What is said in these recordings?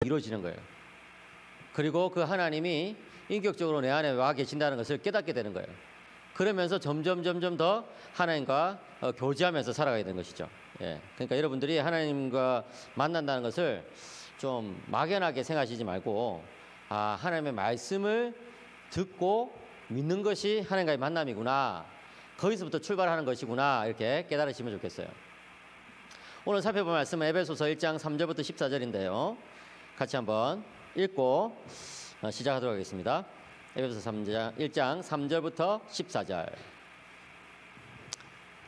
이루어지는 거예요. 그리고 그 하나님이 인격적으로 내 안에 와 계신다는 것을 깨닫게 되는 거예요. 그러면서 점점 더 하나님과 교제하면서 살아가야 되는 것이죠. 예. 그러니까 여러분들이 하나님과 만난다는 것을 좀 막연하게 생각하시지 말고, 하나님의 말씀을 듣고 믿는 것이 하나님과의 만남이구나, 거기서부터 출발하는 것이구나, 이렇게 깨달으시면 좋겠어요. 오늘 살펴볼 말씀은 에베소서 1장 3절부터 14절인데요. 같이 한번 읽고 시작하도록 하겠습니다. 에베소서 1장 3절부터 14절.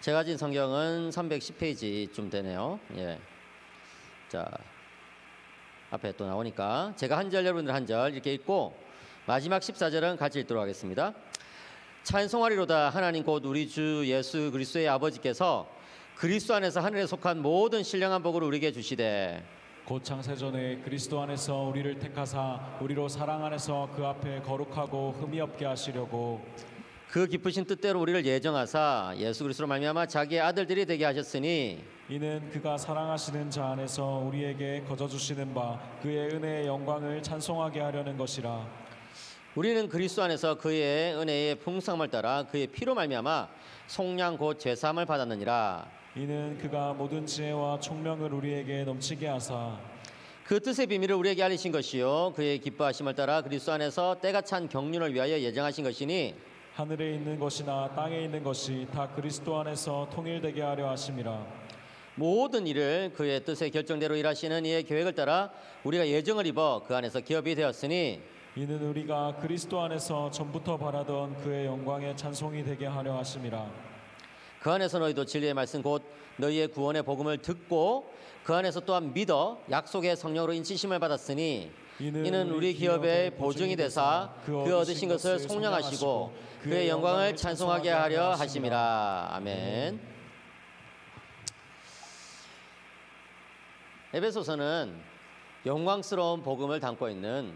제가 가진 성경은 310페이지쯤 되네요. 예. 자, 앞에 또 나오니까 제가 한 절, 여러분들 한 절 이렇게 읽고 마지막 14절은 같이 읽도록 하겠습니다. 찬송하리로다. 하나님 곧 우리 주 예수 그리스도의 아버지께서 그리스도 안에서 하늘에 속한 모든 신령한 복을 우리에게 주시되, 곧 창세전에 그리스도 안에서 우리를 택하사 우리로 사랑 안에서 그 앞에 거룩하고 흠이 없게 하시려고 그 기쁘신 뜻대로 우리를 예정하사 예수 그리스도로 말미암아 자기의 아들들이 되게 하셨으니, 이는 그가 사랑하시는 자 안에서 우리에게 거저 주시는 바 그의 은혜의 영광을 찬송하게 하려는 것이라. 우리는 그리스도 안에서 그의 은혜의 풍성함을 따라 그의 피로 말미암아 속량 곧 죄사함을 받았느니라. 이는 그가 모든 지혜와 총명을 우리에게 넘치게 하사 그 뜻의 비밀을 우리에게 알리신 것이요 그의 기뻐하심을 따라 그리스도 안에서 때가 찬 경륜을 위하여 예정하신 것이니, 하늘에 있는 것이나 땅에 있는 것이 다 그리스도 안에서 통일되게 하려 하심이라. 모든 일을 그의 뜻의 결정대로 일하시는 이의 계획을 따라 우리가 예정을 입어 그 안에서 기업이 되었으니, 이는 우리가 그리스도 안에서 전부터 바라던 그의 영광의 찬송이 되게 하려 하심이라. 그 안에서 너희도 진리의 말씀 곧 너희의 구원의 복음을 듣고 그 안에서 또한 믿어 약속의 성령으로 인치심을 받았으니, 이는 우리 기업의 보증이 되사 그 얻으신 것을 속량하시고 그의 영광을 찬송하게 하려 하심이라. 아멘. 에베소서는 영광스러운 복음을 담고 있는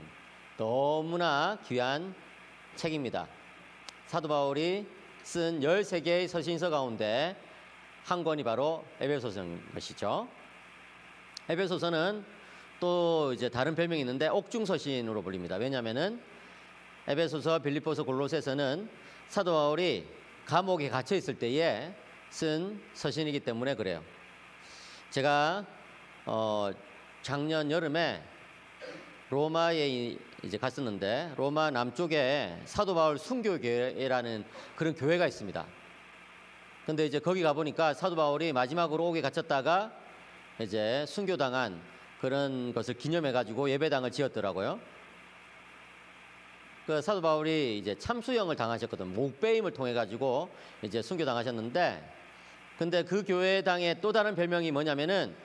너무나 귀한 책입니다. 사도 바울이 쓴 13개의 서신서 가운데 한 권이 바로 에베소서인 것이죠. 에베소서는 또 이제 다른 별명이 있는데 옥중서신으로 불립니다. 왜냐하면은 에베소서, 빌립보서, 골로새서는 사도 바울이 감옥에 갇혀 있을 때에 쓴 서신이기 때문에 그래요. 제가 작년 여름에 로마에 이제 갔었는데, 로마 남쪽에 사도 바울 순교교회라는 그런 교회가 있습니다. 근데 이제 거기 가보니까 사도 바울이 마지막으로 옥에 갇혔다가 이제 순교당한 그런 것을 기념해가지고 예배당을 지었더라고요. 그 사도 바울이 이제 참수형을 당하셨거든. 목베임을 통해가지고 이제 순교당하셨는데, 근데 그 교회당의 또 다른 별명이 뭐냐면은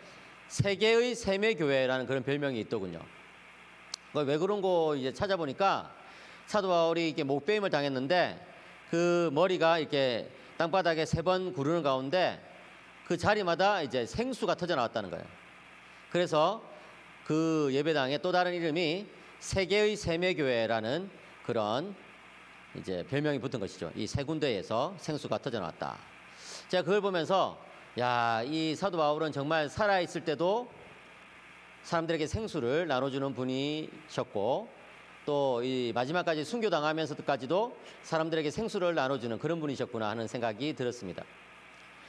세계의 세매교회라는 그런 별명이 있더군요. 왜 그런 거 이제 찾아보니까 사도 바울이 이렇게 목베임을 당했는데 그 머리가 이렇게 땅바닥에 3번 구르는 가운데 그 자리마다 이제 생수가 터져 나왔다는 거예요. 그래서 그 예배당의 또 다른 이름이 세계의 세매교회라는 그런 이제 별명이 붙은 것이죠. 이 세 군데에서 생수가 터져 나왔다. 제가 그걸 보면서 이 사도 바울은 정말 살아있을 때도 사람들에게 생수를 나눠주는 분이셨고, 또 이 마지막까지 순교당하면서까지도 사람들에게 생수를 나눠주는 그런 분이셨구나 하는 생각이 들었습니다.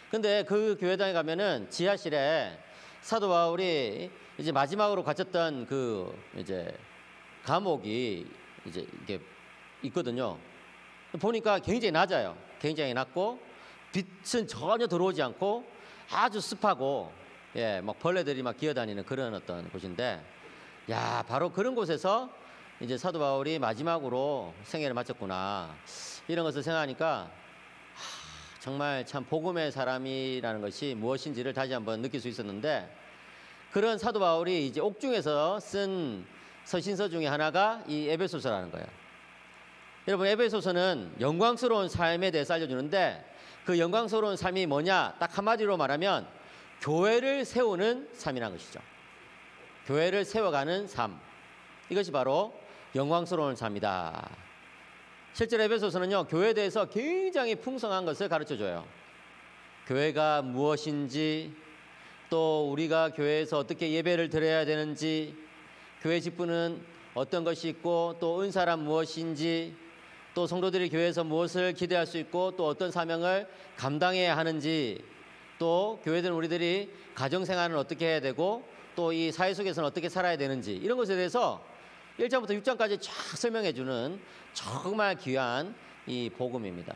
근데 그 교회당에 가면은 지하실에 사도 바울이 이제 마지막으로 갇혔던 그 이제 감옥이 이제 이게 있거든요. 보니까 굉장히 낮아요. 굉장히 낮고 빛은 전혀 들어오지 않고 아주 습하고, 막 벌레들이 막 기어다니는 그런 어떤 곳인데, 바로 그런 곳에서 이제 사도 바울이 마지막으로 생애를 마쳤구나, 이런 것을 생각하니까 정말 참 복음의 사람이라는 것이 무엇인지를 다시 한번 느낄 수 있었는데, 그런 사도 바울이 이제 옥중에서 쓴 서신서 중에 하나가 이 에베소서라는 거예요. 여러분, 에베소서는 영광스러운 삶에 대해서 알려주는데, 그 영광스러운 삶이 뭐냐, 딱 한마디로 말하면 교회를 세우는 삶이라는 것이죠. 교회를 세워가는 삶, 이것이 바로 영광스러운 삶이다. 실제로 에베소서는요, 교회에 대해서 굉장히 풍성한 것을 가르쳐줘요. 교회가 무엇인지, 또 우리가 교회에서 어떻게 예배를 드려야 되는지, 교회 직분은 어떤 것이 있고 또 은사란 무엇인지 또 성도들이 교회에서 무엇을 기대할 수 있고 또 어떤 사명을 감당해야 하는지 또 교회들은 우리들이 가정생활은 어떻게 해야 되고 또 이 사회 속에서는 어떻게 살아야 되는지 이런 것에 대해서 1장부터 6장까지 쫙 설명해 주는 정말 귀한 이 복음입니다.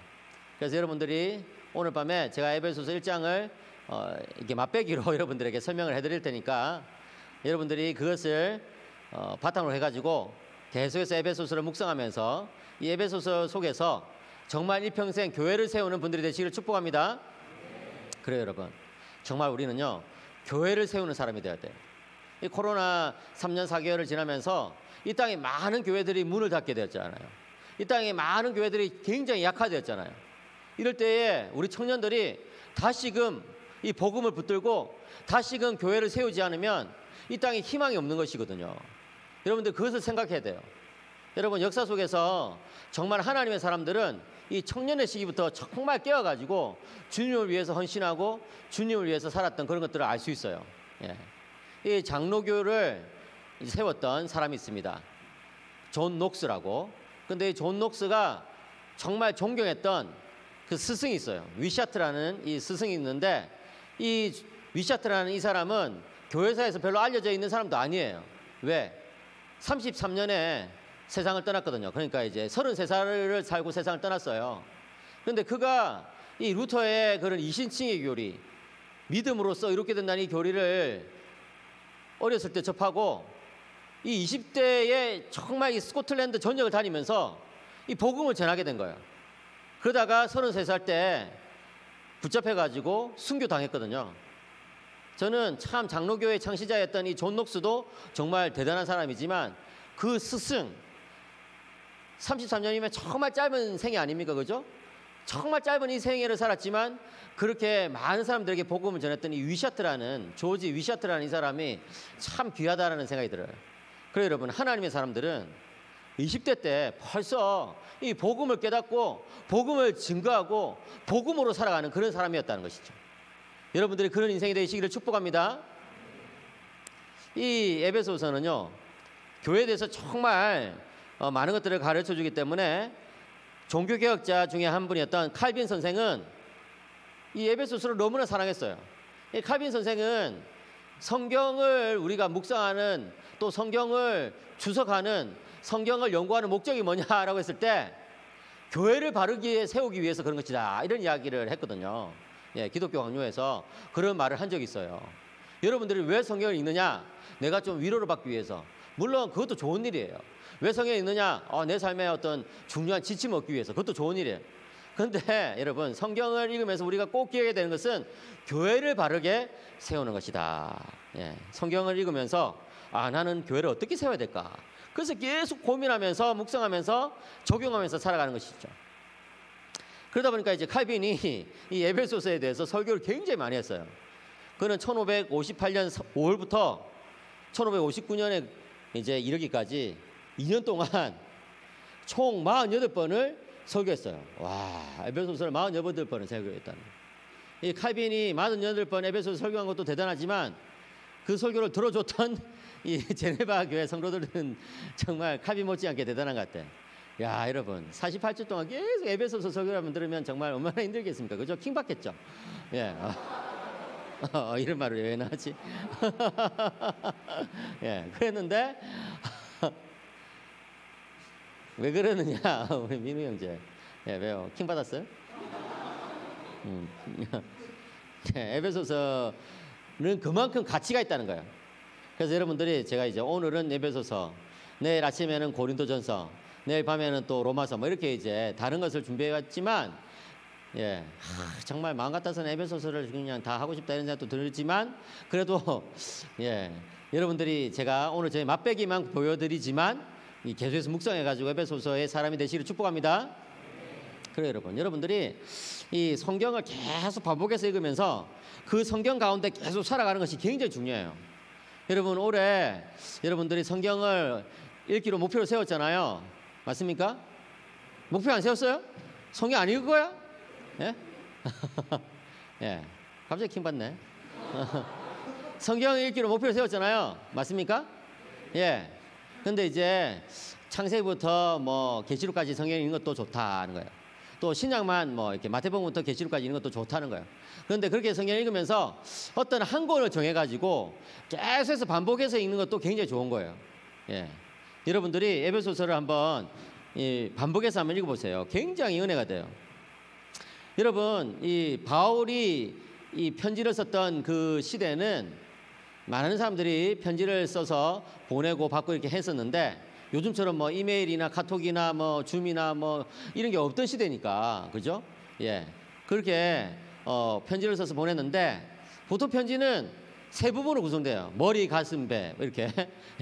그래서 여러분들이 오늘 밤에 제가 에베소서 1장을 이렇게 맛배기로 여러분들에게 설명을 해드릴 테니까 여러분들이 그것을 바탕으로 해가지고 계속해서 에베소서를 묵상하면서 이 에베소서 속에서 정말 일평생 교회를 세우는 분들이 되시기를 축복합니다. 그래요, 여러분. 정말 우리는요 교회를 세우는 사람이 되어야 돼요. 이 코로나 3년 4개월을 지나면서 이 땅에 많은 교회들이 문을 닫게 되었잖아요. 이 땅에 많은 교회들이 굉장히 약화되었잖아요. 이럴 때에 우리 청년들이 다시금 이 복음을 붙들고 다시금 교회를 세우지 않으면 이 땅에 희망이 없는 것이거든요. 여러분들 그것을 생각해야 돼요. 여러분 역사 속에서 정말 하나님의 사람들은 이 청년의 시기부터 정말 깨어가지고 주님을 위해서 헌신하고 주님을 위해서 살았던 그런 것들을 알 수 있어요. 예. 이 장로교를 세웠던 사람이 있습니다. 존 녹스라고. 근데 이 존 녹스가 정말 존경했던 그 스승이 있어요. 위샤트라는 이 스승이 있는데 이 위샤트라는 이 사람은 교회사에서 별로 알려져 있는 사람도 아니에요. 왜? 33년에 세상을 떠났거든요. 그러니까 이제 33살을 살고 세상을 떠났어요. 그런데 그가 이 루터의 그런 이신칭의 교리, 믿음으로써 이렇게 된다는 이 교리를 어렸을 때 접하고 이 20대에 정말 이 스코틀랜드 전역을 다니면서 이 복음을 전하게 된 거예요. 그러다가 33살 때 붙잡혀가지고 순교당했거든요. 저는 참 장로교회 창시자였던 이 존 녹스도 정말 대단한 사람이지만 그 스승 33년이면 정말 짧은 생애 아닙니까? 그죠? 정말 짧은 이 생애를 살았지만 그렇게 많은 사람들에게 복음을 전했던 이 위샤트라는 조지 위샤트라는 이 사람이 참 귀하다라는 생각이 들어요. 그래요, 여러분. 하나님의 사람들은 20대 때 벌써 이 복음을 깨닫고 복음을 증거하고 복음으로 살아가는 그런 사람이었다는 것이죠. 여러분들이 그런 인생이 되시기를 축복합니다. 이 에베소서는요 교회에 대해서 정말 많은 것들을 가르쳐주기 때문에 종교개혁자 중에 한 분이었던 칼빈 선생은 이 에베소서를 너무나 사랑했어요. 이 칼빈 선생은 성경을 우리가 묵상하는 또 성경을 주석하는 성경을 연구하는 목적이 뭐냐라고 했을 때 교회를 바르게 세우기 위해서 그런 것이다 이런 이야기를 했거든요. 예, 기독교 강요에서 그런 말을 한 적이 있어요. 여러분들이 왜 성경을 읽느냐? 내가 좀 위로를 받기 위해서. 물론 그것도 좋은 일이에요. 왜 성경을 읽느냐? 내 삶에 어떤 중요한 지침을 얻기 위해서. 그것도 좋은 일이에요. 그런데 여러분 성경을 읽으면서 우리가 꼭 기억해야 되는 것은 교회를 바르게 세우는 것이다. 예, 성경을 읽으면서 나는 교회를 어떻게 세워야 될까? 그래서 계속 고민하면서 묵상하면서 적용하면서 살아가는 것이죠. 그러다 보니까 이제 칼빈이 이 에베소서에 대해서 설교를 굉장히 많이 했어요. 그는 1558년 5월부터 1559년에 이제 이르기까지 2년 동안 총 48번을 설교했어요. 와, 에베소서를 48번을 설교했다는. 이 칼빈이 48번 에베소서 설교한 것도 대단하지만 그 설교를 들어줬던 이 제네바 교회 성도들은 정말 칼빈 못지않게 대단한 것 같아. 야, 여러분 48주 동안 계속 에베소서 설교를 들으면 정말 얼마나 힘들겠습니까? 그죠? 킹받겠죠? 예. 이런 말을 왜 나하지? 예, 그랬는데 왜 그러느냐? 우리 민우 형제. 예, 왜요? 킹받았어요? 예, 에베소서는 그만큼 가치가 있다는 거예요. 그래서 여러분들이 제가 이제 오늘은 에베소서, 내일 아침에는 고린도전서, 내일 밤에는 또 로마서 뭐 이렇게 이제 다른 것을 준비해왔지만 예, 정말 마음 같아서는 에베소서를 그냥 다 하고 싶다 이런 생각도 들지만 그래도 예, 여러분들이 제가 오늘 저희 맛배기만 보여드리지만 계속해서 묵상해가지고 에베소서의 사람이 되시기를 축복합니다. 그래요, 여러분. 여러분들이 이 성경을 계속 반복해서 읽으면서 그 성경 가운데 계속 살아가는 것이 굉장히 중요해요. 여러분 올해 여러분들이 성경을 읽기로 목표를 세웠잖아요. 맞습니까? 목표 안 세웠어요? 성경 안 읽을 거야? 예? 예. 갑자기 킹받네. 성경 읽기로 목표를 세웠잖아요. 맞습니까? 예. 근데 이제 창세기부터 뭐 계시록까지 성경에 있는 것도 좋다는 거예요. 또 신약만 뭐 이렇게 마태복음부터 계시록까지 있는 것도 좋다는 거예요. 그런데 그렇게 성경을 읽으면서 어떤 한 권을 정해가지고 계속해서 반복해서 읽는 것도 굉장히 좋은 거예요. 예. 여러분들이 에베소서를 한번 반복해서 한번 읽어보세요. 굉장히 은혜가 돼요. 여러분, 이 바울이 이 편지를 썼던 그 시대는 많은 사람들이 편지를 써서 보내고 받고 이렇게 했었는데 요즘처럼 뭐 이메일이나 카톡이나 뭐 줌이나 뭐 이런 게 없던 시대니까, 그죠? 예. 그렇게 편지를 써서 보냈는데 보통 편지는 세 부분으로 구성돼요. 머리, 가슴, 배 이렇게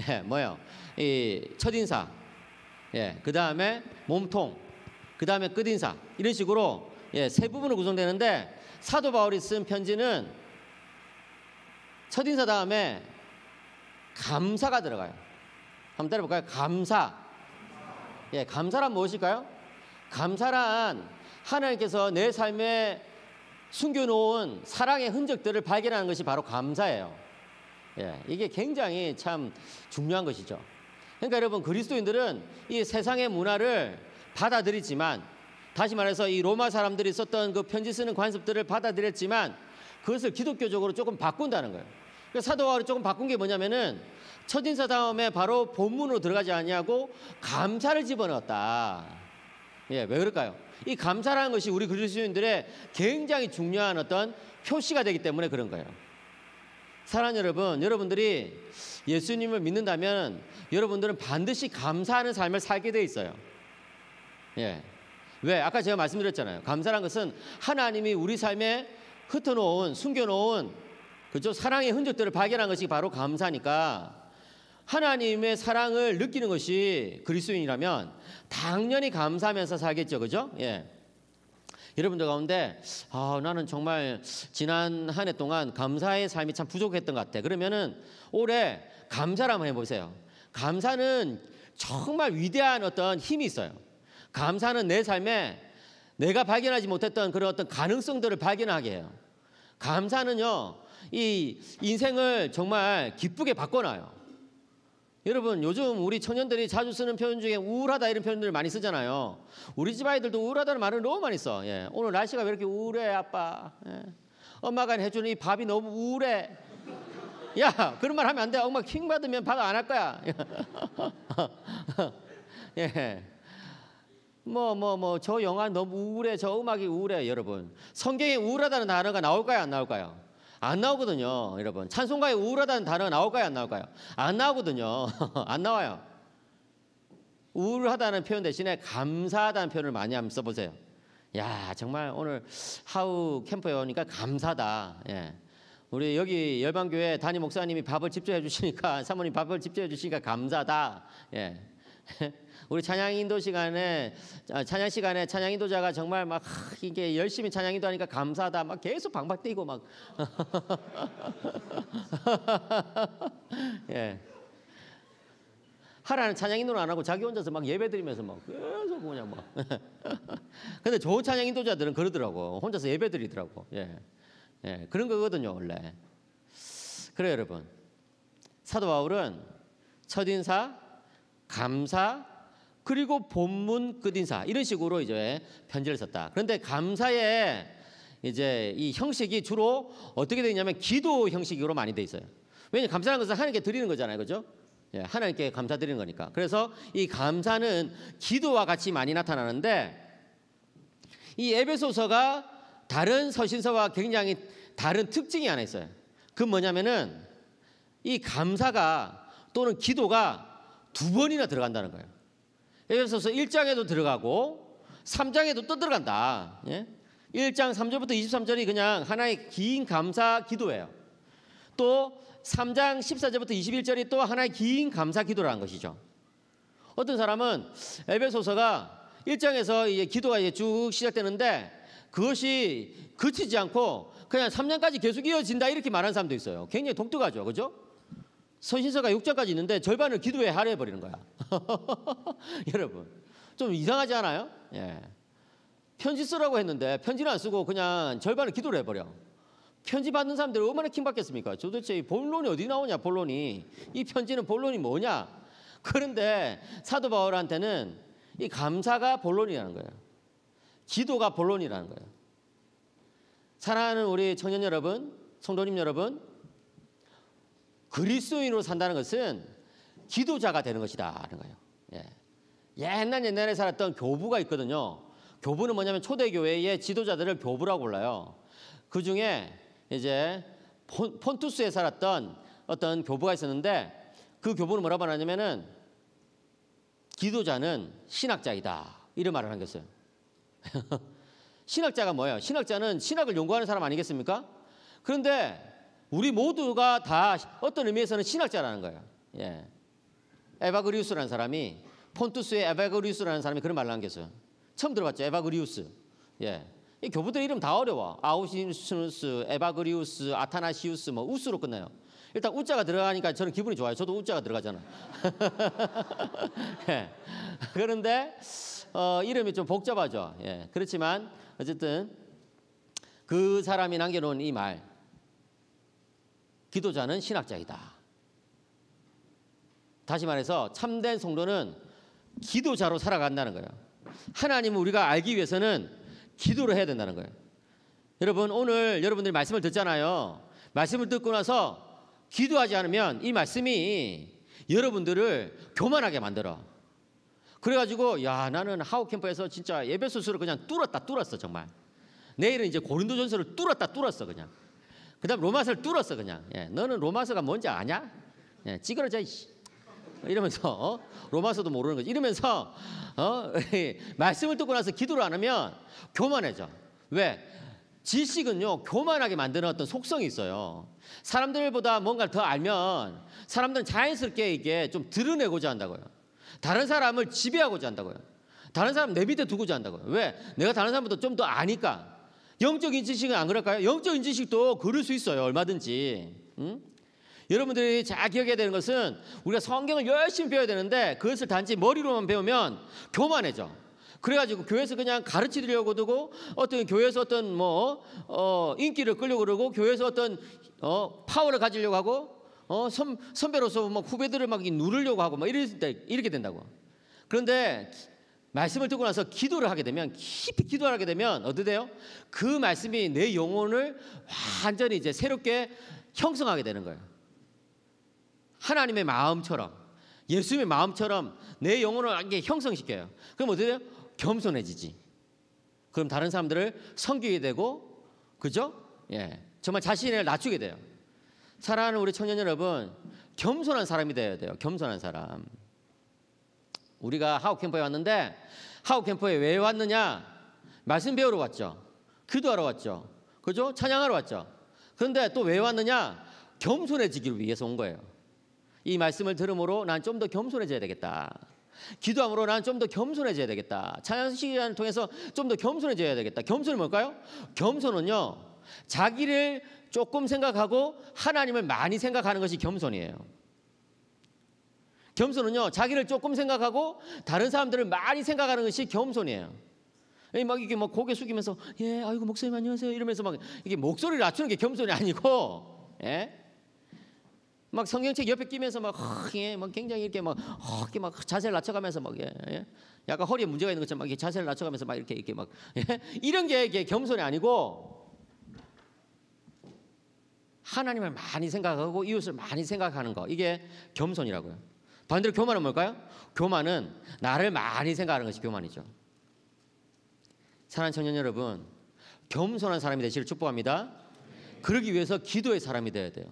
예, 뭐요? 이 첫인사, 예, 그 다음에 몸통, 그 다음에 끝인사 이런 식으로 예, 세 부분으로 구성되는데 사도 바울이 쓴 편지는 첫인사 다음에 감사가 들어가요. 한번 따라볼까요? 감사. 예, 감사란 무엇일까요? 감사란 하나님께서 내 삶에 숨겨놓은 사랑의 흔적들을 발견하는 것이 바로 감사예요. 예, 이게 굉장히 참 중요한 것이죠. 그러니까 여러분, 그리스도인들은 이 세상의 문화를 받아들이지만, 다시 말해서 이 로마 사람들이 썼던 그 편지 쓰는 관습들을 받아들였지만 그것을 기독교적으로 조금 바꾼다는 거예요. 그래서 사도 바울이 조금 바꾼 게 뭐냐면은 첫인사 다음에 바로 본문으로 들어가지 않냐고 감사를 집어넣었다. 예, 왜 그럴까요? 이 감사라는 것이 우리 그리스도인들의 굉장히 중요한 어떤 표시가 되기 때문에 그런 거예요. 사랑하는 여러분, 여러분들이 예수님을 믿는다면 여러분들은 반드시 감사하는 삶을 살게 돼 있어요. 예. 왜? 아까 제가 말씀드렸잖아요. 감사란 것은 하나님이 우리 삶에 흩어놓은, 숨겨놓은 그죠? 사랑의 흔적들을 발견한 것이 바로 감사니까 하나님의 사랑을 느끼는 것이 그리스도인이라면 당연히 감사하면서 살겠죠. 그죠? 예. 여러분들 가운데 나는 정말 지난 한 해 동안 감사의 삶이 참 부족했던 것 같아. 그러면은 올해 감사를 한번 해보세요. 감사는 정말 위대한 어떤 힘이 있어요. 감사는 내 삶에 내가 발견하지 못했던 그런 어떤 가능성들을 발견하게 해요. 감사는요, 이 인생을 정말 기쁘게 바꿔놔요. 여러분, 요즘 우리 청년들이 자주 쓰는 표현 중에 우울하다 이런 표현들을 많이 쓰잖아요. 우리 집 아이들도 우울하다는 말을 너무 많이 써. 예. 오늘 날씨가 왜 이렇게 우울해, 아빠? 예. 엄마가 해주는 이 밥이 너무 우울해. 야, 그런 말 하면 안 돼. 엄마 킹 받으면 밥 안 할 거야. 예. 저 영화 너무 우울해, 저 음악이 우울해. 여러분, 성경에 우울하다는 단어가 나올까요, 안 나올까요? 안 나오거든요. 여러분, 찬송가에 우울하다는 단어가 나올까요, 안 나올까요? 안 나오거든요. 안 나와요. 우울하다는 표현 대신에 감사하다는 표현을 많이 한번 써보세요. 야, 정말 오늘 하우 캠프에 오니까 감사다. 예. 우리 여기 열방교회 담임 목사님이 밥을 직접 해주시니까, 사모님 밥을 직접 해주시니까 감사다. 예. 우리 찬양 인도 시간에, 찬양 시간에 찬양 인도자가 정말 막 이게 열심히 찬양 인도하니까 감사하다. 막 계속 방방 뛰고 막. 예. 하라는 찬양 인도는 안 하고 자기 혼자서 막 예배 드리면서 막 계속 그냥 막. 근데 좋은 찬양 인도자들은 그러더라고. 혼자서 예배 드리더라고. 예. 예. 그런 거거든요, 원래. 그래요, 여러분. 사도 바울은 첫인사, 감사, 그리고 본문 끝인사 이런 식으로 이제 편지를 썼다. 그런데 감사의 이제 이 형식이 주로 어떻게 되냐면 기도 형식으로 많이 돼 있어요. 왜냐하면 감사라는 것은 하나님께 드리는 거잖아요, 그렇죠? 예, 하나님께 감사드리는 거니까. 그래서 이 감사는 기도와 같이 많이 나타나는데 이 에베소서가 다른 서신서와 굉장히 다른 특징이 하나 있어요. 그건 뭐냐면은 이 감사가 또는 기도가 두 번이나 들어간다는 거예요. 에베소서 1장에도 들어가고 3장에도 또 들어간다. 예? 1장 3절부터 23절이 그냥 하나의 긴 감사 기도예요. 또 3장 14절부터 21절이 또 하나의 긴 감사 기도라는 것이죠. 어떤 사람은 에베소서가 1장에서 이제 기도가 이제 쭉 시작되는데 그것이 그치지 않고 그냥 3장까지 계속 이어진다 이렇게 말하는 사람도 있어요. 굉장히 독특하죠, 그렇죠? 서신서가 6장까지 있는데 절반을 기도에 할애해버리는 거야. 여러분, 좀 이상하지 않아요? 예. 편지 쓰라고 했는데 편지는 안 쓰고 그냥 절반을 기도를 해버려. 편지 받는 사람들 얼마나 킹받겠습니까? 도대체 이 본론이 어디 나오냐, 본론이. 이 편지는 본론이 뭐냐? 그런데 사도 바울한테는 이 감사가 본론이라는 거예요. 기도가 본론이라는 거예요. 사랑하는 우리 청년 여러분, 성도님 여러분, 그리스도인으로 산다는 것은 기도자가 되는 것이다 하는 거예요. 예. 옛날에 살았던 교부가 있거든요. 교부는 뭐냐면 초대교회의 지도자들을 교부라고 불러요. 그 중에 이제 폰투스에 살았던 어떤 교부가 있었는데 그 교부는 뭐라고 말하냐면은 기도자는 신학자이다. 이런 말을 한 게 있어요. 신학자가 뭐예요? 신학자는 신학을 연구하는 사람 아니겠습니까? 그런데 우리 모두가 다 어떤 의미에서는 신학자라는 거예요. 예. 에바그리우스라는 사람이 폰투스의 에바그리우스라는 사람이 그런 말을 남겼어요. 처음 들어봤죠? 에바그리우스. 예. 이 교부들 이름 다 어려워. 아우시누스, 에바그리우스, 아타나시우스 뭐 우스로 끝나요. 일단 우자가 들어가니까 저는 기분이 좋아요. 저도 우자가 들어가잖아. 예. 그런데 이름이 좀 복잡하죠. 예. 그렇지만 어쨌든 그 사람이 남겨놓은 이 말, 기도자는 신학자이다. 다시 말해서 참된 성도는 기도자로 살아간다는 거예요. 하나님을 우리가 알기 위해서는 기도를 해야 된다는 거예요. 여러분, 오늘 여러분들이 말씀을 듣잖아요. 말씀을 듣고 나서 기도하지 않으면 이 말씀이 여러분들을 교만하게 만들어. 그래가지고 야, 나는 하우캠프에서 진짜 에베소서를 그냥 뚫었어 정말. 내일은 이제 고린도전서를 뚫었어 그냥. 그다음 로마서를 뚫었어 그냥. 예, 너는 로마서가 뭔지 아냐? 예, 찌그러져 이러면서 로마서도 모르는 거지. 이러면서 말씀을 듣고 나서 기도를 안 하면 교만해져. 왜? 지식은요 교만하게 만드는 어떤 속성이 있어요. 사람들보다 뭔가를 더 알면 사람들은 자연스럽게 이게 좀 드러내고자 한다고요. 다른 사람을 지배하고자 한다고요. 다른 사람 내 밑에 두고자 한다고요. 왜? 내가 다른 사람보다 좀 더 아니까. 영적인 지식은 안 그럴까요? 영적인 지식도 그럴 수 있어요. 얼마든지. 응? 여러분들이 잘 기억해야 되는 것은 우리가 성경을 열심히 배워야 되는데 그것을 단지 머리로만 배우면 교만해져. 그래가지고 교회에서 그냥 가르치려고 두고 어떤 교회에서 어떤 인기를 끌려고 그러고 교회에서 어떤 파워를 가지려고 하고 선배로서 막 후배들을 막 누르려고 하고 막 이렇게 된다고. 그런데 말씀을 듣고 나서 기도를 하게 되면 깊이 기도를 하게 되면 어떻게 돼요? 그 말씀이 내 영혼을 완전히 이제 새롭게 형성하게 되는 거예요. 하나님의 마음처럼 예수님의 마음처럼 내 영혼을 완전히 형성시켜요. 그럼 어떻게 돼요? 겸손해지지. 그럼 다른 사람들을 섬기게 되고, 그죠? 예, 정말 자신을 낮추게 돼요. 사랑하는 우리 청년 여러분, 겸손한 사람이 되어야 돼요. 겸손한 사람. 우리가 하우캠프에 왔는데 하우캠프에 왜 왔느냐? 말씀 배우러 왔죠. 기도하러 왔죠. 그죠? 찬양하러 왔죠. 그런데 또 왜 왔느냐? 겸손해지기를 위해서 온 거예요. 이 말씀을 들음으로 난 좀 더 겸손해져야 되겠다. 기도함으로 난 좀 더 겸손해져야 되겠다. 찬양 시간을 통해서 좀 더 겸손해져야 되겠다. 겸손이 뭘까요? 겸손은요, 자기를 조금 생각하고 하나님을 많이 생각하는 것이 겸손이에요. 겸손은요, 자기를 조금 생각하고 다른 사람들을 많이 생각하는 것이 겸손이에요. 막 이게 막 고개 숙이면서 예, 아이고 목사님 안녕하세요 이러면서 막 이게 목소리를 낮추는 게 겸손이 아니고, 예? 막 성경책 옆에 끼면서 막 굉장히 이렇게 막 자세를 낮춰가면서 막 예? 약간 허리에 문제가 있는 것처럼 막 자세를 낮춰가면서 막 이렇게 막 예? 이런 게 이게 겸손이 아니고 하나님을 많이 생각하고 이웃을 많이 생각하는 거, 이게 겸손이라고요. 반대로 교만은 뭘까요? 교만은 나를 많이 생각하는 것이 교만이죠. 사랑하는 청년 여러분, 겸손한 사람이 되시기를 축복합니다. 그러기 위해서 기도의 사람이 되어야 돼요.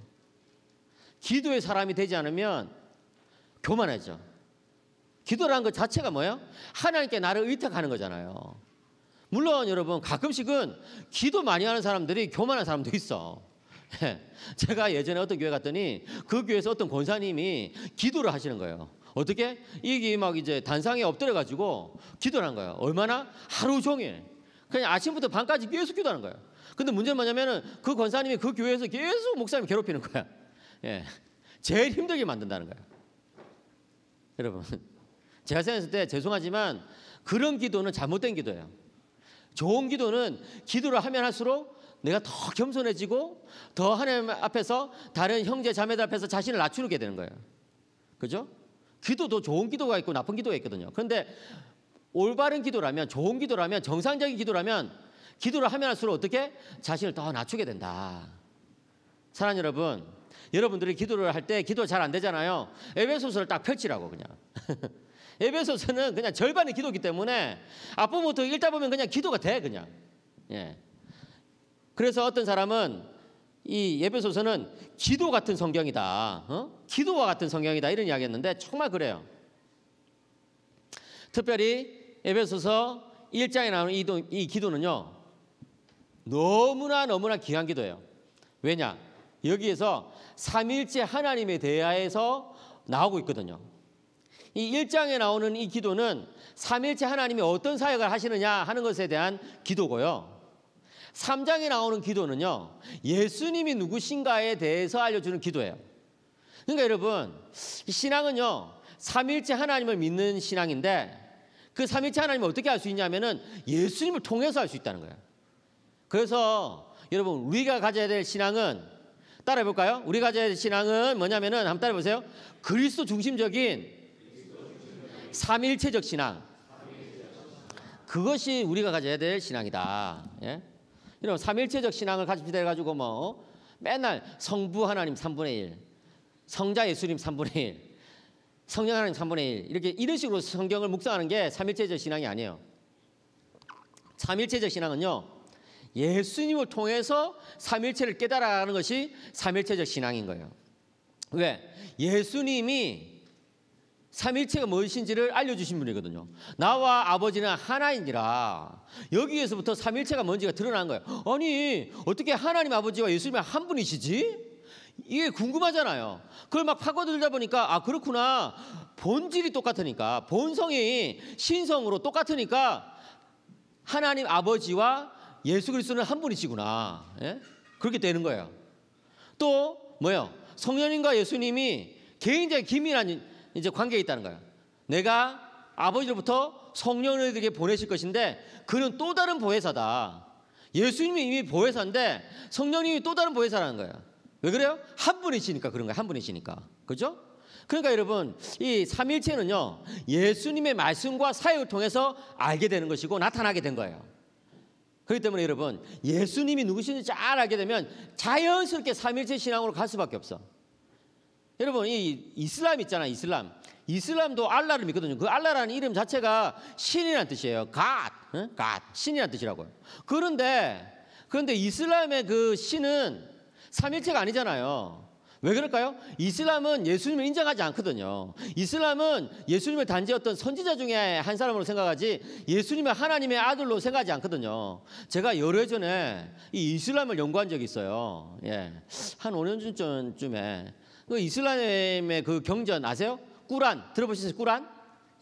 기도의 사람이 되지 않으면 교만해져. 기도라는 것 자체가 뭐예요? 하나님께 나를 의탁하는 거잖아요. 물론 여러분 가끔씩은 기도 많이 하는 사람들이 교만한 사람도 있어. 제가 예전에 어떤 교회 갔더니 그 교회에서 어떤 권사님이 기도를 하시는 거예요. 어떻게? 이게 막 이제 단상에 엎드려 가지고 기도를 한 거예요. 얼마나? 하루 종일. 그냥 아침부터 밤까지 계속 기도하는 거예요. 근데 문제는 뭐냐면은 그 권사님이 그 교회에서 계속 목사님 괴롭히는 거야. 예, 제일 힘들게 만든다는 거예요. 여러분, 제가 생각했을 때 죄송하지만 그런 기도는 잘못된 기도예요. 좋은 기도는 기도를 하면 할수록 내가 더 겸손해지고 더 하나님 앞에서 다른 형제 자매들 앞에서 자신을 낮추게 되는 거예요. 그죠? 기도도 좋은 기도가 있고 나쁜 기도가 있거든요. 그런데 올바른 기도라면, 좋은 기도라면, 정상적인 기도라면 기도를 하면 할수록 어떻게? 자신을 더 낮추게 된다. 사랑하는 여러분, 여러분들이 기도를 할 때 기도 잘 안 되잖아요. 에베소서를 딱 펼치라고 그냥. 에베소서는 그냥 절반의 기도이기 때문에 앞부분부터 읽다 보면 그냥 기도가 돼 그냥. 예. 그래서 어떤 사람은 이 에베소서는 기도 같은 성경이다. 기도와 같은 성경이다 이런 이야기했는데 정말 그래요. 특별히 에베소서 1장에 나오는 이 기도는요. 너무나 귀한 기도예요. 왜냐? 여기에서 삼일째 하나님에 대하여서 나오고 있거든요. 이 1장에 나오는 이 기도는 삼일째 하나님이 어떤 사역을 하시느냐 하는 것에 대한 기도고요. 3장에 나오는 기도는요. 예수님이 누구신가에 대해서 알려주는 기도예요. 그러니까 여러분, 신앙은요. 삼일째 하나님을 믿는 신앙인데 그 삼일째 하나님을 어떻게 알 수 있냐면은 예수님을 통해서 알 수 있다는 거예요. 그래서 여러분 우리가 가져야 될 신앙은 따라해 볼까요? 우리가 가져야 될 신앙은 뭐냐면은 한번 따라해 보세요. 그리스도 중심적인 삼일체적 신앙. 그것이 우리가 가져야 될 신앙이다. 예? 여러분 삼일체적 신앙을 가집시다 해가지고 뭐 맨날 성부 하나님 3분의 1, 성자 예수님 3분의 1, 성령 하나님 3분의 1 이렇게 이런 식으로 성경을 묵상하는 게 삼일체적 신앙이 아니에요. 삼일체적 신앙은요. 예수님을 통해서 삼일체를 깨달아가는 것이 삼일체적 신앙인 거예요. 왜? 예수님이 삼일체가 무엇인지를 알려주신 분이거든요. 나와 아버지는 하나이니라. 여기에서부터 삼일체가 뭔지가 드러난 거예요. 아니 어떻게 하나님 아버지와 예수님이 한 분이시지? 이게 궁금하잖아요. 그걸 막 파고들다 보니까 아 그렇구나. 본질이 똑같으니까 본성이 신성으로 똑같으니까 하나님 아버지와 예수 그리스도는 한 분이시구나. 예? 그렇게 되는 거예요. 또 뭐요? 성령님과 예수님이 굉장히 긴밀한 이제 관계에 있다는 거예요. 내가 아버지로부터 성령을 에게 보내실 것인데 그는 또 다른 보혜사다. 예수님이 이미 보혜사인데 성령님이 또 다른 보혜사라는 거예요. 왜 그래요? 한 분이시니까 그런 거예요. 한 분이시니까. 그렇죠? 그러니까 여러분 이 삼일체는요. 예수님의 말씀과 사역을 통해서 알게 되는 것이고 나타나게 된 거예요. 그렇기 때문에 여러분 예수님이 누구신지 잘 알게 되면 자연스럽게 삼일체 신앙으로 갈 수밖에 없어. 여러분 이 이슬람 있잖아요. 이슬람도 알라를 믿거든요. 그 알라라는 이름 자체가 신이라는 뜻이에요. God, 신이라는 뜻이라고요. 그런데 이슬람의 그 신은 삼일체가 아니잖아요. 왜 그럴까요? 이슬람은 예수님을 인정하지 않거든요. 이슬람은 예수님을 단지 어떤 선지자 중에 한 사람으로 생각하지 예수님을 하나님의 아들로 생각하지 않거든요. 제가 여러 해 전에 이 이슬람을 연구한 적이 있어요. 예, 한 5년 전쯤에 그 이슬람의 그 경전 아세요? 꾸란 들어보셨어요? 꾸란?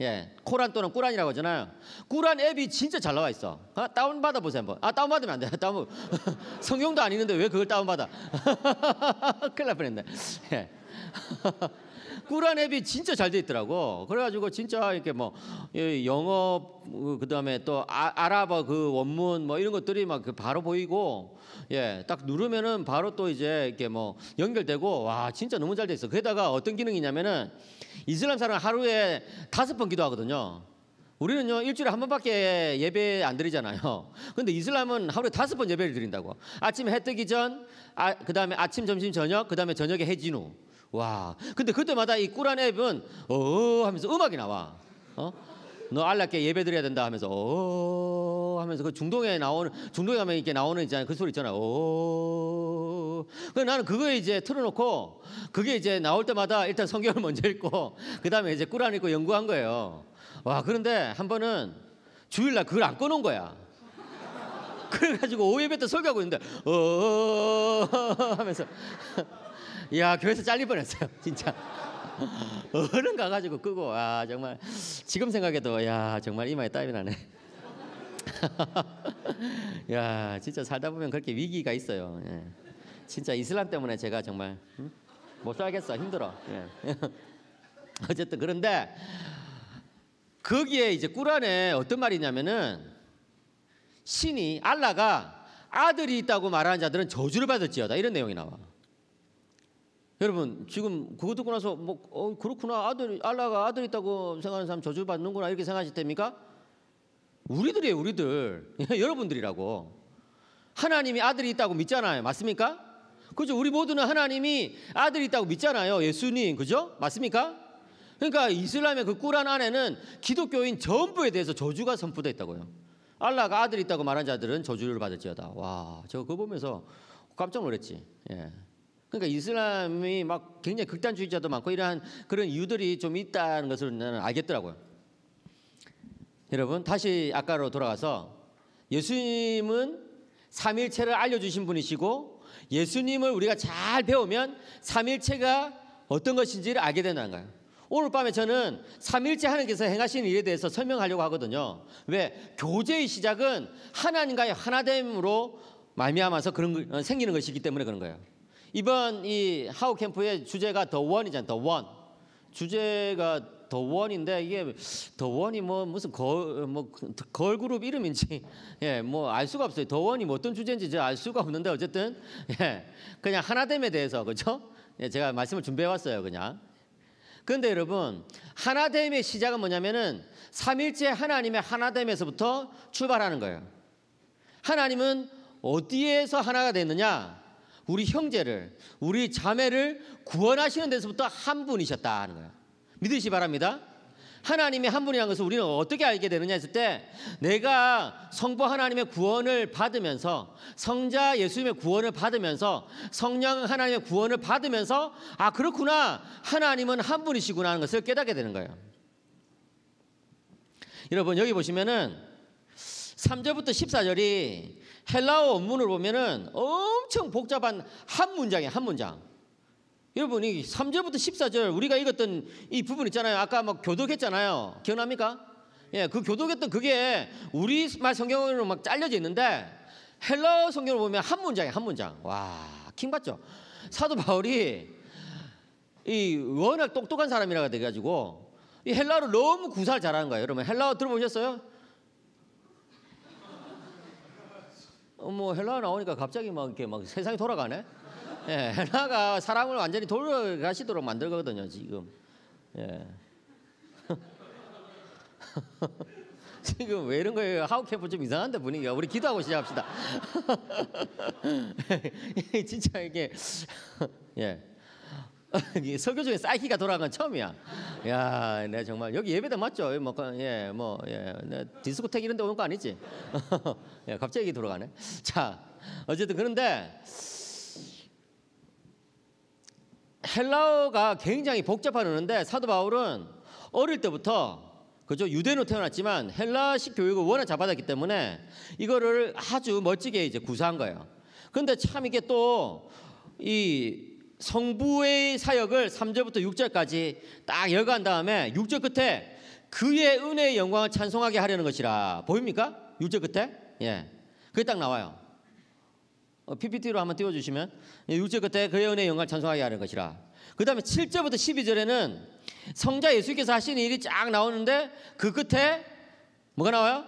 예, 코란 또는 꾸란이라고 하잖아요. 꾸란 앱이 진짜 잘 나와 있어. 다운 받아 보세요 한번. 다운 받으면 안 돼. 성경도 안 읽는데 왜 그걸 다운 받아? 큰일 날 뻔했네. 예. 꾸란 앱이 진짜 잘 돼 있더라고. 그래가지고 진짜 이렇게 뭐 영어 그다음에 또 아랍어 그 원문 뭐 이런 것들이 막 바로 보이고 예, 딱 누르면은 바로 또 이제 이렇게 뭐 연결되고 와 진짜 너무 잘 돼 있어. 거기다가 어떤 기능이냐면은 이슬람 사람은 하루에 5번 기도하거든요. 우리는요 일주일에 한 번밖에 예배 안 드리잖아요. 근데 이슬람은 하루에 5번 예배를 드린다고. 아침에 해 뜨기 전, 그다음에 아침, 점심, 저녁, 그다음에 저녁에 해진 후. 와, 근데 그때마다 이 꾸란 앱은 하면서 음악이 나와. 너 알라께 예배 드려야 된다 하면서 하면서 그 중동에 가면 이렇게 나오는 있잖아요. 그 소리 있잖아요. 그래서 나는 그거에 이제 틀어놓고 그게 이제 나올 때마다 일단 성경을 먼저 읽고 그다음에 이제 꾸란 읽고 연구한 거예요. 와, 그런데 한 번은 주일날 그걸 안 꺼놓은 거야. 그래가지고 오후 예배 때 설교하고 있는데 하면서 야, 교회에서 잘릴 뻔했어요. 진짜. 얼른 가가지고 끄고 정말 지금 생각해도 정말 이마에 땀이 나네. 야, 진짜 살다 보면 그렇게 위기가 있어요. 예. 진짜 이슬람 때문에 제가 정말 못 살겠어. 힘들어. 예. 어쨌든 그런데 거기에 이제 꾸란에 어떤 말이 있냐면은 신이 알라가 아들이 있다고 말하는 자들은 저주를 받을지어다 이런 내용이 나와. 여러분 지금 그거 듣고 나서 뭐 그렇구나, 알라가 아들 있다고 생각하는 사람 저주 받는구나 이렇게 생각하실 때입니까? 우리들이에요, 우리들. 여러분들이라고. 하나님이 아들이 있다고 믿잖아요, 맞습니까? 그죠? 우리 모두는 하나님이 아들이 있다고 믿잖아요, 예수님, 그죠? 맞습니까? 그러니까 이슬람의 그 꾸란 안에는 기독교인 전부에 대해서 저주가 선포되어 있다고요. 알라가 아들이 있다고 말한 자들은 저주를 받을지어다. 와, 저 그거 보면서 깜짝 놀랐지. 예. 그러니까 이슬람이 막 굉장히 극단주의자도 많고 이러한 그런 이유들이 좀 있다는 것을 나는 알겠더라고요. 여러분 다시 아까로 돌아가서 예수님은 삼일체를 알려주신 분이시고 예수님을 우리가 잘 배우면 삼일체가 어떤 것인지를 알게 된다는 거예요. 오늘 밤에 저는 삼일체 하나님께서 행하시는 일에 대해서 설명하려고 하거든요. 왜? 교제의 시작은 하나님과의 하나됨으로 말미암아서 그런 생기는 것이기 때문에 그런 거예요. 이번 이 하우 캠프의 주제가 더 원이잖아요. 더 원. 주제가 더 원인데 이게 더 원이 뭐 무슨 걸그룹 이름인지 뭐 알 수가 없어요. 더 원이 뭐 어떤 주제인지 알 수가 없는데 어쨌든 그냥 하나됨에 대해서 그렇죠? 제가 말씀을 준비해 왔어요, 그냥. 그런데 여러분 하나됨의 시작은 뭐냐면은 삼일째 하나님의 하나됨에서부터 출발하는 거예요. 하나님은 어디에서 하나가 됐느냐? 우리 형제를, 우리 자매를 구원하시는 데서부터 한 분이셨다 하는 거예요. 믿으시 바랍니다. 하나님이 한 분이라는 것을 우리는 어떻게 알게 되느냐 했을 때 내가 성부 하나님의 구원을 받으면서 성자 예수님의 구원을 받으면서 성령 하나님의 구원을 받으면서 아 그렇구나, 하나님은 한 분이시구나 하는 것을 깨닫게 되는 거예요. 여러분 여기 보시면은 3절부터 14절이 헬라어 원문을 보면은 엄청 복잡한 한 문장이에요, 한 문장. 여러분 이 3절부터 14절 우리가 읽었던 이 부분 있잖아요. 아까 막 교독했잖아요. 기억납니까? 예, 그 교독했던 그게 우리말 성경으로 막 잘려져 있는데 헬라어 성경을 보면 한 문장이에요, 한 문장. 와, 킹받죠? 사도 바울이 이 워낙 똑똑한 사람이라 돼가지고 이 헬라어를 너무 구사를 잘하는 거예요. 여러분 헬라어 들어보셨어요? 뭐 헬라어 나오니까 갑자기 막 이렇게 막 세상이 돌아가네. 예, 헬라가 사람을 완전히 돌아가시도록 만들거든요, 지금. 예. 지금 왜 이런 거예요? 하우캠프 좀 이상한데 분위기가. 우리 기도하고 시작합시다. 진짜 이게 예. 설교 중에 사이키가 돌아간 건 처음이야. 야, 내가 정말 여기 예배당 맞죠? 내 디스코텍 이런 데 오는 거 아니지? 예, 갑자기 돌아가네. 자, 어쨌든 그런데 헬라어가 굉장히 복잡한 언어인데 사도 바울은 어릴 때부터 그죠? 유대인으로 태어났지만 헬라식 교육을 워낙 잘 받았기 때문에 이거를 아주 멋지게 이제 구사한 거예요. 그런데 참 이게 또 이 성부의 사역을 3절부터 6절까지 딱 열거한 다음에 6절 끝에 그의 은혜의 영광을 찬송하게 하려는 것이라. 보입니까? 6절 끝에? 예, 그게 딱 나와요. PPT로 한번 띄워주시면 6절 끝에 그의 은혜의 영광을 찬송하게 하는 것이라. 그 다음에 7절부터 12절에는 성자 예수께서 하신 일이 쫙 나오는데 그 끝에 뭐가 나와요?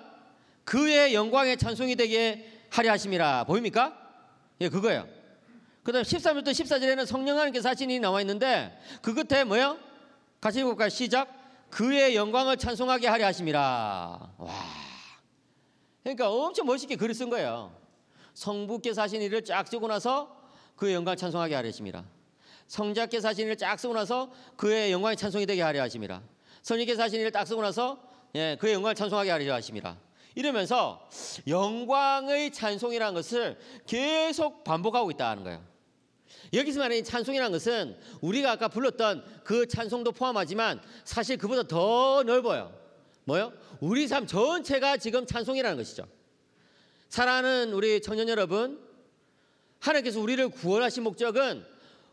그의 영광의 찬송이 되게 하려 하심이라. 보입니까? 예, 그거예요. 그 다음에 13절부터 14절에는 성령 하나님께서 하신 일이 나와 있는데 그 끝에 뭐예요? 같이 읽어볼까요? 시작. 그의 영광을 찬송하게 하려 하심이라. 와, 그러니까 엄청 멋있게 글을 쓴 거예요. 성부께서 하신 일을 쫙 쓰고 나서 그의 영광을 찬송하게 하려 하심이라. 성자께서 하신 일을 쫙 쓰고 나서 그의 영광의 찬송이 되게 하려 하심이라. 성령께서 하신 일을 딱 쓰고 나서 그의 영광을 찬송하게 하려 하심이라. 이러면서 영광의 찬송이라는 것을 계속 반복하고 있다는 거예요. 여기서 말하는 찬송이라는 것은 우리가 아까 불렀던 그 찬송도 포함하지만 사실 그보다 더 넓어요. 뭐요? 우리 삶 전체가 지금 찬송이라는 것이죠. 사랑하는 우리 청년 여러분, 하나님께서 우리를 구원하신 목적은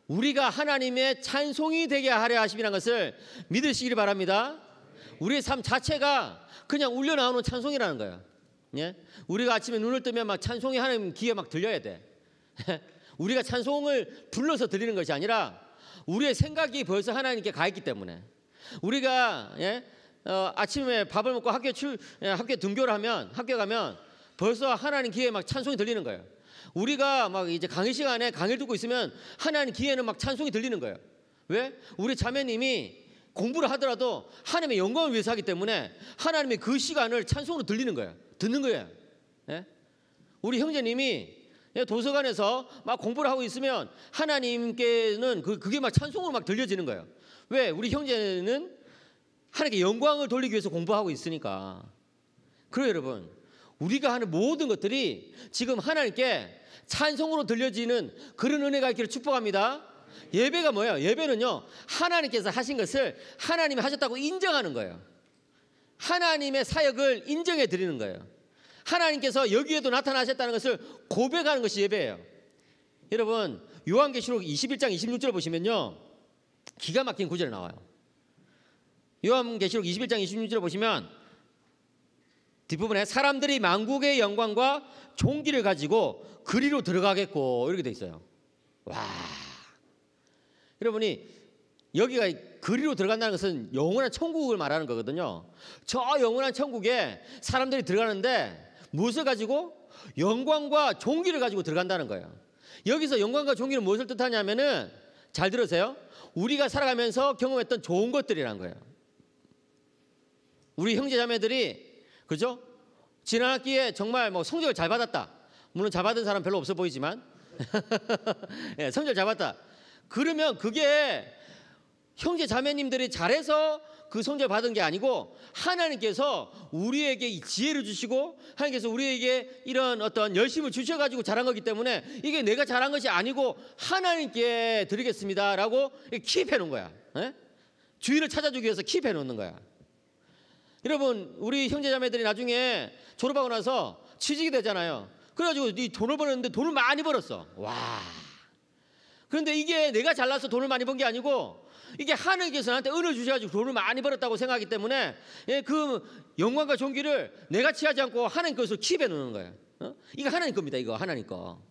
우리가 하나님의 찬송이 되게 하려 하심이라는 것을 믿으시길 바랍니다. 우리의 삶 자체가 그냥 울려 나오는 찬송이라는 거예요. 예? 우리가 아침에 눈을 뜨면 막 찬송이 하나님 귀에 막 들려야 돼. 우리가 찬송을 불러서 드리는 것이 아니라 우리의 생각이 벌써 하나님께 가 있기 때문에 우리가 아침에 밥을 먹고 학교 등교를 하면 학교 가면 벌써 하나님 귀에 막 찬송이 들리는 거예요. 우리가 막 이제 강의 시간에 강의를 듣고 있으면 하나님 귀에는 막 찬송이 들리는 거예요. 왜? 우리 자매님이 공부를 하더라도 하나님의 영광을 위해서 하기 때문에 하나님의 그 시간을 찬송으로 들리는 거예요. 듣는 거예요. 예? 우리 형제님이 도서관에서 막 공부를 하고 있으면 하나님께는 그게 막 찬송으로 막 들려지는 거예요. 왜? 우리 형제는 하나님께 영광을 돌리기 위해서 공부하고 있으니까. 그래요, 여러분. 우리가 하는 모든 것들이 지금 하나님께 찬송으로 들려지는 그런 은혜가 있기를 축복합니다. 예배가 뭐예요? 예배는요, 하나님께서 하신 것을 하나님이 하셨다고 인정하는 거예요. 하나님의 사역을 인정해 드리는 거예요. 하나님께서 여기에도 나타나셨다는 것을 고백하는 것이 예배예요. 여러분, 요한계시록 21장 26절 보시면요, 기가 막힌 구절이 나와요. 요한계시록 21장 26절 보시면 뒷부분에 사람들이 만국의 영광과 존귀를 가지고 그리로 들어가겠고 이렇게 돼 있어요. 와, 여러분이 여기가 그리로 들어간다는 것은 영원한 천국을 말하는 거거든요. 저 영원한 천국에 사람들이 들어가는데 무엇을 가지고? 영광과 존귀를 가지고 들어간다는 거예요. 여기서 영광과 존귀는 무엇을 뜻하냐면은, 잘 들으세요. 우리가 살아가면서 경험했던 좋은 것들이란 거예요. 우리 형제 자매들이, 그죠? 지난 학기에 정말 뭐 성적을 잘 받았다. 물론 잘 받은 사람 별로 없어 보이지만 예, 성적을 잘 받았다. 그러면 그게 형제 자매님들이 잘해서 그 성적을 받은 게 아니고 하나님께서 우리에게 이 지혜를 주시고 하나님께서 우리에게 이런 어떤 열심을 주셔가지고 잘한 거기 때문에 이게 내가 잘한 것이 아니고 하나님께 드리겠습니다라고 킵해 놓은 거야. 예? 주의를 찾아주기 위해서 킵해 놓는 거야. 여러분, 우리 형제 자매들이 나중에 졸업하고 나서 취직이 되잖아요. 그래가지고 이 돈을 벌었는데 돈을 많이 벌었어. 와. 그런데 이게 내가 잘나서 돈을 많이 번 게 아니고 이게 하나님께서 나한테 은혜를 주셔가지고 돈을 많이 벌었다고 생각하기 때문에 그 영광과 존귀를 내가 취하지 않고 하나님 것으로 킵해 놓는 거예요. 이거 하나님 겁니다. 이거 하나님 거.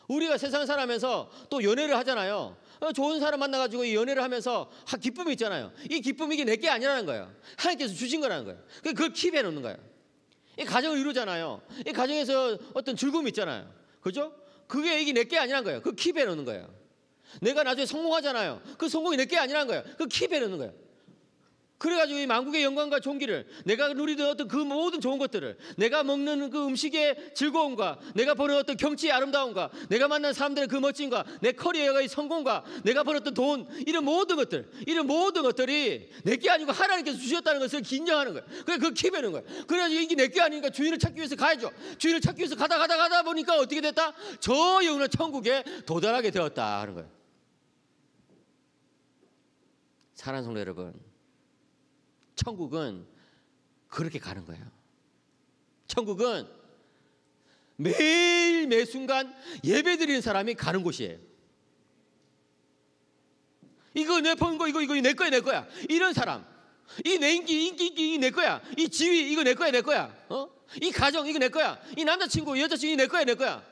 우리가 세상 살아가면서 또 연애를 하잖아요. 좋은 사람 만나가지고 이 연애를 하면서 기쁨이 있잖아요. 이 기쁨이 이게 내게 아니라는 거예요. 하나님께서 주신 거라는 거예요. 그걸 킵해 놓는 거예요. 이 가정을 이루잖아요. 이 가정에서 어떤 즐거움이 있잖아요. 그죠? 그게 이게 내게 아니라는 거예요. 그걸 킵해 놓는 거예요. 내가 나중에 성공하잖아요. 그 성공이 내게 아니라는 거예요. 그걸 킵해 놓는 거예요. 그래가지고 이 만국의 영광과 존귀를, 내가 누리던 어떤 그 모든 좋은 것들을, 내가 먹는 그 음식의 즐거움과, 내가 보는 어떤 경치의 아름다움과, 내가 만난 사람들의 그 멋짐과, 내 커리어의 성공과, 내가 벌었던 돈, 이런 모든 것들이 내게 아니고 하나님께서 주셨다는 것을 인정하는 거예요. 그래서 그걸 킵해 놓는 거예요. 그래가지고 이게 내게 아니니까 주인을 찾기 위해서 가야죠. 주인을 찾기 위해서 가다 보니까 어떻게 됐다? 저 영원한 천국에 도달하게 되었다 하는 거예요. 사랑하는 성도 여러분, 천국은 그렇게 가는 거예요. 천국은 매일 매 순간 예배드리는 사람이 가는 곳이에요. 이거 내 번 거, 이거 내 거야. 이런 사람, 이 내 인기 내 거야. 이 지위 이거 내 거야. 이 가정 이거 내 거야. 이 남자친구 여자친구 내 거야.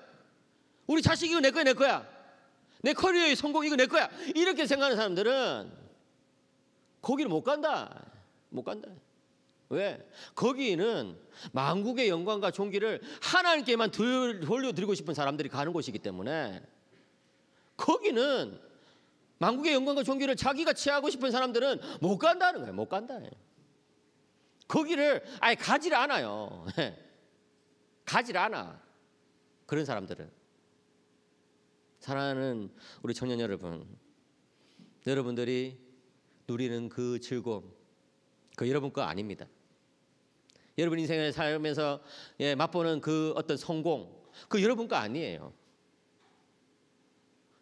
우리 자식 이거 내 거야. 내 커리어의 성공 이거 내 거야. 이렇게 생각하는 사람들은 거기를 못 간다. 왜? 거기는 만국의 영광과 존귀를 하나님께만 돌려드리고 싶은 사람들이 가는 곳이기 때문에, 거기는 만국의 영광과 존귀를 자기가 취하고 싶은 사람들은 못 간다는 거예요. 못 간다. 거기를 아예 가지를 않아요. 가지를 않아. 그런 사람들은. 사랑하는 우리 청년 여러분, 여러분들이 누리는 그 즐거움, 그 여러분 거 아닙니다. 여러분 인생을 살면서 맛보는 그 어떤 성공, 그 여러분 거 아니에요.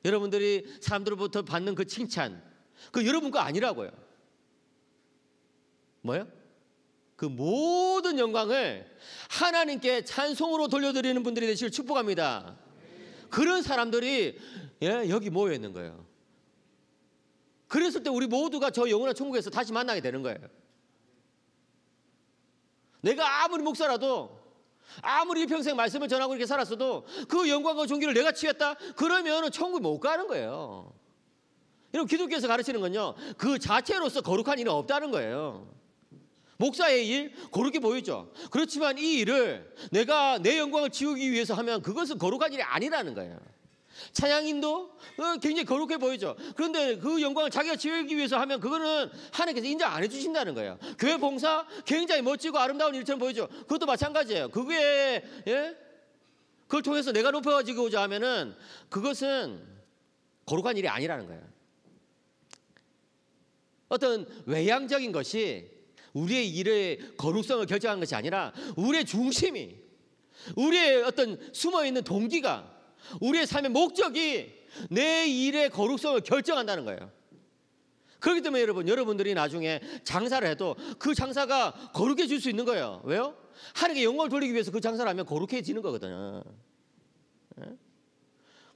여러분들이 사람들로부터 받는 그 칭찬, 그 여러분 거 아니라고요. 뭐요? 그 모든 영광을 하나님께 찬송으로 돌려드리는 분들이 되시길 축복합니다. 그런 사람들이 여기 모여 있는 거예요. 그랬을 때 우리 모두가 저 영원한 천국에서 다시 만나게 되는 거예요. 내가 아무리 목사라도, 아무리 평생 말씀을 전하고 이렇게 살았어도 그 영광과 존귀를 내가 취했다? 그러면 천국에 못 가는 거예요. 여러분, 기독교에서 가르치는 건요, 그 자체로서 거룩한 일은 없다는 거예요. 목사의 일 거룩해 보이죠. 그렇지만 이 일을 내가 내 영광을 지우기 위해서 하면 그것은 거룩한 일이 아니라는 거예요. 찬양인도 굉장히 거룩해 보이죠. 그런데 그 영광을 자기가 지우기 위해서 하면 그거는 하나님께서 인정 안 해주신다는 거예요. 교회 봉사 굉장히 멋지고 아름다운 일처럼 보이죠. 그것도 마찬가지예요. 그게 그걸 통해서 내가 높여지고자 하면은 그것은 거룩한 일이 아니라는 거예요. 어떤 외향적인 것이 우리의 일의 거룩성을 결정하는 것이 아니라 우리의 중심이, 우리의 어떤 숨어있는 동기가, 우리의 삶의 목적이 내 일의 거룩성을 결정한다는 거예요. 그렇기 때문에 여러분들이 나중에 장사를 해도 그 장사가 거룩해질 수 있는 거예요. 왜요? 하나님께 영광을 돌리기 위해서 그 장사를 하면 거룩해지는 거거든요.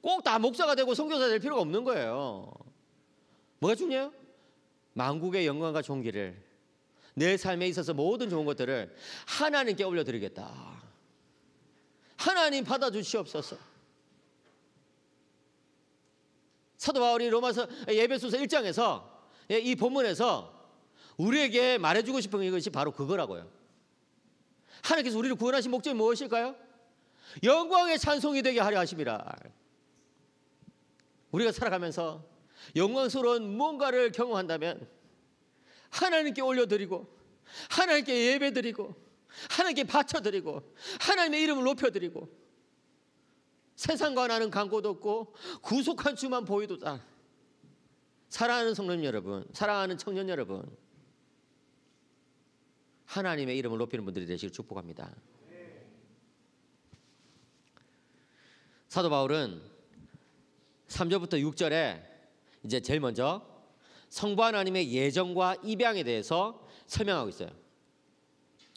꼭 다 목사가 되고 선교사 될 필요가 없는 거예요. 뭐가 중요해요? 만국의 영광과 존귀를, 내 삶에 있어서 모든 좋은 것들을 하나님께 올려드리겠다. 하나님 받아주시옵소서. 사도 바울이 에베소서 1장에서 이 본문에서 우리에게 말해주고 싶은 것이 바로 그거라고요. 하나님께서 우리를 구원하신 목적이 무엇일까요? 영광의 찬송이 되게 하려 하심이라. 우리가 살아가면서 영광스러운 무언가를 경험한다면 하나님께 올려드리고, 하나님께 예배드리고, 하나님께 바쳐드리고, 하나님의 이름을 높여드리고, 세상과 나는 간고도 없고 구속한 주만 보이도다. 사랑하는 성도님 여러분, 사랑하는 청년 여러분, 하나님의 이름을 높이는 분들이 되시길 축복합니다. 사도 바울은 3절부터 6절에 이제 제일 먼저 성부 하나님의 예정과 입양에 대해서 설명하고 있어요.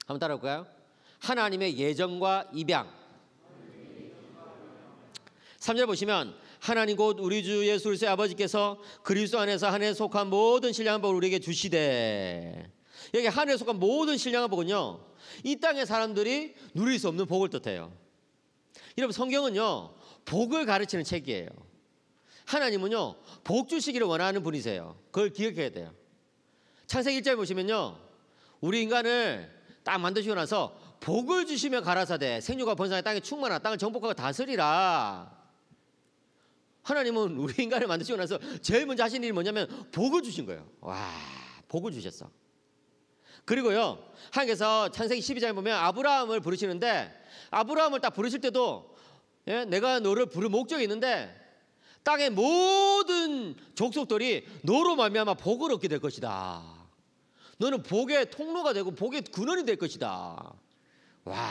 한번 따라볼까요? 하나님의 예정과 입양. 3절 보시면 하나님 곧 우리 주 예수 그리스도의 아버지께서 그리스도 안에서 하늘에 속한 모든 신령한 복을 우리에게 주시되, 여기 하늘에 속한 모든 신령한 복은요, 이 땅의 사람들이 누릴 수 없는 복을 뜻해요. 여러분, 성경은요 복을 가르치는 책이에요. 하나님은요 복 주시기를 원하는 분이세요. 그걸 기억해야 돼요. 창세기 1절 보시면요, 우리 인간을 딱 만드시고 나서 복을 주시며 가라사대 생육과 번성하여 땅에 충만하라, 땅을 정복하고 다스리라. 하나님은 우리 인간을 만드시고 나서 제일 먼저 하신 일이 뭐냐면 복을 주신 거예요. 와, 복을 주셨어. 그리고요, 하나님께서 창세기 12장에 보면 아브라함을 부르시는데, 아브라함을 딱 부르실 때도 내가 너를 부를 목적이 있는데 땅의 모든 족속들이 너로 말미암아 복을 얻게 될 것이다. 너는 복의 통로가 되고 복의 근원이 될 것이다. 와,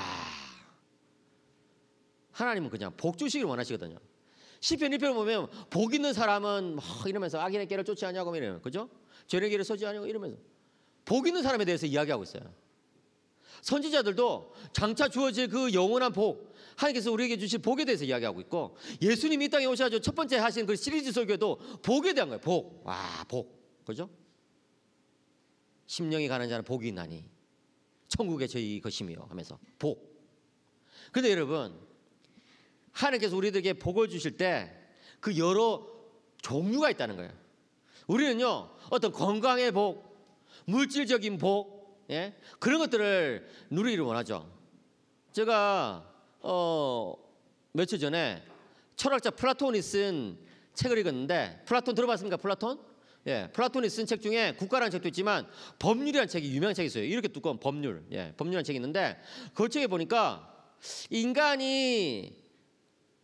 하나님은 그냥 복 주시기를 원하시거든요. 시편 1편을 보면 복 있는 사람은 이러면서 악인의 길을 쫓지 아니하고 이러면, 그죠? 죄의 길을 서지 아니하고 이러면서 복 있는 사람에 대해서 이야기하고 있어요. 선지자들도 장차 주어질 그 영원한 복, 하나님께서 우리에게 주신 복에 대해서 이야기하고 있고, 예수님이 이 땅에 오셔가지고 첫 번째 하신 그 시리즈 설교도 복에 대한 거예요. 복. 와, 복. 그죠? 심령이 가는 자는 복이 있나니 천국의 저희 것이며 하면서 복. 그런데 여러분, 하나님께서 우리들에게 복을 주실 때 그 여러 종류가 있다는 거예요. 우리는요 어떤 건강의 복, 물질적인 복, 그런 것들을 누리기를 원하죠. 제가 며칠 전에 철학자 플라톤이 쓴 책을 읽었는데, 플라톤 들어봤습니까? 플라톤? 플라톤이 쓴 책 중에 국가라는 책도 있지만 법률이라는 책이 유명한 책이 있어요. 이렇게 두꺼운 법률, 법률이라는 책이 있는데, 그 책에 보니까 인간이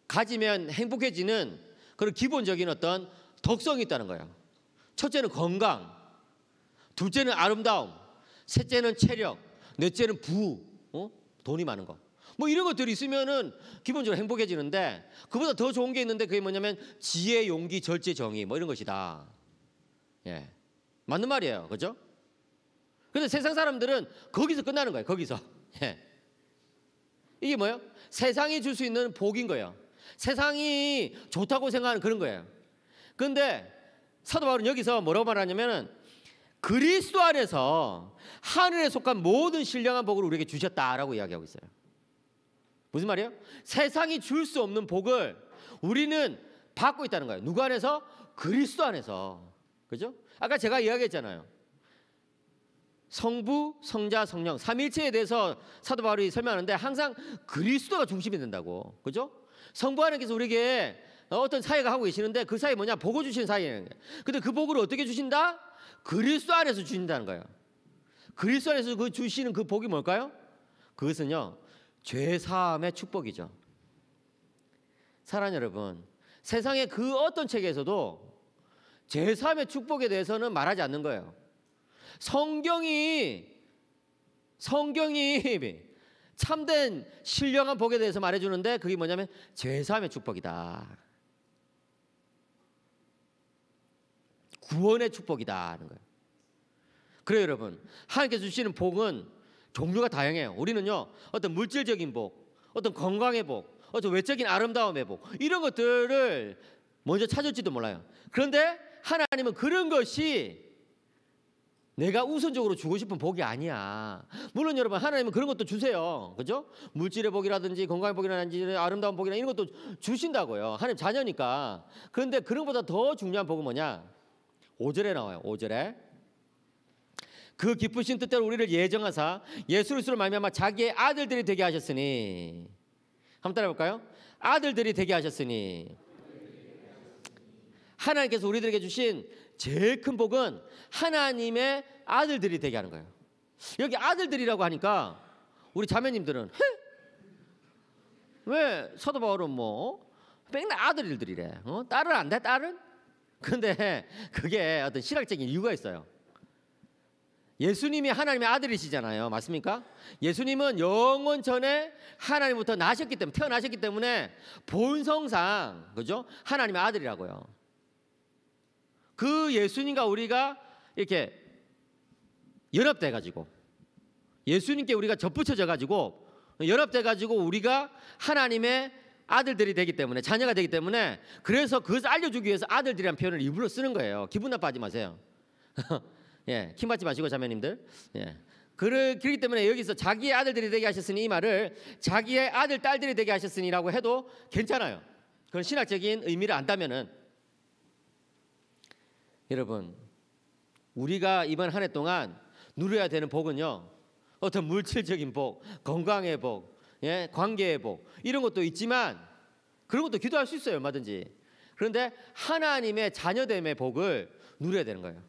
가지면 행복해지는 그런 기본적인 어떤 덕성이 있다는 거예요. 첫째는 건강, 둘째는 아름다움, 셋째는 체력, 넷째는 부후, 돈이 많은 거. 뭐 이런 것들이 있으면은 기본적으로 행복해지는데, 그보다 더 좋은 게 있는데 그게 뭐냐면 지혜, 용기, 절제, 정의 뭐 이런 것이다. 맞는 말이에요, 그죠? 그런데 세상 사람들은 거기서 끝나는 거예요. 거기서. 이게 뭐예요? 세상이 줄 수 있는 복인 거예요. 세상이 좋다고 생각하는 그런 거예요. 그런데 사도 바울은 여기서 뭐라고 말하냐면은 그리스도 안에서 하늘에 속한 모든 신령한 복을 우리에게 주셨다라고 이야기하고 있어요. 무슨 말이에요? 세상이 줄 수 없는 복을 우리는 받고 있다는 거예요. 누구 안에서? 그리스도 안에서. 그죠? 아까 제가 이야기했잖아요. 성부, 성자, 성령 삼일체에 대해서 사도 바울이 설명하는데 항상 그리스도가 중심이 된다고. 그죠? 성부 하나님께서 우리에게 어떤 사회가 하고 계시는데 그 사회 뭐냐? 복을 주시는 사회예요. 근데 그 복을 어떻게 주신다? 그리스도 안에서 주신다는 거예요. 그리스도 안에서 그 주시는 그 복이 뭘까요? 그것은요, 죄 사함의 축복이죠. 사랑하는 여러분, 세상의 그 어떤 책에서도 죄 사함의 축복에 대해서는 말하지 않는 거예요. 성경이 참된 신령한 복에 대해서 말해주는데 그게 뭐냐면 죄 사함의 축복이다, 구원의 축복이다 하는 거예요. 그래요 여러분, 하나님께서 주시는 복은 종류가 다양해요. 우리는요, 어떤 물질적인 복, 어떤 건강의 복, 어떤 외적인 아름다움의 복, 이런 것들을 먼저 찾을지도 몰라요. 그런데 하나님은 그런 것이 내가 우선적으로 주고 싶은 복이 아니야. 물론 여러분, 하나님은 그런 것도 주세요. 그죠? 물질의 복이라든지 건강의 복이라든지 아름다운 복이나 이런 것도 주신다고요. 하나님 자녀니까. 그런데 그런 것보다 더 중요한 복은 뭐냐? 5절에 나와요. 5절에 그 기쁘신 뜻대로 우리를 예정하사 예수 그리스도로 말미암아 자기의 아들들이 되게 하셨으니. 한번 따라해볼까요? 아들들이 되게 하셨으니. 하나님께서 우리들에게 주신 제일 큰 복은 하나님의 아들들이 되게 하는 거예요. 여기 아들들이라고 하니까 우리 자매님들은 왜 사도 바울은 뭐 맨날 아들들이래? 딸은 안 돼? 딸은? 근데 그게 어떤 신학적인 이유가 있어요. 예수님이 하나님의 아들이시잖아요. 맞습니까? 예수님은 영원 전에 하나님부터 나셨기 때문에, 태어나셨기 때문에 본성상, 그죠? 하나님의 아들이라고요. 그 예수님과 우리가 이렇게 연합돼 가지고, 예수님께 우리가 접붙여져 가지고 연합돼 가지고 우리가 하나님의 아들들이 되기 때문에, 자녀가 되기 때문에, 그래서 그것을 알려주기 위해서 아들들이라는 표현을 일부러 쓰는 거예요. 기분 나빠하지 마세요. 예, 킴 받지 마시고 자매님들. 예. 그렇기 때문에 여기서 자기의 아들들이 되게 하셨으니, 이 말을 자기의 아들 딸들이 되게 하셨으니라고 해도 괜찮아요. 그건 신학적인 의미를 안다면은. 여러분, 우리가 이번 한 해 동안 누려야 되는 복은요, 어떤 물질적인 복, 건강의 복, 예, 관계의 복, 이런 것도 있지만 그런 것도 기도할 수 있어요, 얼마든지. 그런데 하나님의 자녀됨의 복을 누려야 되는 거예요.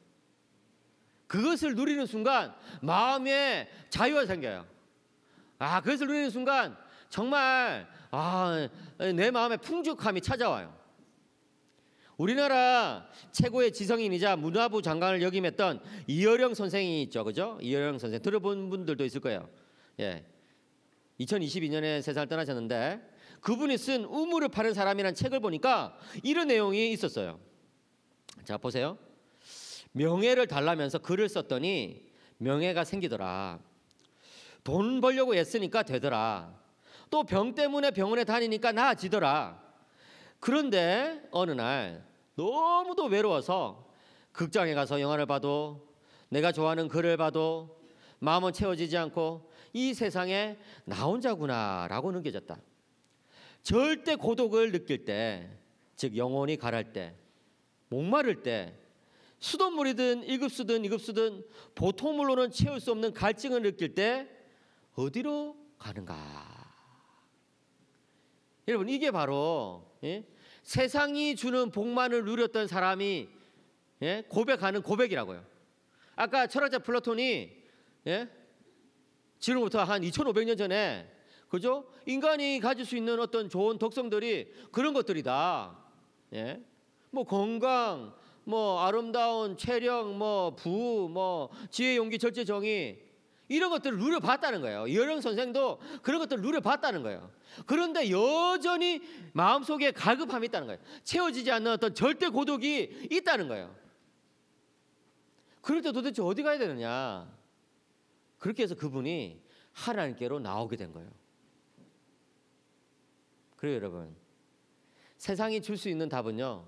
그것을 누리는 순간 마음에 자유가 생겨요. 그것을 누리는 순간 정말 내 마음에 풍족함이 찾아와요. 우리나라 최고의 지성인이자 문화부 장관을 역임했던 이어령 선생이 있죠, 그죠? 이어령 선생 들어본 분들도 있을 거예요. 예, 2022년에 세상을 떠나셨는데 그분이 쓴 우물을 파는 사람이라는 책을 보니까 이런 내용이 있었어요. 자, 보세요. 명예를 달라면서 글을 썼더니 명예가 생기더라. 돈 벌려고 애쓰니까 되더라. 또 병 때문에 병원에 다니니까 나아지더라. 그런데 어느 날 너무도 외로워서 극장에 가서 영화를 봐도, 내가 좋아하는 글을 봐도 마음은 채워지지 않고 이 세상에 나 혼자구나라고 느껴졌다. 절대 고독을 느낄 때, 즉 영혼이 가랄 때, 목마를 때, 수돗물이든 1급수든 2급수든 보통물로는 채울 수 없는 갈증을 느낄 때 어디로 가는가? 여러분, 이게 바로 세상이 주는 복만을 누렸던 사람이 고백하는 고백이라고요. 아까 철학자 플라톤이 지금부터 한 2500년 전에, 그죠? 인간이 가질 수 있는 어떤 좋은 독성들이 그런 것들이다. 뭐 건강, 뭐 아름다운 체력, 뭐 부, 뭐 지혜, 용기, 절제, 정의, 이런 것들을 누려봤다는 거예요. 이어령 선생도 그런 것들을 누려봤다는 거예요. 그런데 여전히 마음속에 갈급함이 있다는 거예요. 채워지지 않는 어떤 절대 고독이 있다는 거예요. 그럴 때 도대체 어디 가야 되느냐? 그렇게 해서 그분이 하나님께로 나오게 된 거예요. 그래요 여러분, 세상이 줄 수 있는 답은요,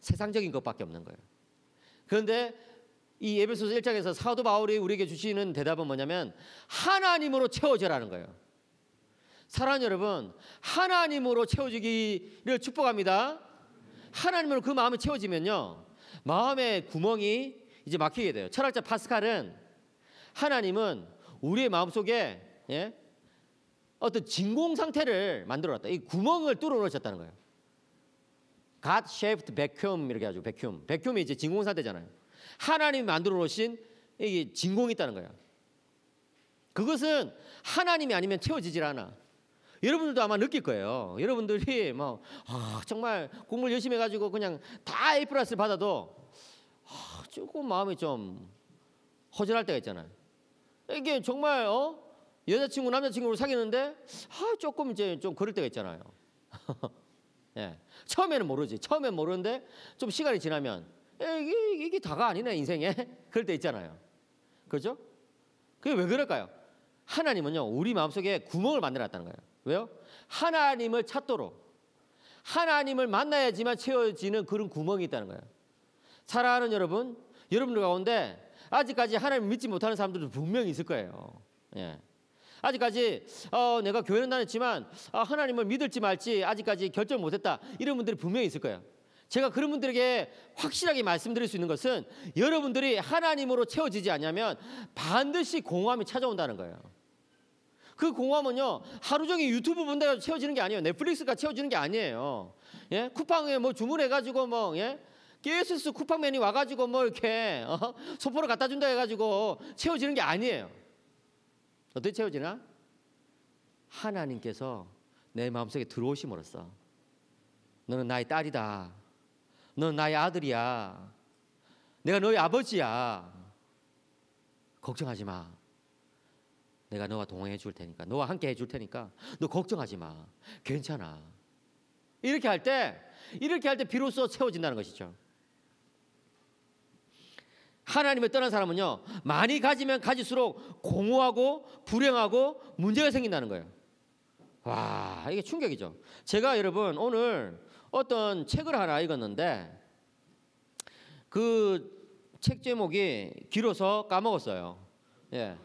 세상적인 것밖에 없는 거예요. 그런데 이 에베소서 1장에서 사도 바울이 우리에게 주시는 대답은 뭐냐면 하나님으로 채워져라는 거예요. 사랑하는 여러분, 하나님으로 채워지기를 축복합니다. 하나님으로 그 마음이 채워지면요, 마음의 구멍이 이제 막히게 돼요. 철학자 파스칼은 하나님은 우리의 마음속에 어떤 진공 상태를 만들어놨다. 이 구멍을 뚫어 놓으셨다는 거예요. God-shaped vacuum 이렇게 하죠. 백큐음이 이제 진공 상태잖아요. 하나님이 만들어 놓으신 이게 진공이 있다는 거예요. 그것은 하나님이 아니면 채워지질 않아. 여러분들도 아마 느낄 거예요. 여러분들이 뭐 정말 공부를 열심히 해가지고 그냥 다 A 플러스를 받아도 조금 마음이 좀 허전할 때가 있잖아요. 이게 정말 여자친구 남자친구를 사귀는데 조금 이제 좀 그럴 때가 있잖아요. 예. 처음에는 모르지. 처음엔 모르는데 좀 시간이 지나면 이게 다가 아니네 인생에. 그럴 때 있잖아요. 그렇죠? 그게 왜 그럴까요? 하나님은요 우리 마음속에 구멍을 만들어놨다는 거예요. 왜요? 하나님을 찾도록, 하나님을 만나야지만 채워지는 그런 구멍이 있다는 거예요. 사랑하는 여러분들 가운데 아직까지 하나님을 믿지 못하는 사람들도 분명히 있을 거예요. 예. 아직까지 내가 교회는 다녔지만 하나님을 믿을지 말지 아직까지 결정 못했다, 이런 분들이 분명히 있을 거예요. 제가 그런 분들에게 확실하게 말씀드릴 수 있는 것은 여러분들이 하나님으로 채워지지 않으면 반드시 공허함이 찾아온다는 거예요. 그 공허함은요 하루 종일 유튜브 본다고 채워지는 게 아니에요. 넷플릭스가 채워지는 게 아니에요. 예? 쿠팡에 뭐 주문해가지고 KSS 쿠팡맨이 와가지고 이렇게 소포를 갖다 준다 해가지고 채워지는 게 아니에요. 어떻게 채워지나? 하나님께서 내 마음속에 들어오심으로써 너는 나의 딸이다, 너는 나의 아들이야, 내가 너의 아버지야, 걱정하지 마, 내가 너와 동행해 줄 테니까, 너와 함께 해 줄 테니까 너 걱정하지 마, 괜찮아. 이렇게 할 때 비로소 채워진다는 것이죠. 하나님을 떠난 사람은요 많이 가지면 가질수록 공허하고 불행하고 문제가 생긴다는 거예요. 와, 이게 충격이죠. 제가 여러분 오늘 어떤 책을 하나 읽었는데 그 책 제목이 길어서 까먹었어요. 예.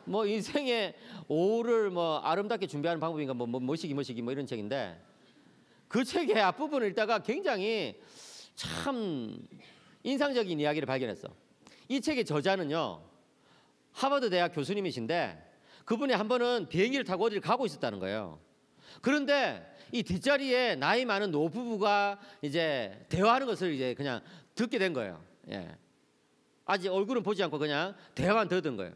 인생의 오후를 아름답게 준비하는 방법인가 뭐시기 이런 책인데, 그 책의 앞부분을 읽다가 굉장히 참 인상적인 이야기를 발견했어. 이 책의 저자는요 하버드 대학 교수님이신데, 그분이 한 번은 비행기를 타고 어디를 가고 있었다는 거예요. 그런데 이 뒷자리에 나이 많은 노부부가 이제 대화하는 것을 이제 그냥 듣게 된 거예요. 예. 아직 얼굴은 보지 않고 그냥 대화만 듣는 거예요.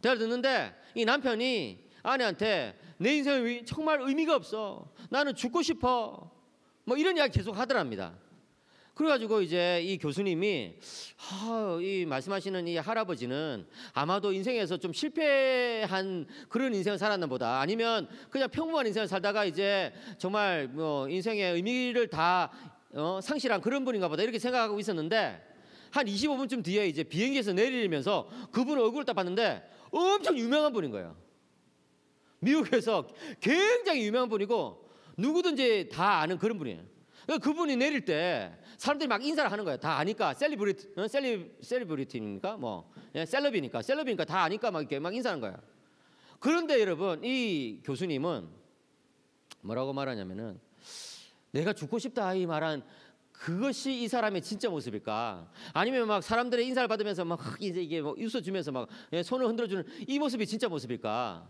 대화를 듣는데 이 남편이 아내한테 내 인생은 정말 의미가 없어, 나는 죽고 싶어, 이런 이야기 계속 하더랍니다. 그래가지고 이제 이 교수님이 이 말씀하시는 이 할아버지는 아마도 인생에서 좀 실패한 그런 인생을 살았나 보다, 아니면 그냥 평범한 인생을 살다가 이제 정말 인생의 의미를 다 상실한 그런 분인가 보다, 이렇게 생각하고 있었는데 한 25분쯤 뒤에 이제 비행기에서 내리면서 그분 얼굴을 딱 봤는데 엄청 유명한 분인 거예요. 미국에서 굉장히 유명한 분이고 누구든지 다 아는 그런 분이에요. 그분이 내릴 때 사람들이 막 인사를 하는 거예요. 다 아니까. 셀리브리티입니까? 셀럽이니까 다 아니까 막 이렇게 막 인사하는 거예요. 그런데 여러분 이 교수님은 뭐라고 말하냐면은 내가 죽고 싶다 이 말한 그것이 이 사람의 진짜 모습일까? 아니면 막 사람들의 인사를 받으면서 막 이제 이게 웃어주면서 막 손을 흔들어주는 이 모습이 진짜 모습일까?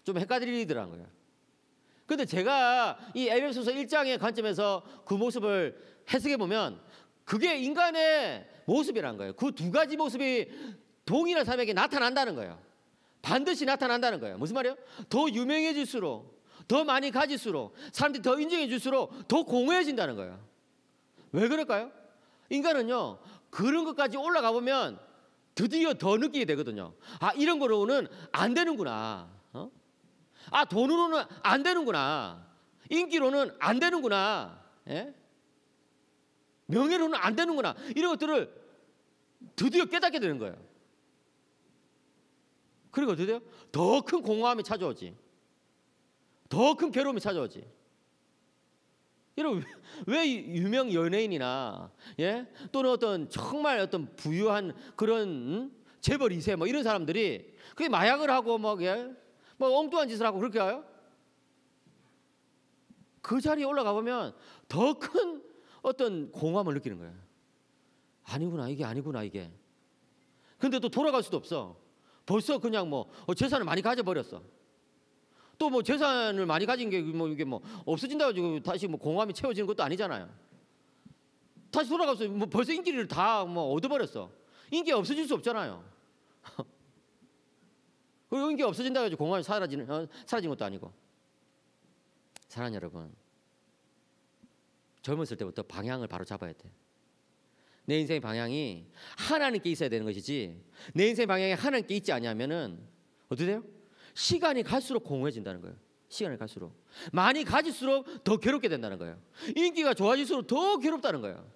좀 헷갈리더라는 거예요. 근데 제가 이 에베소서 1장의 관점에서 그 모습을 해석해 보면 그게 인간의 모습이라는 거예요. 그 두 가지 모습이 동일한 사람에게 나타난다는 거예요. 반드시 나타난다는 거예요. 무슨 말이에요? 더 유명해질수록, 더 많이 가질수록, 사람들이 더 인정해 줄수록 더 공허해진다는 거예요. 왜 그럴까요? 인간은요 그런 것까지 올라가 보면 드디어 더 느끼게 되거든요. 이런 거로는 안 되는구나. 돈으로는 안 되는구나. 인기로는 안 되는구나. 예? 명예로는 안 되는구나. 이런 것들을 드디어 깨닫게 되는 거예요. 그리고 드디어 더 큰 공허함이 찾아오지. 더 큰 괴로움이 찾아오지. 여러분 왜 유명 연예인이나 또는 어떤 정말 어떤 부유한 그런 재벌 2세 이런 사람들이 그게 마약을 하고 엉뚱한 짓을 하고 그렇게 가요? 그 자리에 올라가 보면 더 큰 어떤 공허함을 느끼는 거예요. 아니구나, 이게 아니구나, 이게. 근데 또 돌아갈 수도 없어. 벌써 그냥 뭐 재산을 많이 가져버렸어. 또 뭐 재산을 많이 가진 게 뭐 이게 뭐 없어진다고 지고 다시 뭐 공허함이 채워지는 것도 아니잖아요. 다시 돌아가서 뭐 벌써 인기를 다 뭐 얻어버렸어. 인기 없어질 수 없잖아요. 그리고 인기 없어진다고 해서 공허함이 사라진 것도 아니고. 사랑하는 여러분, 젊었을 때부터 방향을 바로 잡아야 돼. 내 인생의 방향이 하나님께 있어야 되는 것이지, 내 인생의 방향이 하나님께 있지 않냐면은 어떻게 돼요? 시간이 갈수록 공허해진다는 거예요. 시간이 갈수록 많이 가질수록 더 괴롭게 된다는 거예요. 인기가 좋아질수록 더 괴롭다는 거예요.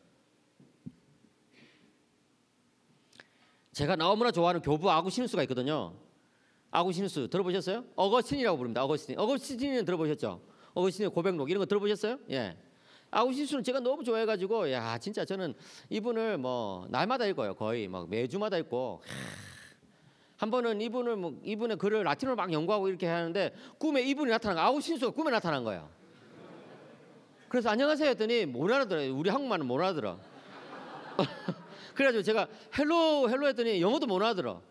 제가 너무나 좋아하는 교부 아구시누스가 있거든요. 아구시누스 들어보셨어요? 어거스틴이라고 부릅니다. 어거스틴은 들어보셨죠? 어거스틴의 고백록 이런 거 들어보셨어요? 예. 아구시누스는 제가 너무 좋아해가지고 야 진짜 저는 이분을 뭐 날마다 읽어요. 거의 막 매주마다 읽고. 한 번은 이분의 글을 라틴어로 막 연구하고 이렇게 하는데 꿈에 이분이 나타난 거예요. 아구시누스가 꿈에 나타난 거예요. 그래서 안녕하세요 했더니 못 알아들어요. 우리 한국말은 못 알아들어. 그래가지고 제가 헬로 했더니 영어도 못 알아들어.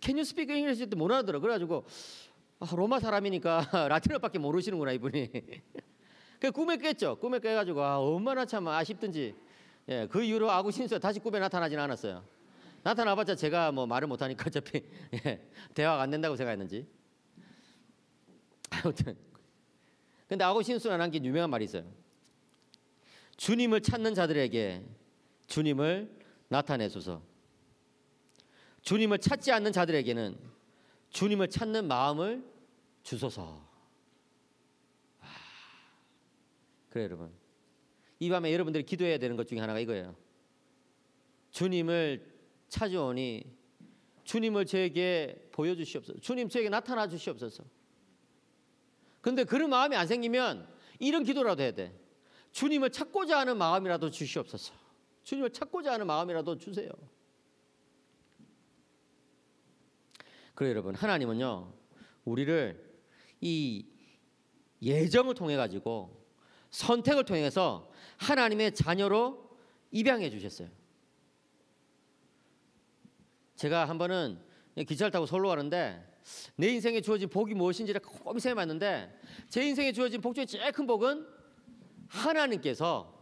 Can you speak English? 했더니 못 알아들어. 그래가지고 로마 사람이니까 라틴어밖에 모르시는구나 이분이. 그 꿈에 깼죠. 꿈에 깨가지고 얼마나 참 아쉽든지. 예, 그 이후로 아구시누스가 다시 꿈에 나타나진 않았어요. 나타나봤자 제가 뭐 말을 못하니까 어차피 대화가 안 된다고 생각했는지. 아무튼 근데 아구시누스가 한 게 유명한 말이 있어요. 주님을 찾는 자들에게 주님을 나타내소서. 주님을 찾지 않는 자들에게는 주님을 찾는 마음을 주소서. 그래요 여러분, 이 밤에 여러분들이 기도해야 되는 것 중에 하나가 이거예요. 주님을 찾아오니 주님을 저에게 보여주시옵소서. 주님 저에게 나타나 주시옵소서. 근데 그런 마음이 안 생기면 이런 기도라도 해야 돼. 주님을 찾고자 하는 마음이라도 주시옵소서. 주님을 찾고자 하는 마음이라도 주세요. 그래요 여러분, 하나님은요 우리를 이 예정을 통해 가지고 선택을 통해서 하나님의 자녀로 입양해 주셨어요. 제가 한 번은 기차를 타고 서울로 가는데 내 인생에 주어진 복이 무엇인지를 곰곰이 생각해봤는데 제 인생에 주어진 복 중에 제일 큰 복은 하나님께서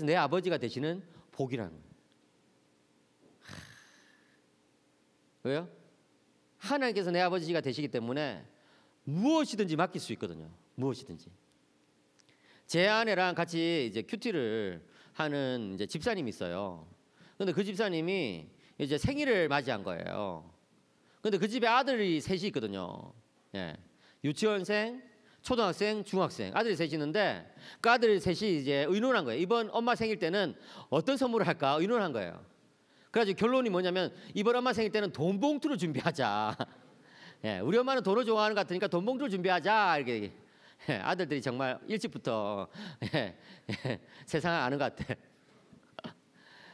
내 아버지가 되시는 복이라는 거예요. 왜요? 하나님께서 내 아버지가 되시기 때문에 무엇이든지 맡길 수 있거든요. 무엇이든지. 제 아내랑 같이 이제 큐티를 하는 이제 집사님이 있어요. 근데 그 집사님이 이제 생일을 맞이한 거예요. 근데 그 집에 아들이 셋이 있거든요. 예. 유치원생, 초등학생, 중학생 아들이 셋이 있는데 그 아들 셋이 이제 의논한 거예요. 이번 엄마 생일 때는 어떤 선물을 할까 의논한 거예요. 그래가지고 결론이 뭐냐면 이번 엄마 생일 때는 돈 봉투를 준비하자. 예, 우리 엄마는 돈을 좋아하는 것 같으니까 돈 봉투를 준비하자. 이렇게 예, 아들들이 정말 일찍부터 세상을 아는 것 같아.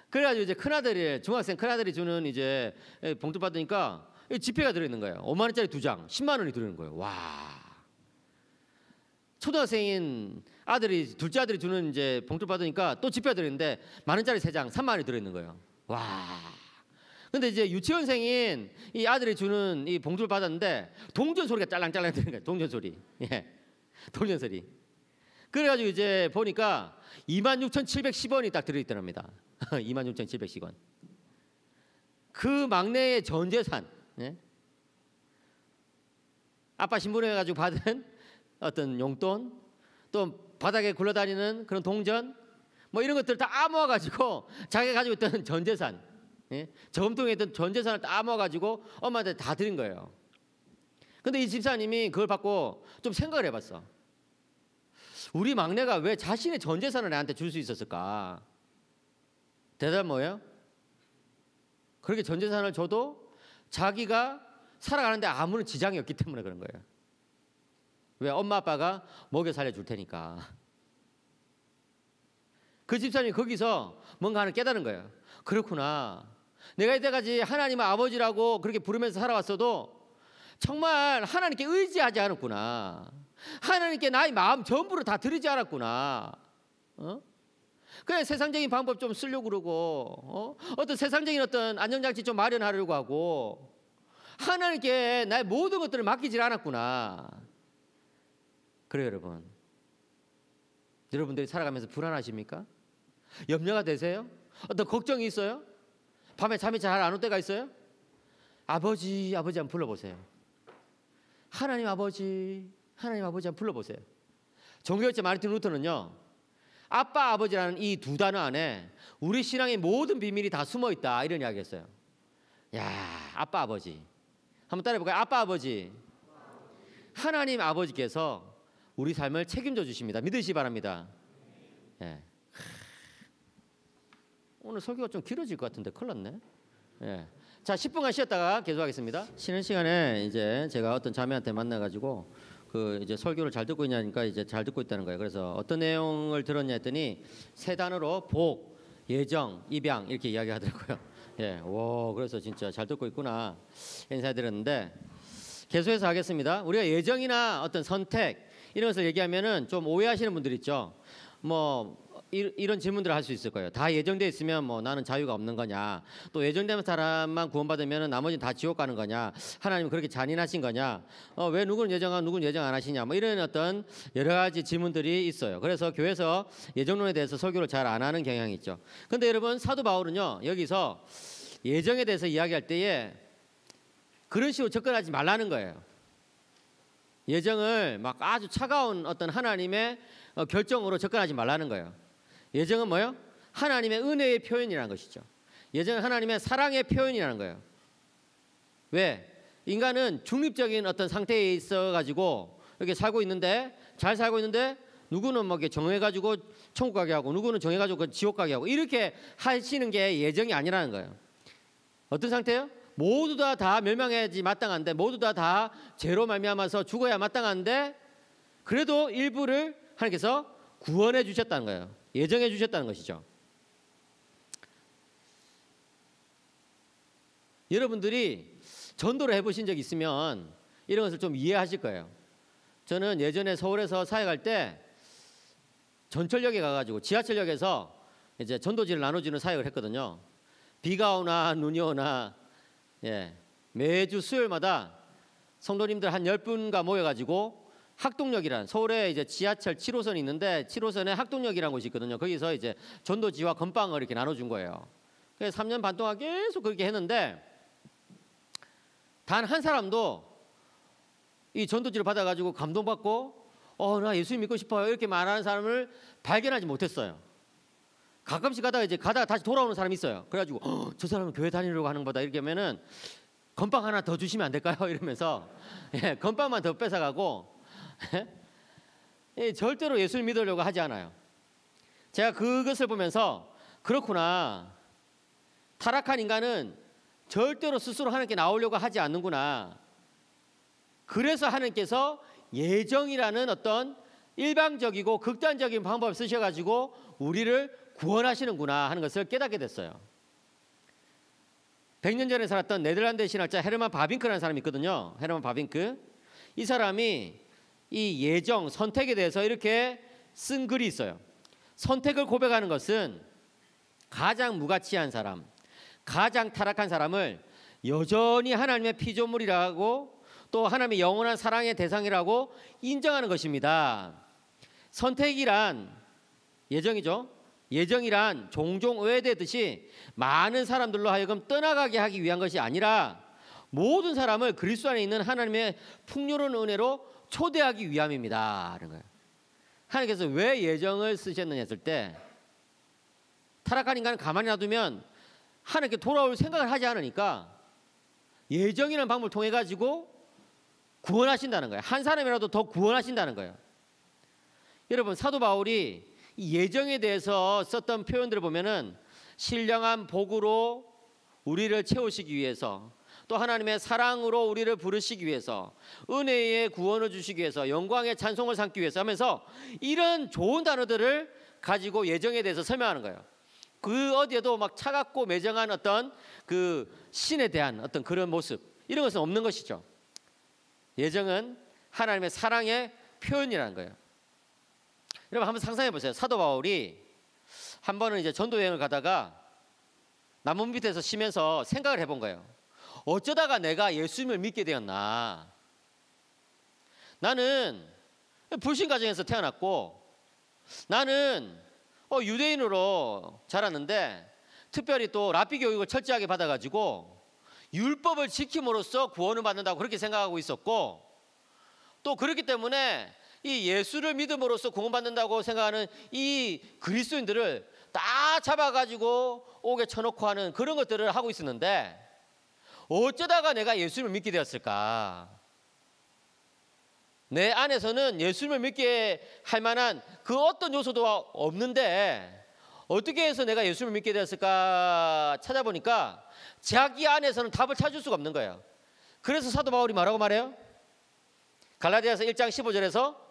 그래가지고 이제 중학생 큰 아들이 주는 이제 봉투 받으니까 지폐가 들어있는 거예요. 5만 원짜리 2장, 10만 원이 들어있는 거예요. 와. 초등학생인 둘째 아들이 주는 이제 봉투 받으니까 또 지폐가 들어있는데 1만 원짜리 3장, 3만 원이 들어있는 거예요. 와. 근데 이제 유치원생인 이 아들이 주는 이 봉투를 받았는데 동전 소리가 짤랑짤랑 들리는 거예요. 동전 소리. 예. 동전 소리. 그래가지고 이제 보니까 26,710원이 딱 들어있더랍니다. 26,710원. 그 막내의 전 재산. 예? 아빠 신분해가지고 받은 어떤 용돈, 또 바닥에 굴러다니는 그런 동전, 뭐 이런 것들 다 모아가지고 자기가 가지고 있던 전 재산, 예? 저금통에 있던 전 재산을 다 모아가지고 엄마한테 다 드린 거예요. 근데 이 집사님이 그걸 받고 좀 생각을 해봤어. 우리 막내가 왜 자신의 전 재산을 나한테 줄 수 있었을까? 대답은 뭐예요? 그렇게 전 재산을 줘도 자기가 살아가는데 아무런 지장이 없기 때문에 그런 거예요. 왜? 엄마 아빠가 먹여 살려줄 테니까. 그 집사님이 거기서 뭔가 하나 깨달은 거예요. 그렇구나. 내가 이때까지 하나님의 아버지라고 그렇게 부르면서 살아왔어도 정말 하나님께 의지하지 않았구나. 하나님께 나의 마음 전부를 다 드리지 않았구나. 그냥 세상적인 방법 좀 쓰려고 그러고 어떤 세상적인 어떤 안전장치 좀 마련하려고 하고 하나님께 나의 모든 것들을 맡기질 않았구나. 그래요, 여러분. 여러분들이 살아가면서 불안하십니까? 염려가 되세요? 어떤 걱정이 있어요? 밤에 잠이 잘 안 올 때가 있어요? 아버지 한번 불러보세요. 하나님 아버지 한번 불러보세요. 종교일체 마르틴 루터는요, 아빠 아버지라는 이 두 단어 안에 우리 신앙의 모든 비밀이 다 숨어 있다, 이런 이야기 했어요. 야, 아빠 아버지 한번 따라해볼까요? 아빠 아버지, 하나님 아버지께서 우리 삶을 책임져 주십니다. 믿으시기 바랍니다. 예. 오늘 설교가 좀 길어질 것 같은데 큰일 났네. 예. 자, 10분간 쉬었다가 계속하겠습니다. 쉬는 시간에 이제 제가 어떤 자매한테 만나가지고 그 이제 설교를 잘 듣고 있냐니까 이제 잘 듣고 있다는 거예요. 그래서 어떤 내용을 들었냐 했더니 세 단어로 복, 예정, 입양 이렇게 이야기하더라고요. 예, 와, 그래서 진짜 잘 듣고 있구나 인사드렸는데 계속해서 하겠습니다. 우리가 예정이나 어떤 선택 이런 것을 얘기하면은 좀 오해하시는 분들 있죠. 뭐 이런 질문들을 할 수 있을 거예요. 다 예정돼 있으면 뭐 나는 자유가 없는 거냐? 또 예정된 사람만 구원받으면 나머지는 다 지옥 가는 거냐? 하나님은 그렇게 잔인하신 거냐? 왜 누구는 예정하고 누구는 예정 안 하시냐? 뭐 이런 어떤 여러 가지 질문들이 있어요. 그래서 교회에서 예정론에 대해서 설교를 잘 안 하는 경향이 있죠. 근데 여러분, 사도 바울은요, 여기서 예정에 대해서 이야기할 때에 그런 식으로 접근하지 말라는 거예요. 예정을 막 아주 차가운 어떤 하나님의 결정으로 접근하지 말라는 거예요. 예정은 뭐요? 하나님의 은혜의 표현이라는 것이죠. 예정은 하나님의 사랑의 표현이라는 거예요. 왜? 인간은 중립적인 어떤 상태에 있어가지고 이렇게 살고 있는데, 잘 살고 있는데 누구는 뭐 이렇게 정해가지고 천국 가게 하고 누구는 정해가지고 지옥 가게 하고 이렇게 하시는 게 예정이 아니라는 거예요. 어떤 상태예요? 모두 다 멸망해야지 마땅한데, 모두 다 죄로 말미암아서 죽어야 마땅한데, 그래도 일부를 하나님께서 구원해 주셨다는 거예요. 예정해 주셨다는 것이죠. 여러분들이 전도를 해보신 적 있으면 이런 것을 좀 이해하실 거예요. 저는 예전에 서울에서 사역할 때 전철역에 가가지고 지하철역에서 이제 전도지를 나눠주는 사역을 했거든요. 비가 오나 눈이 오나, 예, 매주 수요일마다 성도님들 한 10분가 모여가지고 학동역이라는, 서울에 이제 지하철 7호선이 있는데 7호선에 학동역이라는 곳이 있거든요. 거기서 이제 전도지와 건빵을 이렇게 나눠준 거예요. 그래서 3년 반 동안 계속 그렇게 했는데 단 한 사람도 이 전도지를 받아가지고 감동받고 나 예수 믿고 싶어요 이렇게 말하는 사람을 발견하지 못했어요. 가끔씩 가다가 다시 돌아오는 사람이 있어요. 그래가지고 저 사람은 교회 다니려고 하는 거다 이렇게 하면은 건빵 하나 더 주시면 안 될까요? 이러면서 건빵만 더 뺏어가고 절대로 예수를 믿으려고 하지 않아요. 제가 그것을 보면서 그렇구나, 타락한 인간은 절대로 스스로 하나님께 나오려고 하지 않는구나. 그래서 하나님께서 예정이라는 어떤 일방적이고 극단적인 방법을 쓰셔가지고 우리를 구원하시는구나 하는 것을 깨닫게 됐어요. 100년 전에 살았던 네덜란드 신학자 헤르만 바빙크라는 사람이 있거든요. 헤르만 바빙크. 이 사람이 이 예정, 선택에 대해서 이렇게 쓴 글이 있어요. 선택을 고백하는 것은 가장 무가치한 사람, 가장 타락한 사람을 여전히 하나님의 피조물이라고, 또 하나님의 영원한 사랑의 대상이라고 인정하는 것입니다. 선택이란, 예정이죠. 예정이란 종종 오해되듯이 많은 사람들로 하여금 떠나가게 하기 위한 것이 아니라 모든 사람을 그리스도 안에 있는 하나님의 풍요로운 은혜로 초대하기 위함입니다. 그런 거예요. 하나님께서 왜 예정을 쓰셨느냐 했을 때, 타락한 인간은 가만히 놔두면 하나님께 돌아올 생각을 하지 않으니까 예정이라는 방법을 통해 가지고 구원하신다는 거예요. 한 사람이라도 더 구원하신다는 거예요. 여러분, 사도 바울이 이 예정에 대해서 썼던 표현들을 보면은 신령한 복으로 우리를 채우시기 위해서, 또 하나님의 사랑으로 우리를 부르시기 위해서, 은혜의 구원을 주시기 위해서, 영광의 찬송을 삼기 위해서 하면서 이런 좋은 단어들을 가지고 예정에 대해서 설명하는 거예요. 그 어디에도 막 차갑고 매정한 어떤 그 신에 대한 어떤 그런 모습, 이런 것은 없는 것이죠. 예정은 하나님의 사랑의 표현이라는 거예요. 여러분 한번 상상해 보세요. 사도 바울이 한 번은 이제 전도 여행을 가다가 나무 밑에서 쉬면서 생각을 해본 거예요. 어쩌다가 내가 예수님을 믿게 되었나. 나는 불신 가정에서 태어났고 나는 유대인으로 자랐는데 특별히 또 랍비 교육을 철저하게 받아가지고 율법을 지킴으로써 구원을 받는다고 그렇게 생각하고 있었고 또 그렇기 때문에 이 예수를 믿음으로써 구원받는다고 생각하는 이 그리스도인들을 다 잡아가지고 옥에 쳐놓고 하는 그런 것들을 하고 있었는데 어쩌다가 내가 예수님을 믿게 되었을까? 내 안에서는 예수님을 믿게 할 만한 그 어떤 요소도 없는데 어떻게 해서 내가 예수님을 믿게 되었을까 찾아보니까 자기 안에서는 답을 찾을 수가 없는 거예요. 그래서 사도 바울이 뭐라고 말해요? 갈라디아서 1장 15절에서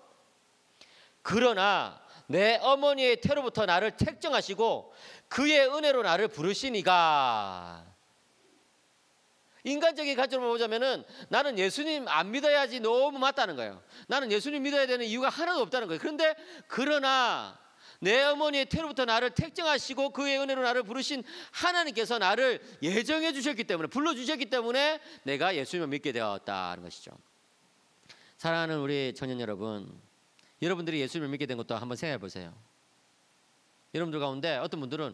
그러나 내 어머니의 태로부터 나를 택정하시고 그의 은혜로 나를 부르시니가. 인간적인 관점으로 보자면은 나는 예수님 안 믿어야지 너무 맞다는 거예요. 나는 예수님 믿어야 되는 이유가 하나도 없다는 거예요. 그런데 그러나 내 어머니의 태로부터 나를 택정하시고 그의 은혜로 나를 부르신 하나님께서 나를 예정해 주셨기 때문에 불러주셨기 때문에 내가 예수님을 믿게 되었다는 것이죠. 사랑하는 우리 청년 여러분, 여러분들이 예수님을 믿게 된 것도 한번 생각해 보세요. 여러분들 가운데 어떤 분들은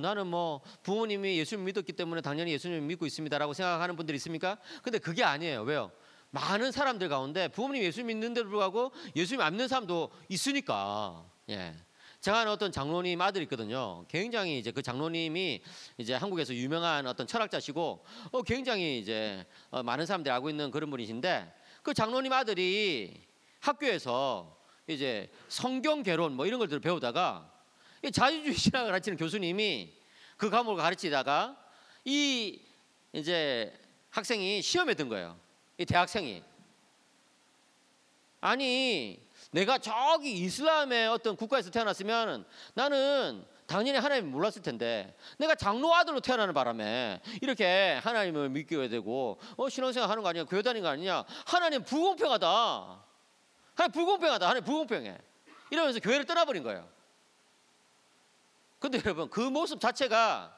나는 뭐 부모님이 예수님 믿었기 때문에 당연히 예수님을 믿고 있습니다라고 생각하는 분들이 있습니까? 근데 그게 아니에요. 왜요? 많은 사람들 가운데 부모님이 예수님 믿는데도 불구하고 예수님 안 믿는 사람도 있으니까. 예. 제가 아는 어떤 장로님 아들이 있거든요. 굉장히 이제 그 장로님이 이제 한국에서 유명한 어떤 철학자시고 굉장히 이제 많은 사람들이 알고 있는 그런 분이신데 그 장로님 아들이 학교에서 이제 성경 개론 뭐 이런 것들을 배우다가 자유주의 신학을 가르치는 교수님이 그 과목을 가르치다가 이 이제 학생이 시험에 든 거예요. 이 대학생이. 아니 내가 저기 이슬람의 어떤 국가에서 태어났으면 나는 당연히 하나님을 몰랐을 텐데 내가 장로 아들로 태어나는 바람에 이렇게 하나님을 믿게 되고 신앙생활 하는 거 아니야? 교회 다니는 거 아니냐? 하나님 불공평하다. 하나님 불공평하다. 하나님 불공평해. 이러면서 교회를 떠나버린 거예요. 근데 여러분 그 모습 자체가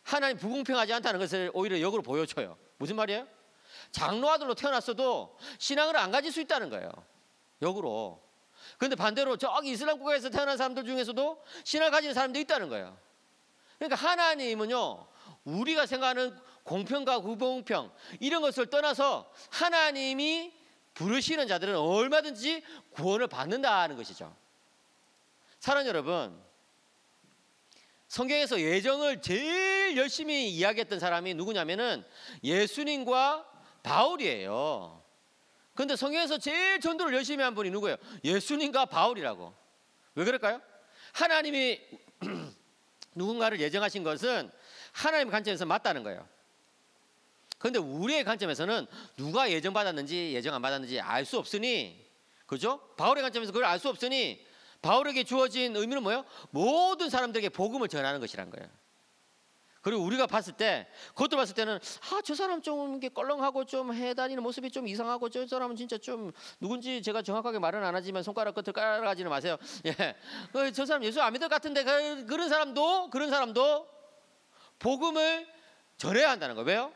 하나님 불공평하지 않다는 것을 오히려 역으로 보여줘요. 무슨 말이에요? 장로 아들로 태어났어도 신앙을 안 가질 수 있다는 거예요. 역으로. 그런데 반대로 저기 이슬람 국가에서 태어난 사람들 중에서도 신앙을 가지는 사람도 있다는 거예요. 그러니까 하나님은요 우리가 생각하는 공평과 불공평 이런 것을 떠나서 하나님이 부르시는 자들은 얼마든지 구원을 받는다는 것이죠. 사랑하는 여러분, 성경에서 예정을 제일 열심히 이야기했던 사람이 누구냐면은 예수님과 바울이에요. 그런데 성경에서 제일 전도를 열심히 한 분이 누구예요? 예수님과 바울이라고. 왜 그럴까요? 하나님이 누군가를 예정하신 것은 하나님 관점에서 맞다는 거예요. 그런데 우리의 관점에서는 누가 예정받았는지 예정 안 받았는지 알 수 없으니, 그죠? 바울의 관점에서 그걸 알 수 없으니 바울에게 주어진 의미는 뭐예요? 모든 사람들에게 복음을 전하는 것이란 거예요. 그리고 우리가 봤을 때, 그것도 봤을 때는 저 사람 좀 이렇게 껄렁하고 좀 해다니는 모습이 좀 이상하고 저 사람은 진짜 좀 누군지 제가 정확하게 말은 안 하지만 손가락 끝을 깔아가지는 마세요. 예, 저 사람 예수 안 믿을 것 같은데 그런 사람도 복음을 전해야 한다는 거예요. 왜요?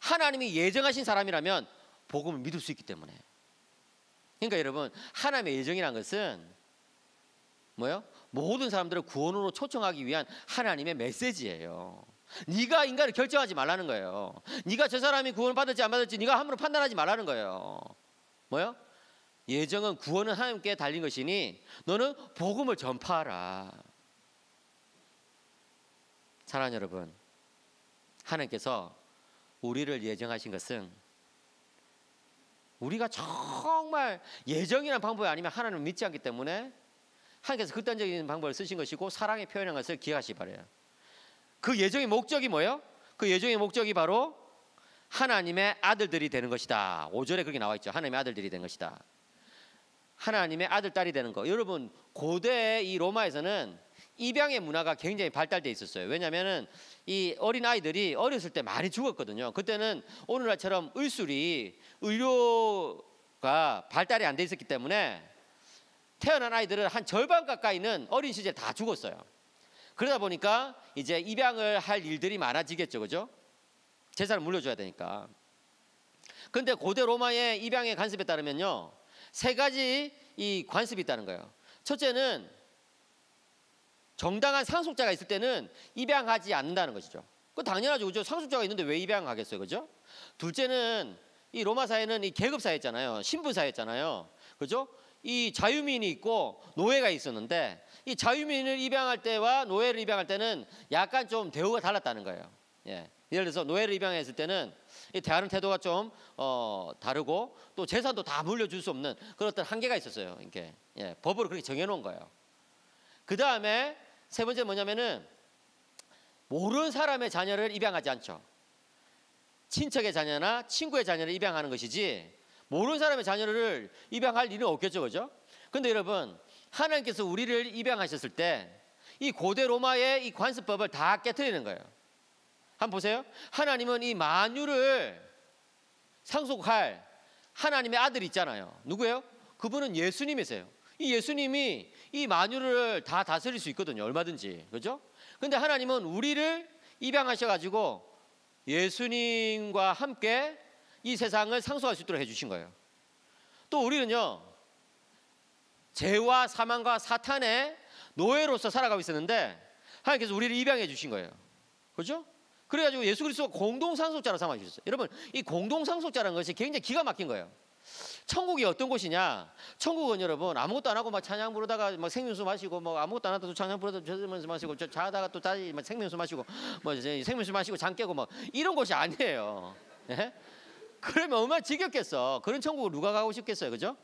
하나님이 예정하신 사람이라면 복음을 믿을 수 있기 때문에. 그러니까 여러분 하나님의 예정이라는 것은 뭐예요? 모든 사람들을 구원으로 초청하기 위한 하나님의 메시지예요. 네가 인간을 결정하지 말라는 거예요. 네가 저 사람이 구원을 받을지 안 받을지 네가 함부로 판단하지 말라는 거예요. 뭐예요? 예정은 구원은 하나님께 달린 것이니 너는 복음을 전파하라. 사랑하는 여러분, 하나님께서 우리를 예정하신 것은 우리가 정말 예정이라는 방법이 아니면 하나님을 믿지 않기 때문에 하나님께서 극단적인 방법을 쓰신 것이고 사랑의 표현한 것을 기억하시기 바라요. 그 예정의 목적이 뭐예요? 그 예정의 목적이 바로 하나님의 아들들이 되는 것이다. 5절에 그렇게 나와 있죠. 하나님의 아들들이 되는 것이다. 하나님의 아들, 딸이 되는 거. 여러분 고대 이 로마에서는 입양의 문화가 굉장히 발달돼 있었어요. 왜냐하면 이 어린 아이들이 어렸을 때 많이 죽었거든요. 그때는 오늘날처럼 의료가 발달이 안 돼 있었기 때문에 태어난 아이들은 한 절반 가까이는 어린 시절에 다 죽었어요. 그러다 보니까 이제 입양을 할 일들이 많아지겠죠, 그죠? 재산을 물려줘야 되니까. 근데 고대 로마의 입양의 관습에 따르면요, 세 가지 이 관습이 있다는 거예요. 첫째는 정당한 상속자가 있을 때는 입양하지 않는다는 것이죠. 그 당연하죠, 그죠? 상속자가 있는데 왜 입양하겠어요, 그죠? 둘째는 이 로마 사회는 이 계급 사회였잖아요, 신분 사회였잖아요, 그죠? 이 자유민이 있고 노예가 있었는데 이 자유민을 입양할 때와 노예를 입양할 때는 약간 좀 대우가 달랐다는 거예요. 예. 예를 들어서 노예를 입양했을 때는 이 대하는 태도가 좀 다르고 또 재산도 다 물려줄 수 없는 그런 어떤 한계가 있었어요. 이게 예, 법으로 그렇게 정해놓은 거예요. 그 다음에 세 번째 뭐냐면은 모르는 사람의 자녀를 입양하지 않죠. 친척의 자녀나 친구의 자녀를 입양하는 것이지 모르는 사람의 자녀를 입양할 일은 없겠죠, 그죠? 근데 여러분, 하나님께서 우리를 입양하셨을 때 이 고대 로마의 이 관습법을 다 깨트리는 거예요. 한번 보세요. 하나님은 이 만유를 상속할 하나님의 아들이 있잖아요. 누구예요? 그분은 예수님이세요. 이 예수님이 이 만유를 다 다스릴 수 있거든요, 얼마든지, 그죠? 근데 하나님은 우리를 입양하셔가지고 예수님과 함께 이 세상을 상속할 수 있도록 해주신 거예요. 또 우리는요, 죄와 사망과 사탄의 노예로서 살아가고 있었는데 하나님께서 우리를 입양해 주신 거예요, 그죠? 그래가지고 예수 그리스도가 공동상속자로 삼아주셨어요. 여러분, 이 공동상속자라는 것이 굉장히 기가 막힌 거예요. 천국이 어떤 곳이냐? 천국은 여러분 아무것도 안 하고 막 찬양 부르다가 막 생명수 마시고 뭐 아무것도 안 하다가 또 찬양 부르다가 저으면서 마시고 자다가 또 다시 막 생명수 마시고 뭐 생명수 마시고 잠 깨고 뭐 이런 곳이 아니에요. 예? 그러면 얼마나 지겹겠어. 그런 천국을 누가 가고 싶겠어요, 그죠?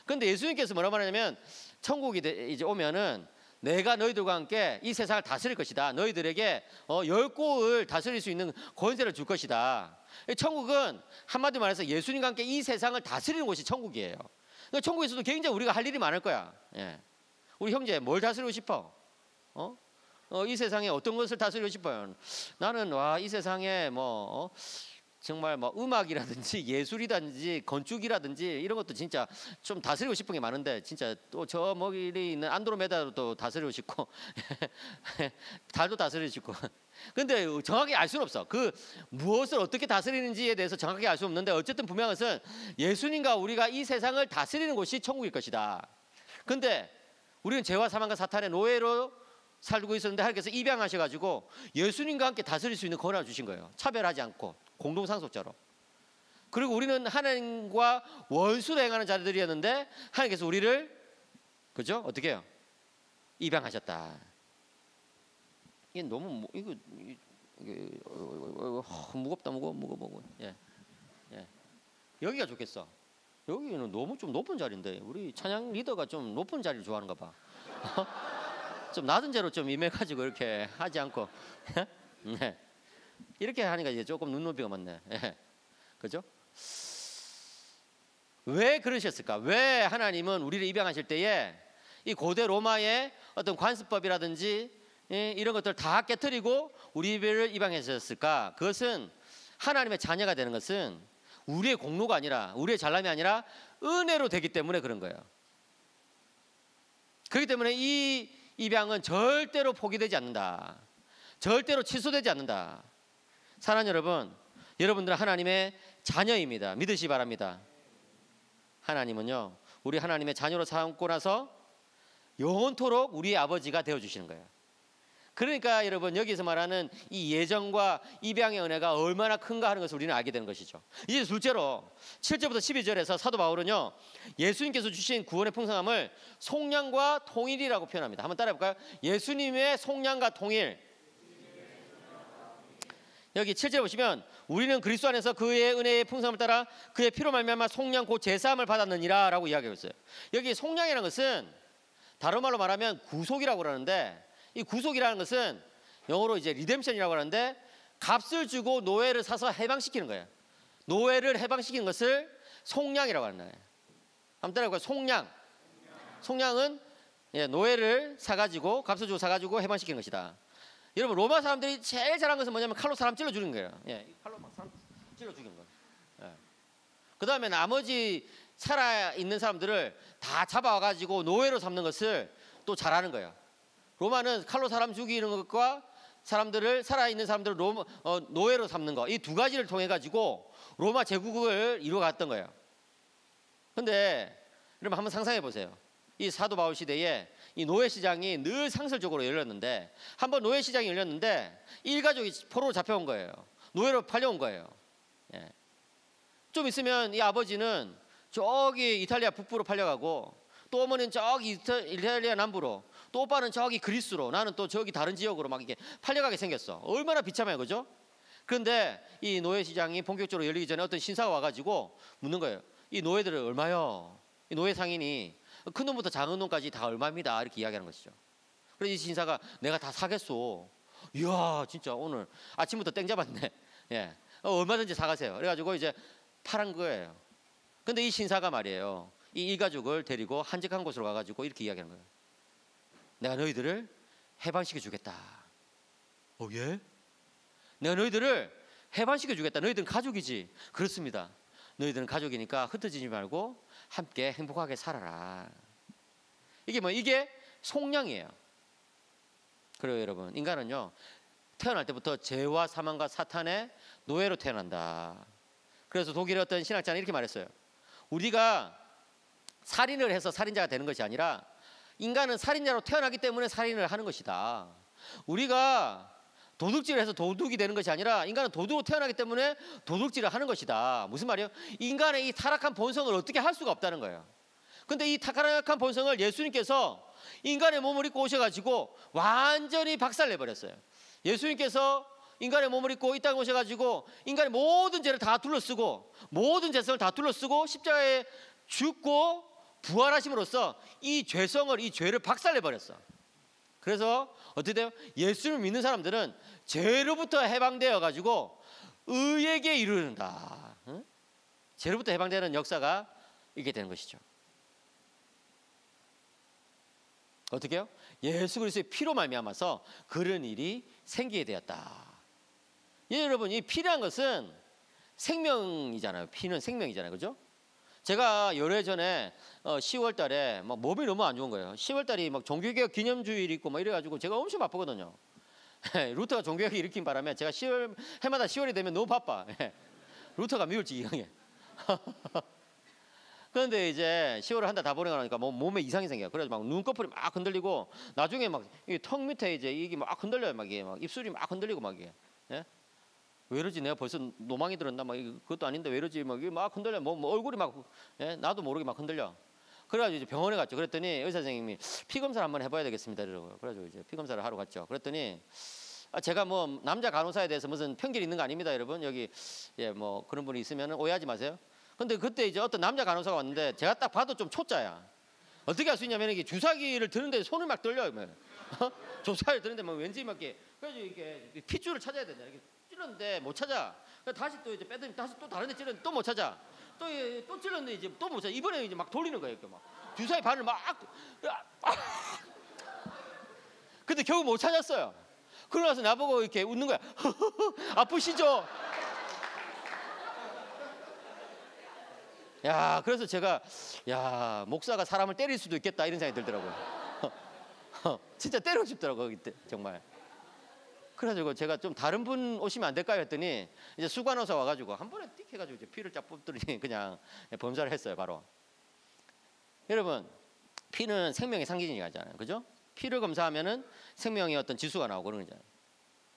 근데 예수님께서 뭐라 말하냐면 천국이 이제 오면은 내가 너희들과 함께 이 세상을 다스릴 것이다. 너희들에게 열국을 다스릴 수 있는 권세를 줄 것이다. 천국은 한마디로 말해서 예수님과 함께 이 세상을 다스리는 곳이 천국이에요. 그러니까 천국에서도 굉장히 우리가 할 일이 많을 거야. 예. 우리 형제 뭘 다스리고 싶어? 이 세상에 어떤 것을 다스리고 싶어요? 나는 이 세상에 정말 음악이라든지 예술이라든지 건축이라든지 이런 것도 진짜 좀 다스리고 싶은 게 많은데 진짜 또 저 멀리 있는 안드로메다도 또 다스리고 싶고 달도 다스리고 싶고 근데 정확히 알 수는 없어. 그 무엇을 어떻게 다스리는지에 대해서 정확하게 알 수 없는데 어쨌든 분명한 것은 예수님과 우리가 이 세상을 다스리는 곳이 천국일 것이다. 근데 우리는 죄와 사망과 사탄의 노예로 살고 있었는데 하나님께서 입양하셔가지고 예수님과 함께 다스릴 수 있는 권한을 주신 거예요. 차별하지 않고 공동상속자로. 그리고 우리는 하나님과 원수로 행하는 자들이었는데 하나님께서 우리를 그죠? 어떻게 해요? 입양하셨다. 이게 너무 이거 무겁다 무거워. 예. 여기가 좋겠어. 여기는 너무 좀 높은 자리인데 우리 찬양 리더가 좀 높은 자리를 좋아하는가 봐. 좀 낮은 자로 좀 임해가지고 이렇게 하지 않고 네. 이렇게 하니까 이제 조금 눈높이가 맞네. 그죠? 왜 그러셨을까? 왜 하나님은 우리를 입양하실 때에 이 고대 로마의 어떤 관습법이라든지 이런 것들 다 깨트리고 우리를 입양하셨을까? 그것은 하나님의 자녀가 되는 것은 우리의 공로가 아니라 우리의 잘남이 아니라 은혜로 되기 때문에 그런 거예요. 그렇기 때문에 이 입양은 절대로 포기되지 않는다. 절대로 취소되지 않는다. 사랑하는 여러분, 여러분들은 하나님의 자녀입니다. 믿으시기 바랍니다. 하나님은요, 우리 하나님의 자녀로 삼고 나서 영원토록 우리의 아버지가 되어주시는 거예요. 그러니까 여러분 여기서 말하는 이 예정과 입양의 은혜가 얼마나 큰가 하는 것을 우리는 알게 되는 것이죠. 이제 둘째로 7절부터 12절에서 사도 바울은요, 예수님께서 주신 구원의 풍성함을 속량과 통일이라고 표현합니다. 한번 따라해볼까요? 예수님의 속량과 통일. 여기 7절 보시면 우리는 그리스도 안에서 그의 은혜의 풍성함을 따라 그의 피로 말미암아 속량 곧 제사함을 받았느니라 라고 이야기하고 있어요. 여기 속량이라는 것은 다른 말로 말하면 구속이라고 그러는데, 이 구속이라는 것은 영어로 이제 리뎀션이라고 하는데 값을 주고 노예를 사서 해방시키는 거예요. 노예를 해방시키는 것을 속량이라고 하는 거예요. 한번 따라해볼까요? 속량. 속량은 노예를 사가지고 값을 주고 사가지고 해방시키는 것이다. 여러분 로마 사람들이 제일 잘한 것은 뭐냐면 칼로 사람 찔러 죽이는 거예요. 칼로 막 사람 찔러 죽이는 거예요. 그 다음에 나머지 살아 있는 사람들을 다 잡아와가지고 노예로 삼는 것을 또 잘하는 거예요. 로마는 칼로 사람 죽이는 것과 사람들을 살아있는 사람들을 노예로 삼는 거, 이 두 가지를 통해 가지고 로마 제국을 이루어갔던 거예요. 근데 여러분 한번 상상해 보세요. 이 사도 바울 시대에 이 노예 시장이 늘 상설적으로 열렸는데, 한번 노예 시장이 열렸는데 일가족이 포로로 잡혀온 거예요. 노예로 팔려온 거예요. 예. 좀 있으면 이 아버지는 저기 이탈리아 북부로 팔려가고, 또 어머니는 저기 이탈리아 남부로, 또 오빠는 저기 그리스로, 나는 또 저기 다른 지역으로 막 이렇게 팔려가게 생겼어. 얼마나 비참해요, 그죠? 그런데 이 노예 시장이 본격적으로 열리기 전에 어떤 신사가 와가지고 묻는 거예요. 이 노예들은 얼마요? 이 노예 상인이 큰 놈부터 작은 놈까지 다 얼마입니다, 이렇게 이야기하는 것이죠. 그래서 이 신사가 내가 다 사겠소. 이야, 진짜 오늘 아침부터 땡 잡았네. 예, 얼마든지 사가세요. 그래가지고 이제 팔은 거예요. 근데 이 신사가 말이에요, 이 일가족을 데리고 한적한 곳으로 가가지고 이렇게 이야기하는 거예요. 내가 너희들을 해방시켜 주겠다. 예? 내가 너희들을 해방시켜 주겠다. 너희들은 가족이지. 그렇습니다. 너희들은 가족이니까 흩어지지 말고 함께 행복하게 살아라. 이게 속량이에요. 그래요, 여러분. 인간은요, 태어날 때부터 죄와 사망과 사탄의 노예로 태어난다. 그래서 독일의 어떤 신학자는 이렇게 말했어요. 우리가 살인을 해서 살인자가 되는 것이 아니라, 인간은 살인자로 태어나기 때문에 살인을 하는 것이다. 우리가 도둑질을 해서 도둑이 되는 것이 아니라, 인간은 도둑으로 태어나기 때문에 도둑질을 하는 것이다. 무슨 말이에요? 인간의 이 타락한 본성을 어떻게 할 수가 없다는 거예요. 근데 이 타락한 본성을 예수님께서 인간의 몸을 입고 오셔가지고 완전히 박살내버렸어요. 예수님께서 인간의 몸을 입고 이 땅에 오셔가지고 인간의 모든 죄를 다 둘러쓰고, 모든 죄성을 다 둘러쓰고 십자가에 죽고 부활하심으로써 이 죄를 박살내버렸어. 그래서 어떻게 돼요? 예수를 믿는 사람들은 죄로부터 해방되어 가지고 의에게 이르는다. 응? 죄로부터 해방되는 역사가 있게 되는 것이죠. 어떻게 해요? 예수 그리스도의 피로 말미암아서 그런 일이 생기게 되었다. 예, 여러분, 이 피라는 것은 생명이잖아요. 피는 생명이잖아요, 그죠? 제가 열흘 전에 10월 달에 막 몸이 너무 안 좋은 거예요. 10월 달이 막 종교개혁 기념주일이 있고 막 이래가지고 제가 엄청 바쁘거든요. 루터가 종교개혁을 일으킨 바람에 제가 해마다 10월이 되면 너무 바빠. 루터가 미울지 이상해. 그런데 이제 10월을 한 달 다 보내고 나니까 몸에 이상이 생겨요. 그래서 막 눈꺼풀이 막 흔들리고, 나중에 막 턱 밑에 이제 이게 막 흔들려요. 막 이게 막 입술이 막 흔들리고 막 이게. 예? 왜 이러지? 내가 벌써 노망이 들었나? 막 그것도 아닌데 왜 이러지? 막 흔들려. 뭐 얼굴이 막, 예? 나도 모르게 막 흔들려. 그래가지고 이제 병원에 갔죠. 그랬더니 의사 선생님이 피 검사를 한번 해봐야 되겠습니다, 이러고요. 그래가지고 이제 피 검사를 하러 갔죠. 그랬더니 제가 뭐 남자 간호사에 대해서 무슨 편견이 있는 거 아닙니다, 여러분. 여기 예, 뭐 그런 분이 있으면 오해하지 마세요. 근데 그때 이제 어떤 남자 간호사가 왔는데 제가 딱 봐도 좀 초짜야. 어떻게 할 수 있냐면 이게 주사기를 드는데 손을 막 떨려요. 주사기를 드는데 막 왠지 막 이렇게, 그래서 이렇게 핏줄을 찾아야 된다. 이렇게 찔렀는데 못 찾아. 다시 또 이제 빼더니 다시 또 다른 데 찔렀는데 또 못 찾아. 또 찔렀는데 이제 또 못 찾아. 이번에 이제 막 돌리는 거예요. 이렇게 막 주사위 바늘 막. 근데 결국 못 찾았어요. 그러고 나서 나보고 이렇게 웃는 거야. 아프시죠? 야, 그래서 제가 목사가 사람을 때릴 수도 있겠다 이런 생각이 들더라고요. 진짜 때리고 싶더라고요, 그때 정말. 그래가지고 제가 좀 다른 분 오시면 안 될까요 했더니 이제 수간호사 와가지고 한 번에 띡 해가지고 이제 피를 쫙 뽑더니 그냥 범사를 했어요, 바로. 여러분, 피는 생명의 상징이잖아요, 그죠? 피를 검사하면은 생명의 어떤 지수가 나오고 그런 거잖아요.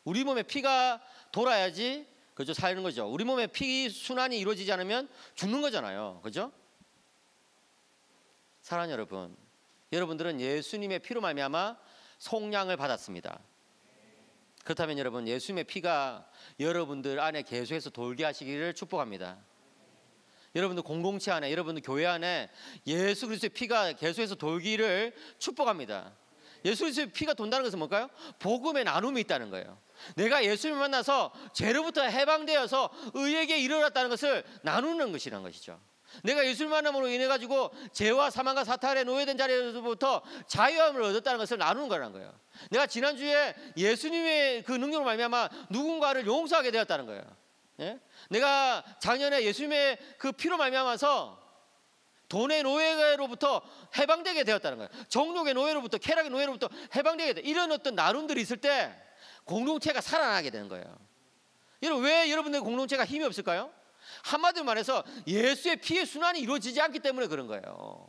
우리 몸에 피가 돌아야지, 그죠, 사는 거죠. 우리 몸에 피 순환이 이루어지지 않으면 죽는 거잖아요, 그죠? 사랑하는 여러분, 여러분들은 예수님의 피로 말미암아 속량을 받았습니다. 그렇다면 여러분, 예수님의 피가 여러분들 안에 계속해서 돌게 하시기를 축복합니다. 여러분들 공동체 안에, 여러분들 교회 안에 예수 그리스도의 피가 계속해서 돌기를 축복합니다. 예수 그리스도의 피가 돈다는 것은 뭘까요? 복음의 나눔이 있다는 거예요. 내가 예수님을 만나서 죄로부터 해방되어서 의에게 이르렀다는 것을 나누는 것이라는 것이죠. 내가 예수를 만남으로 인해 가지고 죄와 사망과 사탄에 노예된 자리에서부터 자유함을 얻었다는 것을 나누는 거라는 거예요. 내가 지난주에 예수님의 그 능력으로 말미암아 누군가를 용서하게 되었다는 거예요. 예? 내가 작년에 예수님의 그 피로 말미암아서 돈의 노예로부터 해방되게 되었다는 거예요. 정욕의 노예로부터, 쾌락의 노예로부터 해방되게 돼. 이런 어떤 나눔들이 있을 때 공동체가 살아나게 되는 거예요. 여러분, 왜 여러분들 공동체가 힘이 없을까요? 한마디로 말해서 예수의 피의 순환이 이루어지지 않기 때문에 그런 거예요.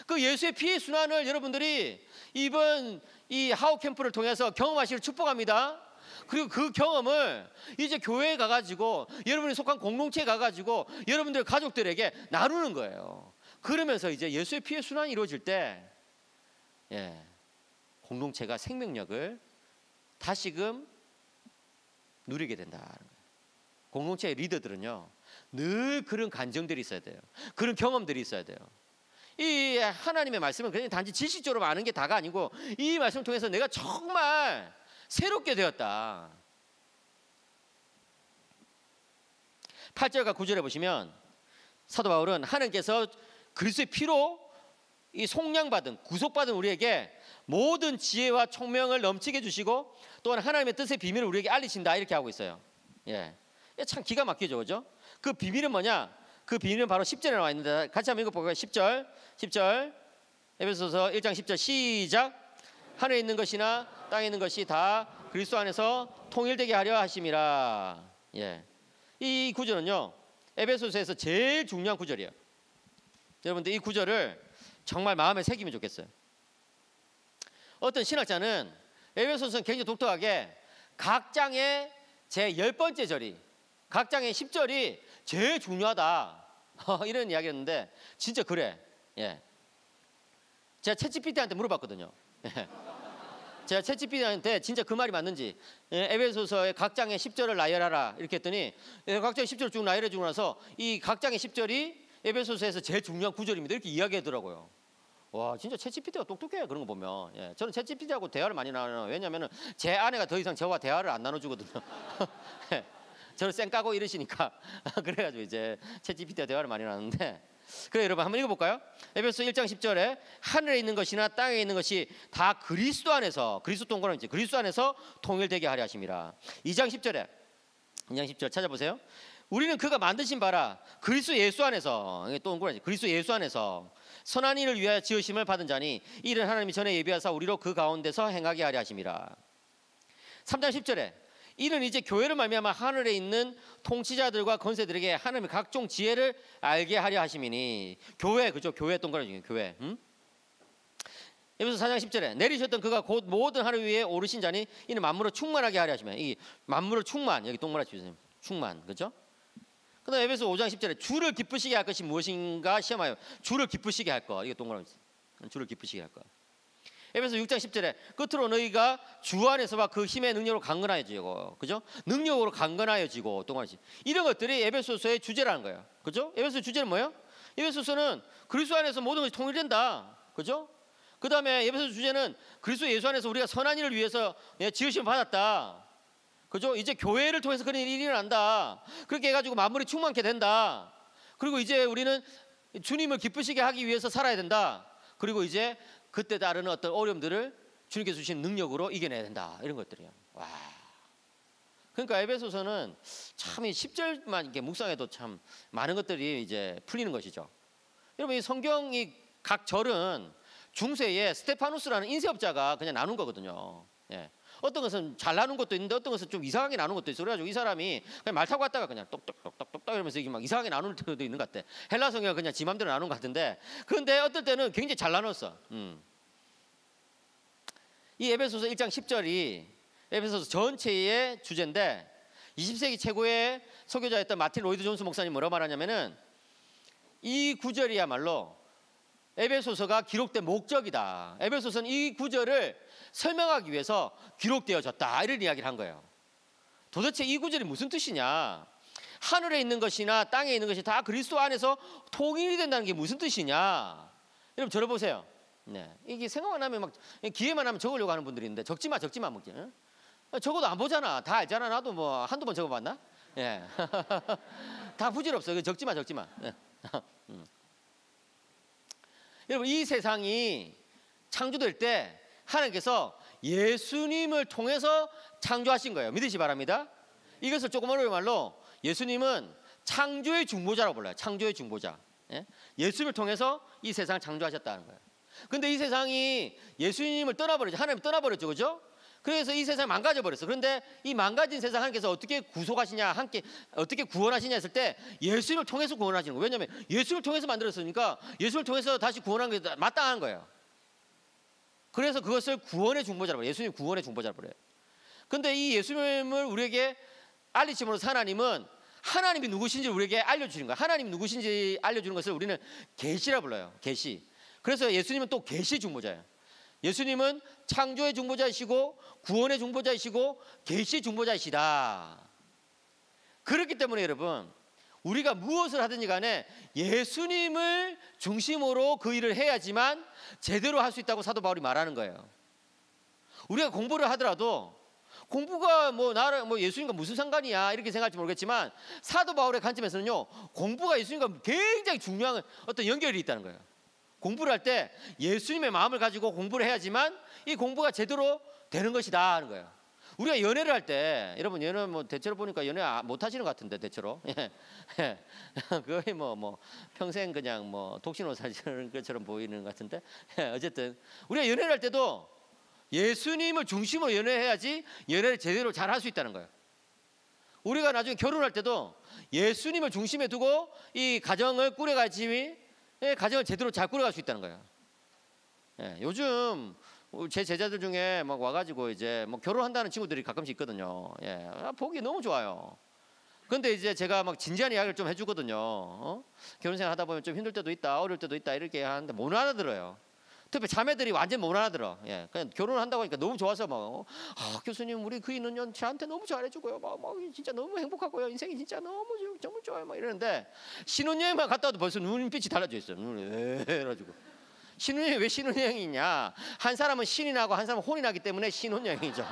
그 예수의 피의 순환을 여러분들이 이번 이 하우 캠프를 통해서 경험하시길 축복합니다. 그리고 그 경험을 이제 교회에 가가지고, 여러분이 속한 공동체에 가가지고 여러분들 가족들에게 나누는 거예요. 그러면서 이제 예수의 피의 순환이 이루어질 때, 공동체가 생명력을 다시금 누리게 된다는 거예요. 공동체의 리더들은요, 늘 그런 간정들이 있어야 돼요. 그런 경험들이 있어야 돼요. 이 하나님의 말씀은 그냥 단지 지식적으로 아는 게 다가 아니고, 이 말씀을 통해서 내가 정말 새롭게 되었다. 8절과 9절에 보시면 사도 바울은 하나님께서 그리스도의 피로 이 속량받은, 구속받은 우리에게 모든 지혜와 총명을 넘치게 주시고 또한 하나님의 뜻의 비밀을 우리에게 알리신다, 이렇게 하고 있어요. 참 기가 막히죠, 그죠? 그 비밀은 뭐냐? 그 비밀은 바로 10절에 나와 있는데 같이 한번 읽어볼까요? 10절 에베소서 1장 10절 시작. 하늘에 있는 것이나 땅에 있는 것이 다 그리스도 안에서 통일되게 하려 하심이라. 이 구절은요, 에베소서에서 제일 중요한 구절이에요. 여러분들 이 구절을 정말 마음에 새기면 좋겠어요. 어떤 신학자는 에베소서는 굉장히 독특하게 각 장의 제 10번째 절이, 각 장의 10절이 제일 중요하다, 이런 이야기를 했는데 진짜 그래. 제가 챗GPT한테 물어봤거든요. 제가 챗GPT한테 진짜 그 말이 맞는지, 에베소서의 각 장의 10절을 나열하라 이렇게 했더니 각 장의 10절을 쭉 나열해 주고 나서 이 각 장의 10절이 에베소서에서 제일 중요한 구절입니다, 이렇게 이야기하더라고요. 와, 진짜 챗GPT가 똑똑해요, 그런 거 보면. 저는 챗GPT하고 대화를 많이 나눠요. 왜냐하면 제 아내가 더 이상 저와 대화를 안 나눠주거든요. 저를 쌩 까고 이러시니까 그래가지고 이제 챗GPT와 대화를 많이 나누는데, 그래 여러분 한번 읽어볼까요? 에베소 1장 10절에 하늘에 있는 것이나 땅에 있는 것이 다 그리스도 안에서, 그리스도 동그라미 있지, 그리스도 안에서 통일되게 하려 하심이라. 2장 10절 찾아보세요. 우리는 그가 만드신 바라 그리스도 예수 안에서, 또 동그라미, 그리스도 예수 안에서 선한 일을 위하여 지으심을 받은 자니 이는 하나님이 전에 예비하사 우리로 그 가운데서 행하게 하려 하심이라. 3장 10절에 이는 이제 교회를 말미암아 하늘에 있는 통치자들과 권세들에게 하나님의 각종 지혜를 알게 하려 하심이니. 교회, 그죠? 교회 동그라미, 교회. 에베소 4장 10절에 내리셨던 그가 곧 모든 하늘 위에 오르신 자니 이는 만물을 충만하게 하려 하시면, 이 만물을 충만, 여기 동그라미 주세요. 충만, 그죠? 그다음 에베소 5장 10절에 주를 기쁘시게 할 것이 무엇인가 시험하여 주를 기쁘시게 할 것, 이게 동그라미, 주를 기쁘시게 할 것. 에베소 6장 10절에 끝으로 너희가 주 안에서와 그 힘의 능력으로 강건하여지고, 그죠? 능력으로 강건하여지고, 동그라미. 이런 것들이 에베소서의 주제라는 거예요, 그죠? 에베소 주제는 뭐예요? 에베소서는 그리스도 안에서 모든 것이 통일된다, 그죠? 그 다음에 에베소 주제는 그리스도 예수 안에서 우리가 선한 일을 위해서 지으심을 받았다, 그죠? 이제 교회를 통해서 그런 일이 일어난다. 그렇게 해가지고 만물이 충만케 된다. 그리고 이제 우리는 주님을 기쁘시게 하기 위해서 살아야 된다. 그리고 이제 그때 따르는 어떤 어려움들을 주님께서 주신 능력으로 이겨내야 된다, 이런 것들이에요. 와. 그러니까 에베소서는 참 이 10절만 이렇게 묵상해도 참 많은 것들이 이제 풀리는 것이죠. 여러분, 이 성경 이 각 절은 중세에 스테파누스라는 인쇄업자가 그냥 나눈 거거든요. 어떤 것은 잘 나눈 것도 있는데 어떤 것은 좀 이상하게 나눈 것도 있어. 그래가지고 이 사람이 그냥 말 타고 갔다가 그냥 똑똑똑똑똑 이러면서 이게 막 이상하게 나눌 때도 있는 것 같아. 헬라 성경은 그냥 지 맘대로 나눈 것 같은데, 그런데 어떨 때는 굉장히 잘 나눴어. 이 에베소서 1장 10절이 에베소서 전체의 주제인데, 20세기 최고의 설교자였던 마틴 로이드 존스 목사님 뭐라고 말하냐면은 이 구절이야말로 에베소서가 기록된 목적이다. 에베소서는 이 구절을 설명하기 위해서 기록되어졌다, 이런 이야기를 한 거예요. 도대체 이 구절이 무슨 뜻이냐? 하늘에 있는 것이나 땅에 있는 것이 다 그리스도 안에서 통일이 된다는 게 무슨 뜻이냐? 여러분 들어보세요. 이게 생각만 하면 막 기회만 하면 적으려고 하는 분들이 있는데 적지 마 먹지. 적어도 안 보잖아. 다 알잖아. 나도 뭐 한두 번 적어봤나? 다 부질없어. 적지 마. 여러분, 이 세상이 창조될 때 하나님께서 예수님을 통해서 창조하신 거예요. 믿으시 바랍니다. 이것을 조금 어려운 말로 예수님은 창조의 중보자라고 불러요. 창조의 중보자. 예? 예수님을 통해서 이 세상을 창조하셨다는 거예요. 근데 이 세상이 예수님을 떠나버렸죠. 하나님 떠나버렸죠. 그죠? 그래서 이 세상이 망가져 버렸어. 그런데 이 망가진 세상 하나님께서 어떻게 구속하시냐, 함께 어떻게 구원하시냐 했을 때 예수님을 통해서 구원하시는 거예요. 왜냐하면 예수님을 통해서 만들었으니까 예수님을 통해서 다시 구원하는 게 마땅한 거예요. 그래서 그것을 구원의 중보자라고 해요. 예수님 구원의 중보자라고 그래요. 근데 이 예수님을 우리에게 알리심으로써 하나님은 하나님이 누구신지 우리에게 알려주는 거예요. 하나님이 누구신지 알려주는 것을 우리는 계시라 불러요. 계시. 그래서 예수님은 또 계시 중보자예요. 예수님은 창조의 중보자이시고 구원의 중보자이시고 계시 중보자이시다. 그렇기 때문에 여러분, 우리가 무엇을 하든지 간에 예수님을 중심으로 그 일을 해야지만 제대로 할 수 있다고 사도 바울이 말하는 거예요. 우리가 공부를 하더라도 공부가 나랑 예수님과 무슨 상관이야 이렇게 생각할지 모르겠지만 사도 바울의 관점에서는요, 공부가 예수님과 굉장히 중요한 어떤 연결이 있다는 거예요. 공부를 할 때 예수님의 마음을 가지고 공부를 해야지만 이 공부가 제대로 되는 것이다 하는 거예요. 우리가 연애를 할 때, 여러분 연애 대체로 보니까 연애 못 하시는 것 같은데 대체로 거의 평생 그냥 독신으로 사시는 것처럼 보이는 것 같은데 어쨌든 우리가 연애를 할 때도 예수님을 중심으로 연애해야지 연애를 제대로 잘 할 수 있다는 거예요. 우리가 나중에 결혼할 때도 예수님을 중심에 두고 이 가정을 꾸려가야지 가정을 제대로 잘 꾸려갈 수 있다는 거예요. 요즘 제 제자들 중에 막 와가지고 이제 결혼한다는 친구들이 가끔씩 있거든요. 보기 너무 좋아요. 근데 이제 제가 막 진지한 이야기를 좀 해주거든요. 결혼생활 하다 보면 좀 힘들 때도 있다, 어려울 때도 있다 이렇게 하는데 못 알아들어요. 특히 자매들이 완전 못 알아들어. 그냥 결혼한다고 하니까 너무 좋아서 교수님 우리 그 있는 저한테 너무 잘해주고요. 진짜 너무 행복하고요. 인생이 진짜 너무 정말 좋아요. 이러는데 신혼여행만 갔다 와도 벌써 눈빛이 달라져 있어요. 눈이 해가지고 신혼여행 왜 신혼여행이냐? 한 사람은 신이 나고 한 사람은 혼이 나기 때문에 신혼여행이죠.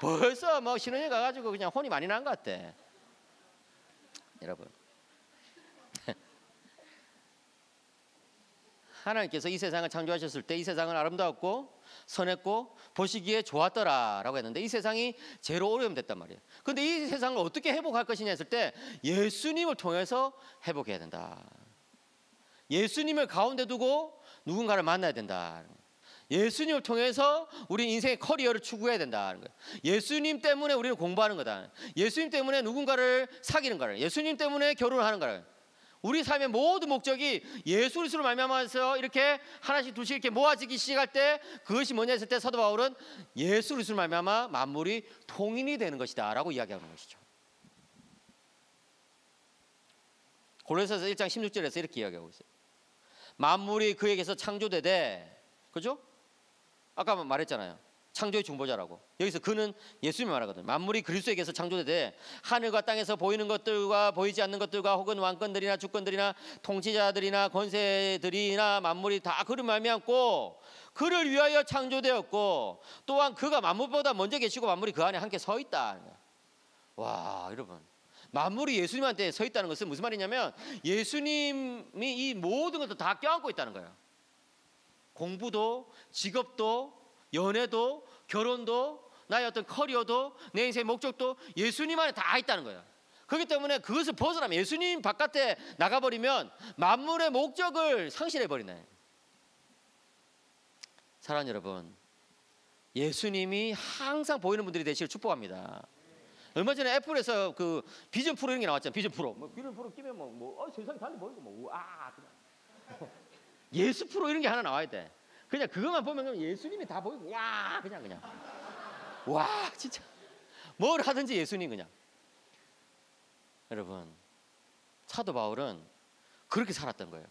벌써 신혼여행 가가지고 그냥 혼이 많이 난 것 같아. 여러분. 하나님께서 이 세상을 창조하셨을 때 이 세상은 아름다웠고 선했고 보시기에 좋았더라라고 했는데 이 세상이 죄로 오염됐단 말이에요. 그런데 이 세상을 어떻게 회복할 것이냐 했을 때 예수님을 통해서 회복해야 된다. 예수님을 가운데 두고 누군가를 만나야 된다. 예수님을 통해서 우리 인생의 커리어를 추구해야 된다는 거예요. 예수님 때문에 우리는 공부하는 거다. 예수님 때문에 누군가를 사귀는 거다. 예수님 때문에 결혼하는 거다. 우리 삶의 모든 목적이 예수 그리스도로 말미암아서 이렇게 하나씩 둘씩 이렇게 모아지기 시작할 때 그것이 뭐냐 했을 때 사도 바울은 예수 그리스도로 말미암아 만물이 통일이 되는 것이다라고 이야기하는 것이죠. 골로새서 1장 16절에서 이렇게 이야기하고 있어요. 만물이 그에게서 창조되되, 그죠? 아까 말했잖아요. 창조의 중보자라고. 여기서 그는 예수님이 말하거든요. 만물이 그리스도에게서 창조되되 하늘과 땅에서 보이는 것들과 보이지 않는 것들과 혹은 왕권들이나 주권들이나 통치자들이나 권세들이나 만물이 다 그를 말미암고 그를 위하여 창조되었고 또한 그가 만물보다 먼저 계시고 만물이 그 안에 함께 서 있다. 와, 여러분. 만물이 예수님한테 서 있다는 것은 무슨 말이냐면 예수님이 이 모든 것도 다 껴안고 있다는 거예요. 공부도 직업도 연애도 결혼도 나의 어떤 커리어도 내 인생의 목적도 예수님 안에 다 있다는 거예요. 그렇기 때문에 그것을 벗어나면 예수님 바깥에 나가버리면 만물의 목적을 상실해버리네. 사랑하는 여러분, 예수님이 항상 보이는 분들이 되시길 축복합니다. 얼마 전에 애플에서 그 비전 프로 이런 게 나왔잖아요. 비전 프로. 비전 프로 끼면 세상이 달리 보이고 그냥 예수 프로 이런 게 하나 나와야 돼. 그냥 그것만 보면 예수님이 다 보이고 그냥 와 진짜 뭘 하든지 예수님 그냥. 여러분, 사도 바울은 그렇게 살았던 거예요.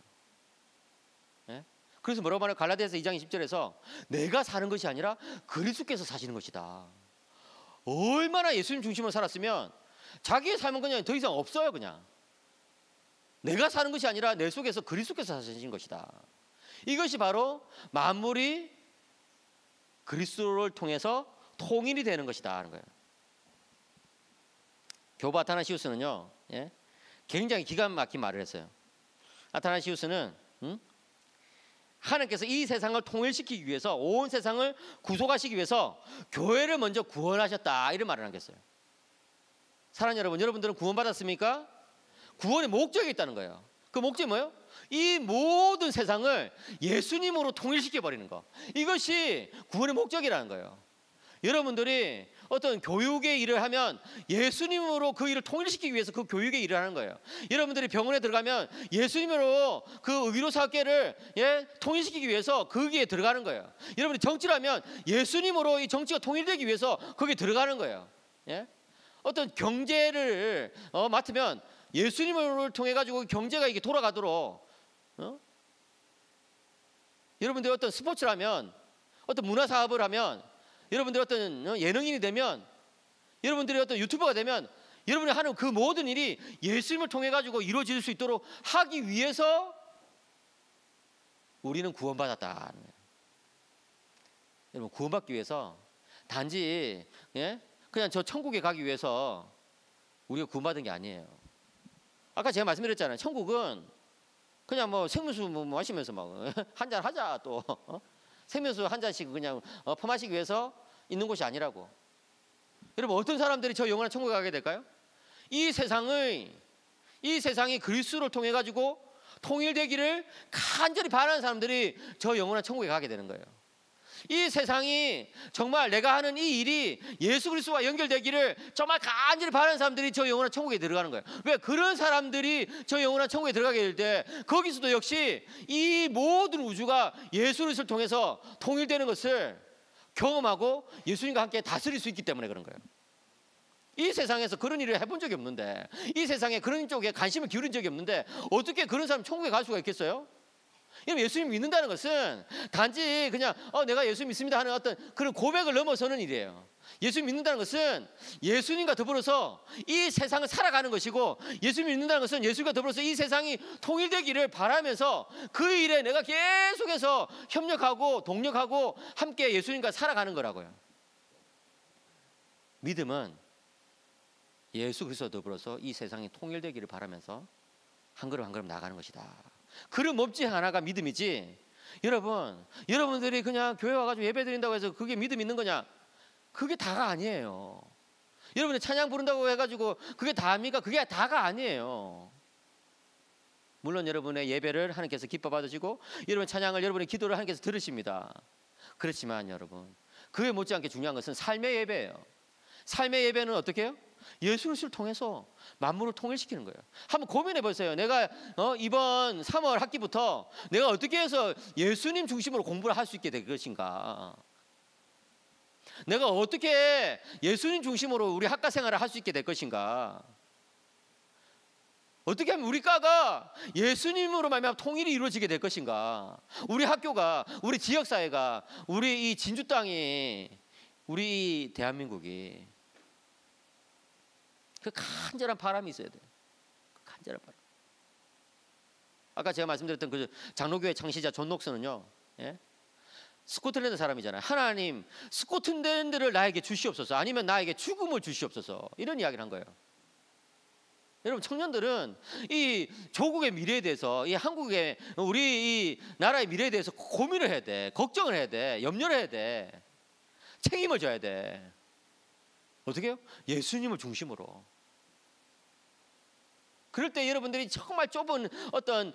그래서 뭐라고 말해요? 갈라디아서 2장 20절에서 내가 사는 것이 아니라 그리스도께서 사시는 것이다. 얼마나 예수님 중심으로 살았으면 자기의 삶은 그냥 더 이상 없어요. 그냥 내가 사는 것이 아니라 내 속에서 그리스도께서 사신 것이다. 이것이 바로 만물이 그리스도를 통해서 통일이 되는 것이다 하는 거예요. 교부 아타나시우스는요, 굉장히 기가 막힌 말을 했어요. 아타나시우스는 하나님께서 이 세상을 통일시키기 위해서 온 세상을 구속하시기 위해서 교회를 먼저 구원하셨다 이런 말을 하겠어요. 사랑하는 여러분, 여러분들은 구원받았습니까? 구원의 목적이 있다는 거예요. 그 목적이 뭐예요? 이 모든 세상을 예수님으로 통일시켜 버리는 거. 이것이 구원의 목적이라는 거예요. 여러분들이 어떤 교육의 일을 하면 예수님으로 그 일을 통일시키기 위해서 그 교육의 일을 하는 거예요. 여러분들이 병원에 들어가면 예수님으로 그 의료사업계를 통일시키기 위해서 거기에 들어가는 거예요. 여러분이 정치를 하면 예수님으로 이 정치가 통일되기 위해서 거기에 들어가는 거예요. 예? 어떤 경제를 맡으면 예수님을 통해 가지고 경제가 이게 돌아가도록 여러분들이 어떤 스포츠를 하면 어떤 문화 사업을 하면 여러분들이 어떤 예능인이 되면 여러분들이 어떤 유튜버가 되면 여러분이 하는 그 모든 일이 예수님을 통해 가지고 이루어질 수 있도록 하기 위해서 우리는 구원받았다는 거예요. 여러분 구원받기 위해서 단지 그냥 저 천국에 가기 위해서 우리가 구원받은 게 아니에요. 아까 제가 말씀드렸잖아요. 천국은 그냥 뭐 생명수 마시면서 막 한잔 하자 또 생명수 한 잔씩 그냥 퍼마시기 위해서 있는 곳이 아니라고. 여러분 어떤 사람들이 저 영원한 천국에 가게 될까요? 이 세상이 그리스도를 통해 가지고 통일되기를 간절히 바라는 사람들이 저 영원한 천국에 가게 되는 거예요. 이 세상이 정말 내가 하는 이 일이 예수 그리스도와 연결되기를 정말 간절히 바라는 사람들이 저 영원한 천국에 들어가는 거예요. 왜? 그런 사람들이 저 영원한 천국에 들어가게 될 때 거기서도 역시 이 모든 우주가 예수 그리스도를 통해서 통일되는 것을 경험하고 예수님과 함께 다스릴 수 있기 때문에 그런 거예요. 이 세상에서 그런 일을 해본 적이 없는데, 이 세상에 그런 쪽에 관심을 기울인 적이 없는데 어떻게 그런 사람이 천국에 갈 수가 있겠어요? 예수님 믿는다는 것은 단지 그냥 내가 예수 믿습니다 하는 어떤 그런 고백을 넘어서는 일이에요. 예수 믿는다는 것은 예수님과 더불어서 이 세상을 살아가는 것이고, 예수 믿는다는 것은 예수님과 더불어서 이 세상이 통일되기를 바라면서 그 일에 내가 계속해서 협력하고 동력하고 함께 예수님과 살아가는 거라고요. 믿음은 예수 그리스도와 더불어서 이 세상이 통일되기를 바라면서 한 걸음 한 걸음 나가는 것이다. 그런 몸짓 하나가 믿음이지. 여러분들이 그냥 교회 와가지고 예배 드린다고 해서 그게 믿음 있는 거냐? 그게 다가 아니에요. 여러분이 찬양 부른다고 해가지고 그게 다입니까? 그게 다가 아니에요. 물론 여러분의 예배를 하나님께서 기뻐 받으시고 여러분의 찬양을, 여러분의 기도를 하나님께서 들으십니다. 그렇지만 여러분, 그에 못지않게 중요한 것은 삶의 예배예요. 삶의 예배는 어떻게 해요? 예수 그리스도를 통해서 만물을 통일시키는 거예요. 한번 고민해 보세요. 내가 이번 3월 학기부터 내가 어떻게 해서 예수님 중심으로 공부를 할 수 있게 될 것인가? 내가 어떻게 예수님 중심으로 우리 학과 생활을 할 수 있게 될 것인가? 어떻게 하면 우리 과가 예수님으로 말미암아 통일이 이루어지게 될 것인가? 우리 학교가, 우리 지역사회가, 우리 이 진주 땅이, 우리 이 대한민국이 그 간절한 바람이 있어야 돼요. 그 간절한 바람. 아까 제가 말씀드렸던 그 장로교회 창시자 존 녹슨은요, 스코틀랜드 사람이잖아요. 하나님, 스코틀랜드를 나에게 주시옵소서, 아니면 나에게 죽음을 주시옵소서, 이런 이야기를 한 거예요. 여러분, 청년들은 이 조국의 미래에 대해서, 이 한국의, 우리 이 나라의 미래에 대해서 고민을 해야 돼. 걱정을 해야 돼. 염려를 해야 돼. 책임을 져야 돼. 어떻게 해요? 예수님을 중심으로. 그럴 때 여러분들이 정말 좁은 어떤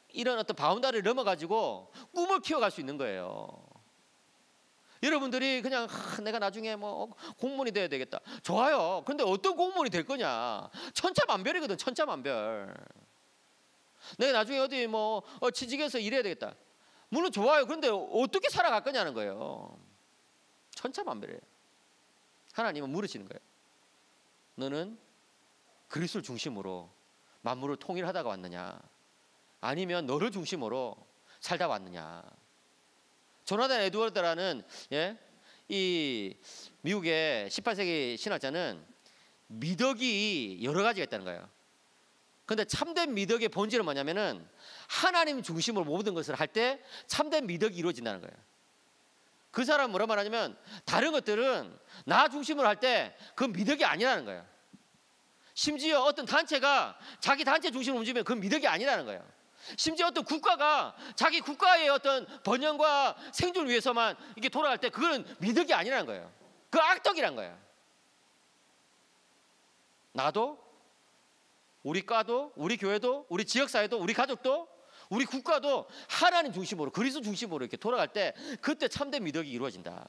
이런 어떤 바운다리를 넘어가지고 꿈을 키워갈 수 있는 거예요. 여러분들이 그냥 내가 나중에 뭐 공무원이 돼야 되겠다. 좋아요. 그런데 어떤 공무원이 될 거냐? 천차만별이거든. 천차만별. 내가 나중에 어디 뭐 취직해서 일해야 되겠다. 물론 좋아요. 그런데 어떻게 살아갈 거냐는 거예요. 천차만별이에요. 하나님은 물으시는 거예요. 너는 그리스도를 중심으로 만물을 통일하다가 왔느냐? 아니면 너를 중심으로 살다 왔느냐? 조나단 에드워드라는 이 미국의 18세기 신학자는 미덕이 여러 가지가 있다는 거예요. 그런데 참된 미덕의 본질은 뭐냐면은 하나님 중심으로 모든 것을 할 때 참된 미덕이 이루어진다는 거예요. 그 사람은 뭐라 말하냐면 다른 것들은 나 중심으로 할 때 그 미덕이 아니라는 거예요. 심지어 어떤 단체가 자기 단체 중심으로 움직이면 그 미덕이 아니라는 거예요. 심지어 어떤 국가가 자기 국가의 어떤 번영과 생존을 위해서만 이게 돌아갈 때 그거는 미덕이 아니라는 거예요. 그 악덕이란 거예요. 나도 우리 과도, 우리 교회도, 우리 지역사회도, 우리 가족도, 우리 국가도 하나님 중심으로, 그리스도 중심으로 이렇게 돌아갈 때 그때 참된 미덕이 이루어진다.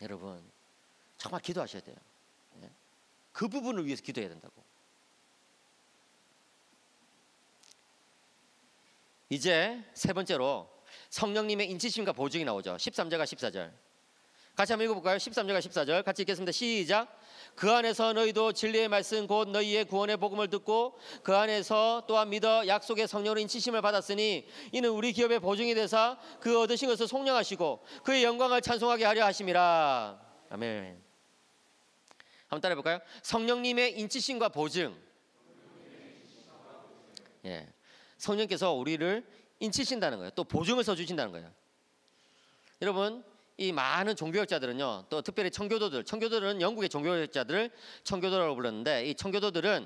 여러분 정말 기도하셔야 돼요. 그 부분을 위해서 기도해야 된다고. 이제 세 번째로 성령님의 인치심과 보증이 나오죠. 13절과 14절 같이 한번 읽어볼까요? 13절과 14절 같이 읽겠습니다. 시작. 그 안에서 너희도 진리의 말씀 곧 너희의 구원의 복음을 듣고 그 안에서 또한 믿어 약속의 성령으로 인치심을 받았으니 이는 우리 기업의 보증이 되사 그 얻으신 것을 속량하시고 그의 영광을 찬송하게 하려 하심이라. 아멘. 한번 따라해 볼까요? 성령님의 인치심과 보증. 예. 성령께서 우리를 인치신다는 거예요. 또 보증을 써주신다는 거예요. 여러분 이 많은 종교학자들은요, 또 특별히 청교도들은 영국의 종교학자들을 청교도라고 불렀는데, 이 청교도들은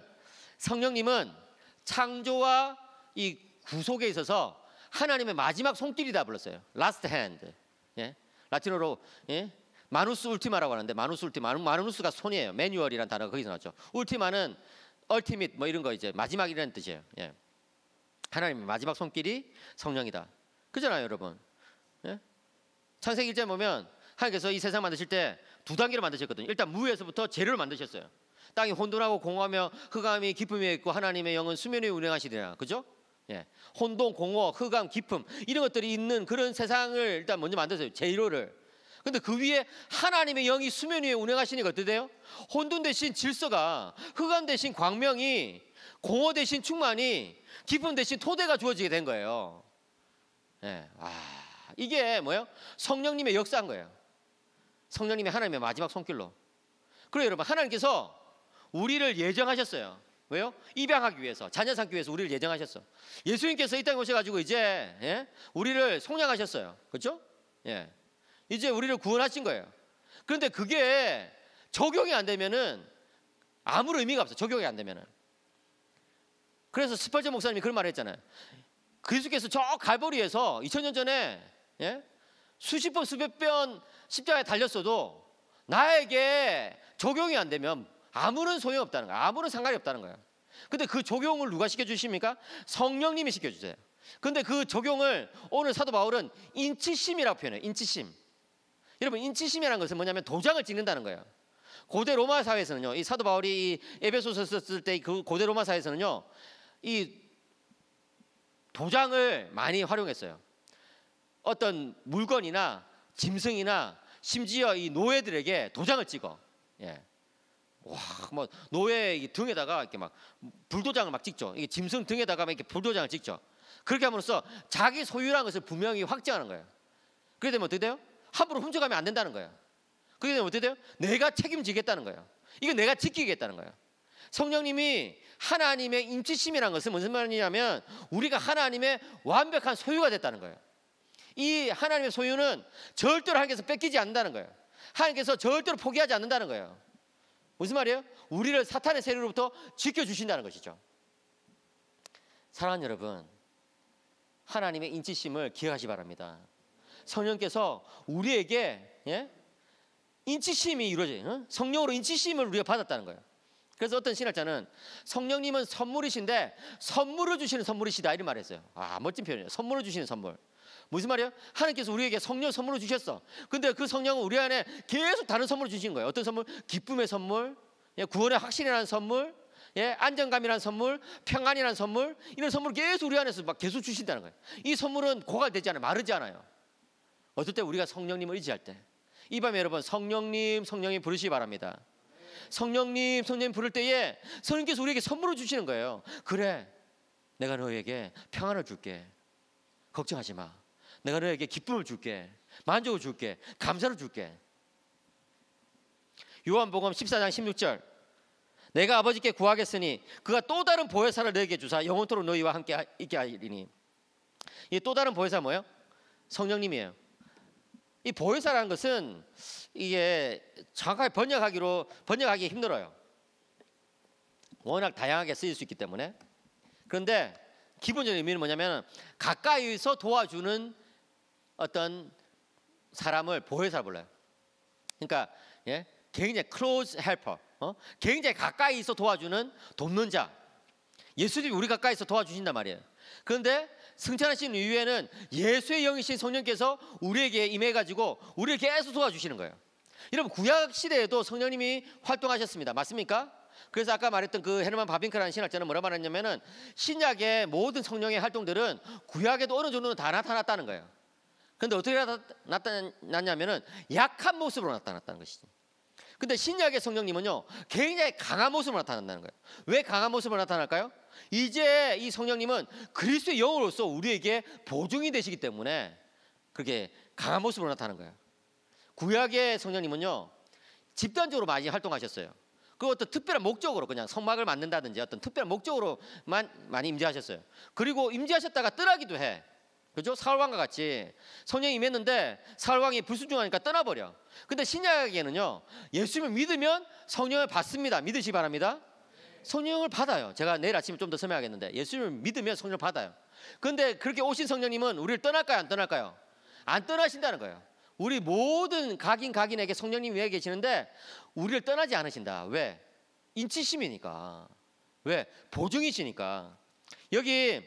성령님은 창조와 이 구속에 있어서 하나님의 마지막 손길이다 불렀어요. Last hand. 예? 라틴어로 마누스 울티마라고 하는데, 마누스가 손이에요. 매뉴얼이라는 단어가 거기서 나왔죠. 울티마는 ultimate 뭐 이런 거 이제 마지막이라는 뜻이에요. 예. 하나님의 마지막 손길이 성령이다. 그잖아요, 여러분. 예? 창세기 1장 보면 하나님께서 이 세상 만드실 때 두 단계로 만드셨거든요. 일단 무에서부터 재료를 만드셨어요. 땅이 혼돈하고 공허하며 흑암이 기쁨이 있고 하나님의 영은 수면 위에 운행하시리라. 그죠? 예. 혼돈, 공허, 흑암, 기쁨 이런 것들이 있는 그런 세상을 일단 먼저 만드세요. 재료를. 근데 그 위에 하나님의 영이 수면 위에 운행하시니까 어떻게 돼요? 혼돈 대신 질서가, 흑암 대신 광명이, 공허 대신 충만이, 기쁨 대신 토대가 주어지게 된 거예요. 예. 이게 뭐예요? 성령님의 역사인 거예요. 성령님의 하나님의 마지막 손길로. 그래요, 여러분. 하나님께서 우리를 예정하셨어요. 왜요? 입양하기 위해서, 자녀 삼기 위해서 우리를 예정하셨어. 예수님께서 이 땅에 오셔가지고 이제 우리를 속량하셨어요. 그렇죠? 예. 이제 우리를 구원하신 거예요. 그런데 그게 적용이 안 되면은 아무런 의미가 없어요. 적용이 안 되면은. 그래서 스펄전 목사님이 그런 말을 했잖아요. 그리스도께서 저 갈보리에서 2000년 전에 수십 번 수백 번 십자가에 달렸어도 나에게 적용이 안 되면 아무런 소용이 없다는 거야. 아무런 상관이 없다는 거야. 근데 그 적용을 누가 시켜주십니까? 성령님이 시켜주세요. 근데 그 적용을 오늘 사도 바울은 인치심이라고 표현해요. 인치심. 여러분 인치심이라는 것은 뭐냐면 도장을 찍는다는 거예요. 고대 로마 사회에서는요, 이 사도 바울이 이 에베소서 썼을 때 그 고대 로마 사회에서는요, 이 도장을 많이 활용했어요. 어떤 물건이나 짐승이나 심지어 이 노예들에게 도장을 찍어. 예. 와, 뭐 노예 등에다가 이렇게 막 불도장을 막 찍죠. 이게 짐승 등에다가 막 이렇게 불도장을 찍죠. 그렇게 함으로써 자기 소유라는 것을 분명히 확증하는 거예요. 그렇게 되면 어떻게 돼요? 함부로 훔쳐가면 안 된다는 거예요. 그렇게 되면 어떻게 돼요? 내가 책임지겠다는 거예요. 이거 내가 지키겠다는 거예요. 성령님이 하나님의 인치심이라는 것은 무슨 말이냐면 우리가 하나님의 완벽한 소유가 됐다는 거예요. 이 하나님의 소유는 절대로 하나님께서 뺏기지 않는다는 거예요. 하나님께서 절대로 포기하지 않는다는 거예요. 무슨 말이에요? 우리를 사탄의 세력으로부터 지켜주신다는 것이죠. 사랑하는 여러분, 하나님의 인치심을 기억하시 바랍니다. 성령께서 우리에게 인치심이 이루어져요. 성령으로 인치심을 우리가 받았다는 거예요. 그래서 어떤 신학자는 성령님은 선물이신데 선물을 주시는 선물이시다 이런 말을 했어요. 멋진 표현이에요. 선물을 주시는 선물. 무슨 말이에요? 하나님께서 우리에게 성령 선물을 주셨어. 근데 그 성령은 우리 안에 계속 다른 선물을 주신 거예요. 어떤 선물? 기쁨의 선물, 구원의 확신이라는 선물, 안정감이라는 선물, 평안이라는 선물, 이런 선물을 계속 우리 안에서 막 계속 주신다는 거예요. 이 선물은 고갈되지 않아요. 마르지 않아요. 어떨 때 우리가 성령님을 의지할 때, 이 밤에 여러분 성령님 부르시기 바랍니다. 성령님 부를 때에 성령께서 우리에게 선물을 주시는 거예요. 그래, 내가 너에게 평안을 줄게. 걱정하지 마. 내가 너에게 기쁨을 줄게. 만족을 줄게. 감사를 줄게. 요한복음 14장 16절, 내가 아버지께 구하겠으니 그가 또 다른 보혜사를 너에게 주사 영원토록 너희와 함께 있게 하리니. 이 또 다른 보혜사 뭐예요? 성령님이에요. 이 보혜사라는 것은 이게 정확하게 번역하기 힘들어요. 워낙 다양하게 쓰일 수 있기 때문에. 그런데 기본적인 의미는 뭐냐면 가까이서 도와주는 어떤 사람을 보혜사라 불러요. 그러니까 굉장히 close helper, 굉장히 가까이서 도와주는 돕는 자. 예수님이 우리 가까이서 도와주신단 말이에요. 그런데 승천하신 이후에는 예수의 영이신 성령께서 우리에게 임해가지고 우리를 계속 도와주시는 거예요. 여러분 구약 시대에도 성령님이 활동하셨습니다. 맞습니까? 그래서 아까 말했던 그 헤르만 바빙크라는 신학자는 뭐라 말했냐면은 신약의 모든 성령의 활동들은 구약에도 어느 정도는 다 나타났다는 거예요. 그런데 어떻게 나타났냐면은 약한 모습으로 나타났다는 것이지. 근데 신약의 성령님은요 굉장히 강한 모습으로 나타난다는 거예요. 왜 강한 모습으로 나타날까요? 이제 이 성령님은 그리스도의 영으로서 우리에게 보증이 되시기 때문에 그렇게 강한 모습으로 나타나는 거예요. 구약의 성령님은요 집단적으로 많이 활동하셨어요. 그 어떤 특별한 목적으로 그냥 성막을 만든다든지 어떤 특별한 목적으로만 많이 임재하셨어요. 그리고 임재하셨다가 떠나기도 해. 그죠? 사울왕과 같이 성령이 임했는데 사울왕이 불순종하니까 떠나버려. 근데 신약에는요 예수님을 믿으면 성령을 받습니다. 믿으시기 바랍니다. 성령을 받아요. 제가 내일 아침에 좀 더 설명하겠는데 예수님을 믿으면 성령을 받아요. 그런데 그렇게 오신 성령님은 우리를 떠날까요? 안 떠날까요? 안 떠나신다는 거예요. 우리 모든 각인에게 성령님이 왜 계시는데 우리를 떠나지 않으신다. 왜? 인치심이니까. 왜? 보증이시니까. 여기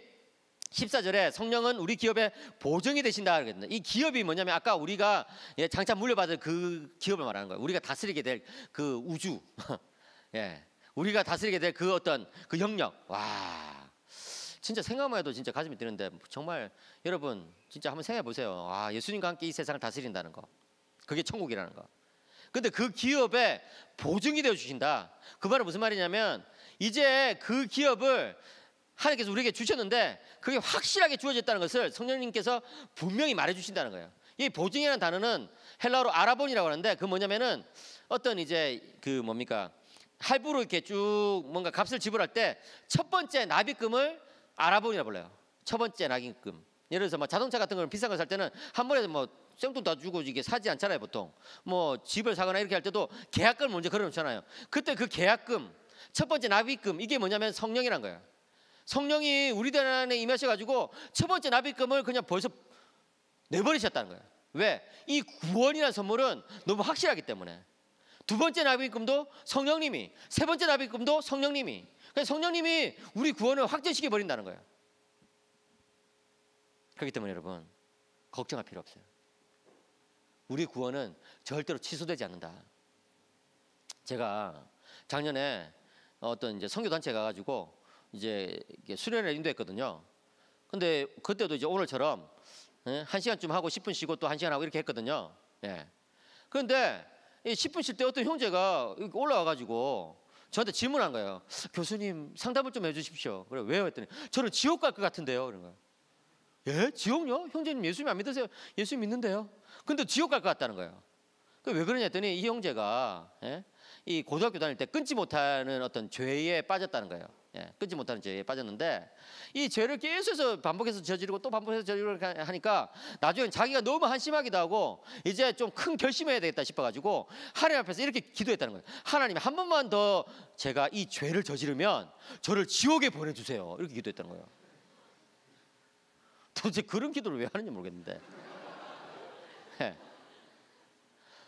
14절에 성령은 우리 기업의 보증이 되신다 그랬는데 이 기업이 뭐냐면 아까 우리가 장차 물려받을 그 기업을 말하는 거예요. 우리가 다스리게 될 그 우주. 예. 우리가 다스리게 될 그 어떤 그 영역. 와. 진짜 생각만 해도 진짜 가슴이 뛰는데 정말 여러분 진짜 한번 생각해 보세요. 아, 예수님과 함께 이 세상을 다스린다는 거. 그게 천국이라는 거. 근데 그 기업에 보증이 되어 주신다. 그 말은 무슨 말이냐면 이제 그 기업을 하나님께서 우리에게 주셨는데 그게 확실하게 주어졌다는 것을 성령님께서 분명히 말해 주신다는 거예요. 이 보증이라는 단어는 헬라어로 아라본이라고 하는데 그 뭐냐면은 어떤 이제 그 뭡니까? 할부로 이렇게 쭉 뭔가 값을 지불할 때 첫 번째 납입금을 아라본이라고 불러요. 첫 번째 납입금. 예를 들어서 뭐 자동차 같은 걸 비싼 걸 살 때는 한 번에 뭐 생돈 다 주고 이게 사지 않잖아요, 보통. 뭐 집을 사거나 이렇게 할 때도 계약금을 먼저 걸어 놓잖아요. 그때 그 계약금, 첫 번째 납입금 이게 뭐냐면 성령이란 거예요. 성령이 우리들 안에 임하셔가지고 첫 번째 납입금을 그냥 벌써 내버리셨다는 거예요. 왜? 이 구원이라는 선물은 너무 확실하기 때문에. 두 번째 납입금도 성령님이, 세 번째 납입금도 성령님이. 그래서 성령님이 우리 구원을 확정시켜 버린다는 거예요. 그렇기 때문에 여러분 걱정할 필요 없어요. 우리 구원은 절대로 취소되지 않는다. 제가 작년에 어떤 이제 선교 단체에 가가지고 이제 수련회를 인도했거든요. 근데 그때도 이제 오늘처럼 1시간쯤 하고 10분 쉬고 또 1시간 하고 이렇게 했거든요. 예. 그런데 10분 쉴 때 어떤 형제가 올라와가지고 저한테 질문한 거예요. 교수님 상담을 좀 해주십시오. 그래 왜요? 했더니 저는 지옥 갈 것 같은데요. 그런 거예요. 예? 지옥요? 형제님 예수님 안 믿으세요? 예수 믿는데요. 근데 지옥 갈 것 같다는 거예요. 왜 그러냐 했더니 이 형제가 이 고등학교 다닐 때 끊지 못하는 어떤 죄에 빠졌다는 거예요. 끊지 못하는 죄에 빠졌는데 이 죄를 계속해서 반복해서 저지르고 또 반복해서 저지르고 하니까 나중에 자기가 너무 한심하기도 하고 이제 좀 큰 결심해야 되겠다 싶어가지고 하나님 앞에서 이렇게 기도했다는 거예요. 하나님 한 번만 더 제가 이 죄를 저지르면 저를 지옥에 보내주세요. 이렇게 기도했다는 거예요. 도대체 그런 기도를 왜 하는지 모르겠는데.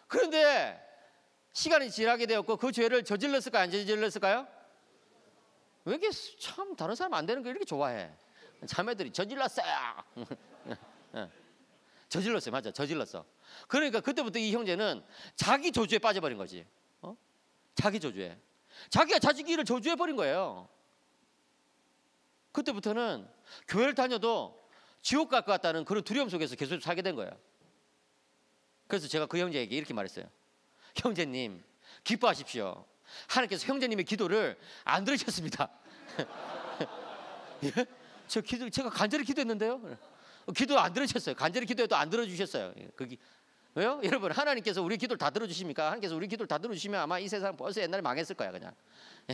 그런데 시간이 지나게 되었고 그 죄를 저질렀을까요? 안 저질렀을까요? 왜 이렇게 참 다른 사람 안 되는 거 이렇게 좋아해? 자매들이 저질렀어요. 저질렀어요. 맞아. 저질렀어. 그러니까 그때부터 이 형제는 자기 저주에 빠져버린 거지. 자기 저주에. 자기가 자기 길을 저주해버린 거예요. 그때부터는 교회를 다녀도 지옥 갈 것 같다는 그런 두려움 속에서 계속 살게 된 거예요. 그래서 제가 그 형제에게 이렇게 말했어요. 형제님 기뻐하십시오. 하나님께서 형제님의 기도를 안 들으셨습니다. 예? 제가 간절히 기도했는데요. 기도 안 들으셨어요. 간절히 기도해도 안 들어주셨어요. 왜요? 여러분 하나님께서 우리 기도를 다 들어주십니까? 하나님께서 우리 기도를 다 들어주시면 아마 이 세상 벌써 옛날에 망했을 거야 그냥.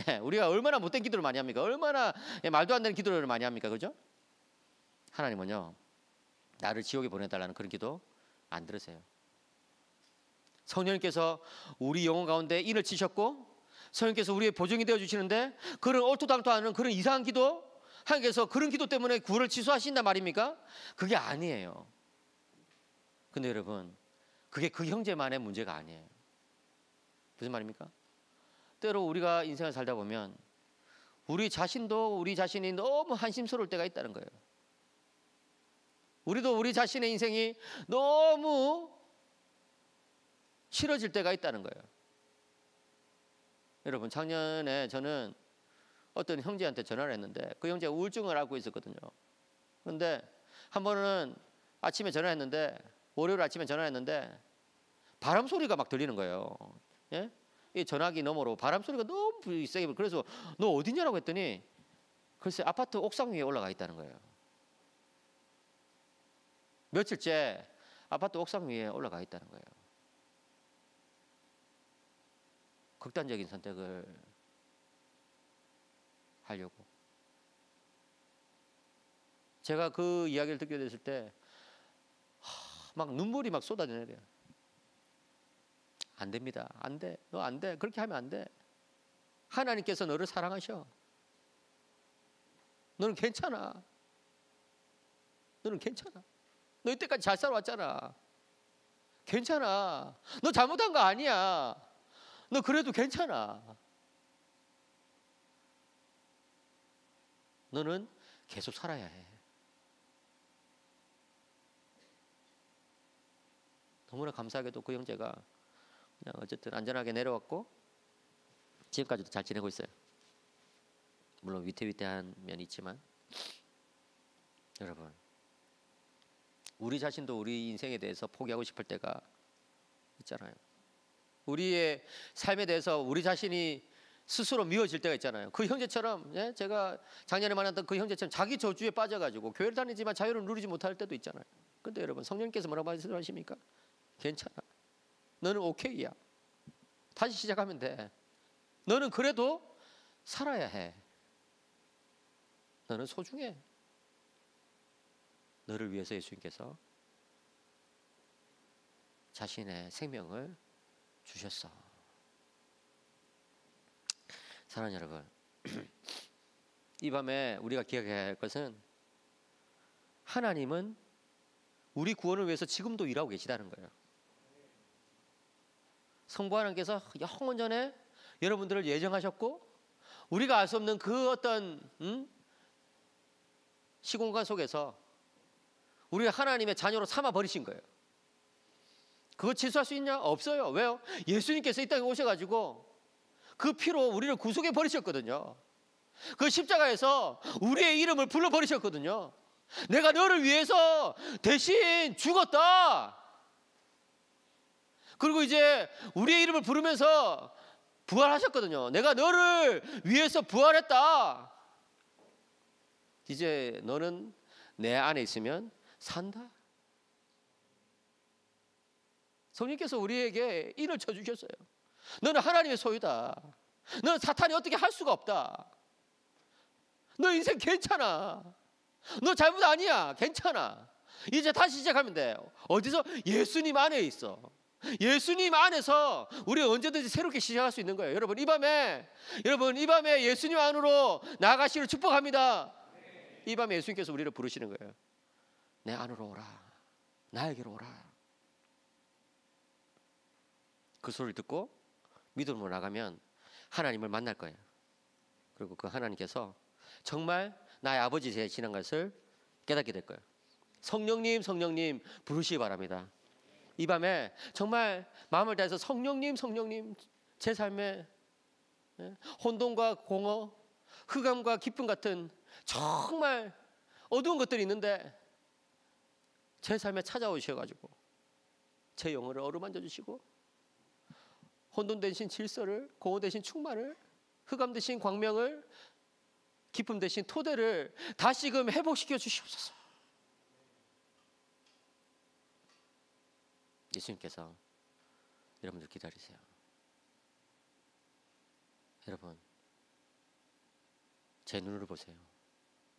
예, 우리가 얼마나 못된 기도를 많이 합니까? 얼마나 말도 안 되는 기도를 많이 합니까? 그죠? 하나님은요 나를 지옥에 보내달라는 그런 기도 안 들으세요. 성령님께서 우리 영혼 가운데 인을 치셨고 성령께서 우리의 보증이 되어 주시는데 그런 얼토당토하는 그런 이상한 기도 하나님께서 그런 기도 때문에 구원을 취소하신단 말입니까? 그게 아니에요. 근데 여러분 그게 그 형제만의 문제가 아니에요. 무슨 말입니까? 때로 우리가 인생을 살다 보면 우리 자신도 우리 자신이 너무 한심스러울 때가 있다는 거예요. 우리도 우리 자신의 인생이 너무 싫어질 때가 있다는 거예요. 여러분, 작년에 저는 어떤 형제한테 전화를 했는데 그 형제가 우울증을 앓고 있었거든요. 그런데 한 번은 아침에 전화했는데, 월요일 아침에 전화했는데 바람 소리가 막 들리는 거예요. 예? 이 전화기 너머로 바람 소리가 너무 세게. 그래서 너 어디냐라고 했더니 글쎄 아파트 옥상 위에 올라가 있다는 거예요. 며칠째 아파트 옥상 위에 올라가 있다는 거예요. 극단적인 선택을 하려고. 제가 그 이야기를 듣게 됐을 때 막 눈물이 막 쏟아지네요. 안 됩니다. 안 돼. 너 안 돼. 그렇게 하면 안 돼. 하나님께서 너를 사랑하셔. 너는 괜찮아. 너는 괜찮아. 너 이때까지 잘 살아왔잖아. 괜찮아. 너 잘못한 거 아니야. 너 그래도 괜찮아. 너는 계속 살아야 해. 너무나 감사하게도 그 형제가 그냥 어쨌든 안전하게 내려왔고 지금까지도 잘 지내고 있어요. 물론 위태위태한 면이 있지만, 여러분, 우리 자신도 우리 인생에 대해서 포기하고 싶을 때가 있잖아요. 우리의 삶에 대해서 우리 자신이 스스로 미워질 때가 있잖아요. 그 형제처럼, 예? 제가 작년에 만났던 그 형제처럼 자기 저주에 빠져가지고 교회를 다니지만 자유를 누리지 못할 때도 있잖아요. 근데 여러분, 성령님께서 뭐라고 말씀하십니까? 괜찮아. 너는 오케이야. 다시 시작하면 돼. 너는 그래도 살아야 해. 너는 소중해. 너를 위해서 예수님께서 자신의 생명을 주셨어. 사랑하는 여러분, 이 밤에 우리가 기억해야 할 것은 하나님은 우리 구원을 위해서 지금도 일하고 계시다는 거예요. 성부 하나님께서 영원 전에 여러분들을 예정하셨고, 우리가 알 수 없는 그 어떤 시공간 속에서 우리가 하나님의 자녀로 삼아 버리신 거예요. 그거 취소할 수 있냐? 없어요. 왜요? 예수님께서 이 땅에 오셔가지고 그 피로 우리를 구속해 버리셨거든요. 그 십자가에서 우리의 이름을 불러 버리셨거든요. 내가 너를 위해서 대신 죽었다. 그리고 이제 우리의 이름을 부르면서 부활하셨거든요. 내가 너를 위해서 부활했다. 이제 너는 내 안에 있으면 산다. 성령께서 우리에게 인을 쳐주셨어요. 너는 하나님의 소유다. 너는 사탄이 어떻게 할 수가 없다. 너 인생 괜찮아. 너 잘못 아니야. 괜찮아. 이제 다시 시작하면 돼. 어디서? 예수님 안에 있어. 예수님 안에서 우리 언제든지 새롭게 시작할 수 있는 거예요. 여러분, 이 밤에 예수님 안으로 나아가시기를 축복합니다. 이 밤에 예수님께서 우리를 부르시는 거예요. 내 안으로 오라. 나에게로 오라. 그 소리를 듣고 믿음으로 나가면 하나님을 만날 거예요. 그리고 그 하나님께서 정말 나의 아버지 되시는 것을 깨닫게 될 거예요. 성령님, 성령님 부르시기 바랍니다. 이 밤에 정말 마음을 다해서 성령님, 성령님, 제 삶에 혼돈과 공허, 흑암과 기쁨 같은 정말 어두운 것들이 있는데 제 삶에 찾아오셔가지고 제 영혼을 어루만져 주시고 혼돈 대신 질서를, 공허 대신 충만을, 흑암 대신 광명을, 기쁨 대신 토대를 다시금 회복시켜 주시옵소서. 예수님께서 여러분들 기다리세요. 여러분, 제 눈으로 보세요.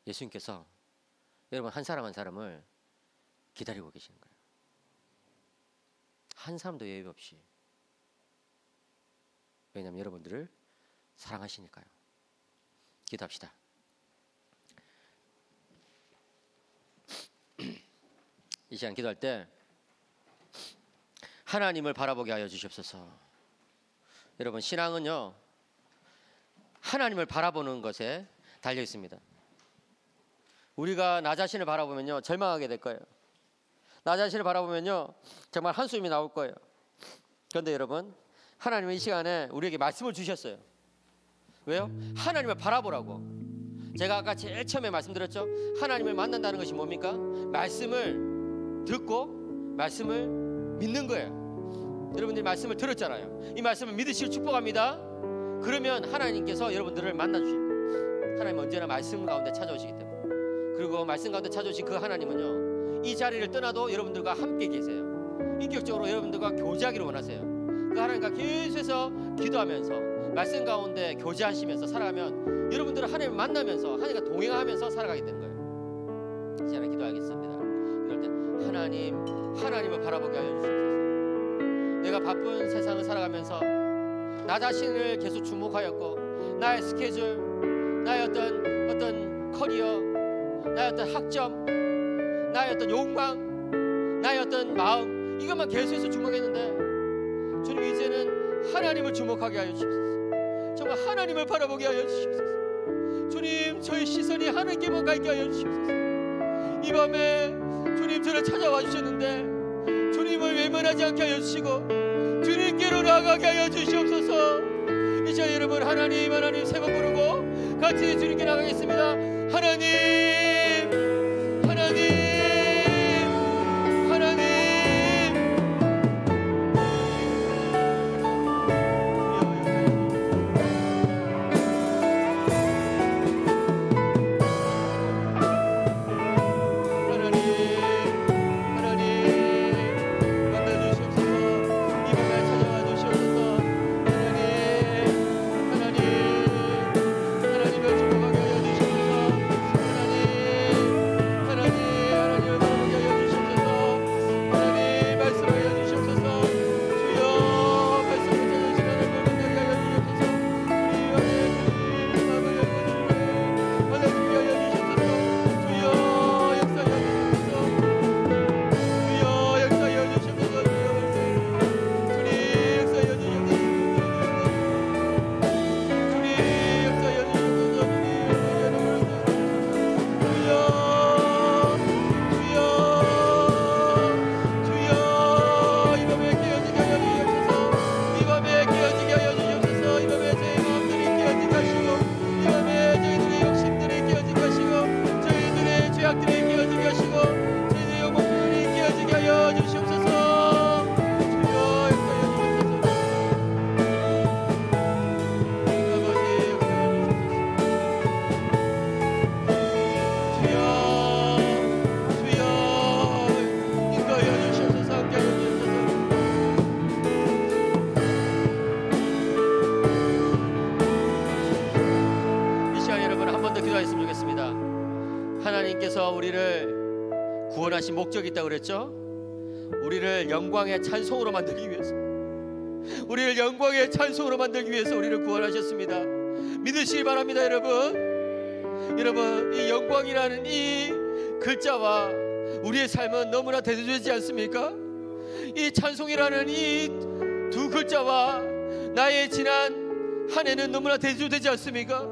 예수님께서 여러분 한 사람 한 사람을 기다리고 계시는 거예요. 한 사람도 예외 없이. 왜냐하면 여러분들을 사랑하시니까요. 기도합시다. 이 시간 기도할 때 하나님을 바라보게 하여 주시옵소서. 여러분, 신앙은요 하나님을 바라보는 것에 달려 있습니다. 우리가 나 자신을 바라보면요 절망하게 될 거예요. 나 자신을 바라보면요 정말 한숨이 나올 거예요. 그런데 여러분, 하나님은 이 시간에 우리에게 말씀을 주셨어요. 왜요? 하나님을 바라보라고. 제가 아까 제일 처음에 말씀드렸죠. 하나님을 만난다는 것이 뭡니까? 말씀을 듣고 말씀을 믿는 거예요. 여러분들이 말씀을 들었잖아요. 이 말씀을 믿으시길 축복합니다. 그러면 하나님께서 여러분들을 만나주십니다. 하나님은 언제나 말씀 가운데 찾아오시기 때문에. 그리고 말씀 가운데 찾아오신 그 하나님은요 이 자리를 떠나도 여러분들과 함께 계세요. 인격적으로 여러분들과 교제하기를 원하세요. 그 하나님과 계속해서 기도하면서 말씀 가운데 교제하시면서 살아가면 여러분들은 하나님을 만나면서 하나님과 동행하면서 살아가게 되는 거예요. 이 시간에 기도하겠습니다. 그럴 때 하나님을 바라보게 하여 주시옵소서. 내가 바쁜 세상을 살아가면서 나 자신을 계속 주목하였고 나의 스케줄, 나의 어떤 커리어, 나의 어떤 학점, 나의 어떤 욕망, 나의 어떤 마음, 이것만 계속해서 주목했는데 주님 이제는 하나님을 주목하게 하여 주십시오. 정말 하나님을 바라보게 하여 주십시오. 주님 저희 시선이 하나님께만 가게 하여 주십시오. 이 밤에 주님 저를 찾아와 주셨는데 주님을 외면하지 않게 하여 주시고 주님께로 나아가게 하여 주시옵소서. 이 시간 여러분 하나님 세 번 부르고 같이 주님께 나가겠습니다. 하나님, 하나님, 하나님. 하나님께서 우리를 구원하신 목적이 있다고 그랬죠? 우리를 영광의 찬송으로 만들기 위해서, 우리를 영광의 찬송으로 만들기 위해서 우리를 구원하셨습니다. 믿으시기 바랍니다. 여러분 이 영광이라는 이 글자와 우리의 삶은 너무나 대조되지 않습니까? 이 찬송이라는 이 두 글자와 나의 지난 한 해는 너무나 대조되지 않습니까?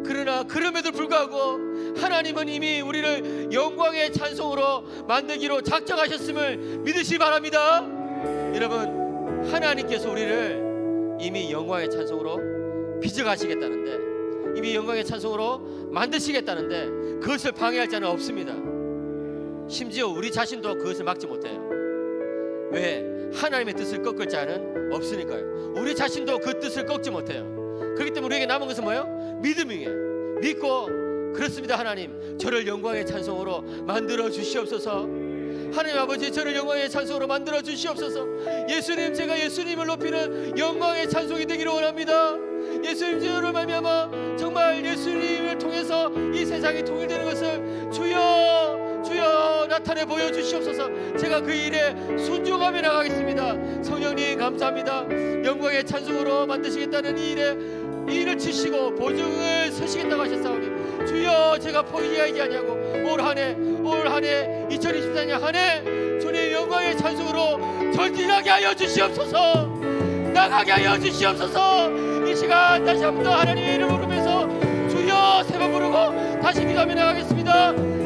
그러나 그럼에도 불구하고 하나님은 이미 우리를 영광의 찬송으로 만들기로 작정하셨음을 믿으시기 바랍니다. 여러분 하나님께서 우리를 이미 영광의 찬송으로 빚어가시겠다는데, 이미 영광의 찬송으로 만드시겠다는데 그것을 방해할 자는 없습니다. 심지어 우리 자신도 그것을 막지 못해요. 왜? 하나님의 뜻을 꺾을 자는 없으니까요. 우리 자신도 그 뜻을 꺾지 못해요. 그렇기 때문에 우리에게 남은 것은 뭐예요? 믿음이에요. 믿고 그렇습니다. 하나님 저를 영광의 찬송으로 만들어 주시옵소서. 하나님 아버지 저를 영광의 찬송으로 만들어 주시옵소서. 예수님, 제가 예수님을 높이는 영광의 찬송이 되기를 원합니다. 예수님 저를 말미암아 정말 예수님을 통해서 이 세상이 통일되는 것을 주여 나타내 보여주시옵소서. 제가 그 일에 순종하며 나가겠습니다. 성령님 감사합니다. 영광의 찬송으로 만드시겠다는 이 일을 지시고 보증을 서시겠다고 하셨사오니 주여 제가 포기하지 아니하고 올 한해 2024년 한 해 주님 영광의 찬송으로 전진하게 하여 주시옵소서. 나가게 하여 주시옵소서. 이 이 시간 다시 한 번 더 하나님의 이름을 부르면서 주여 세 번 부르고 다시 기도하며 나가겠습니다.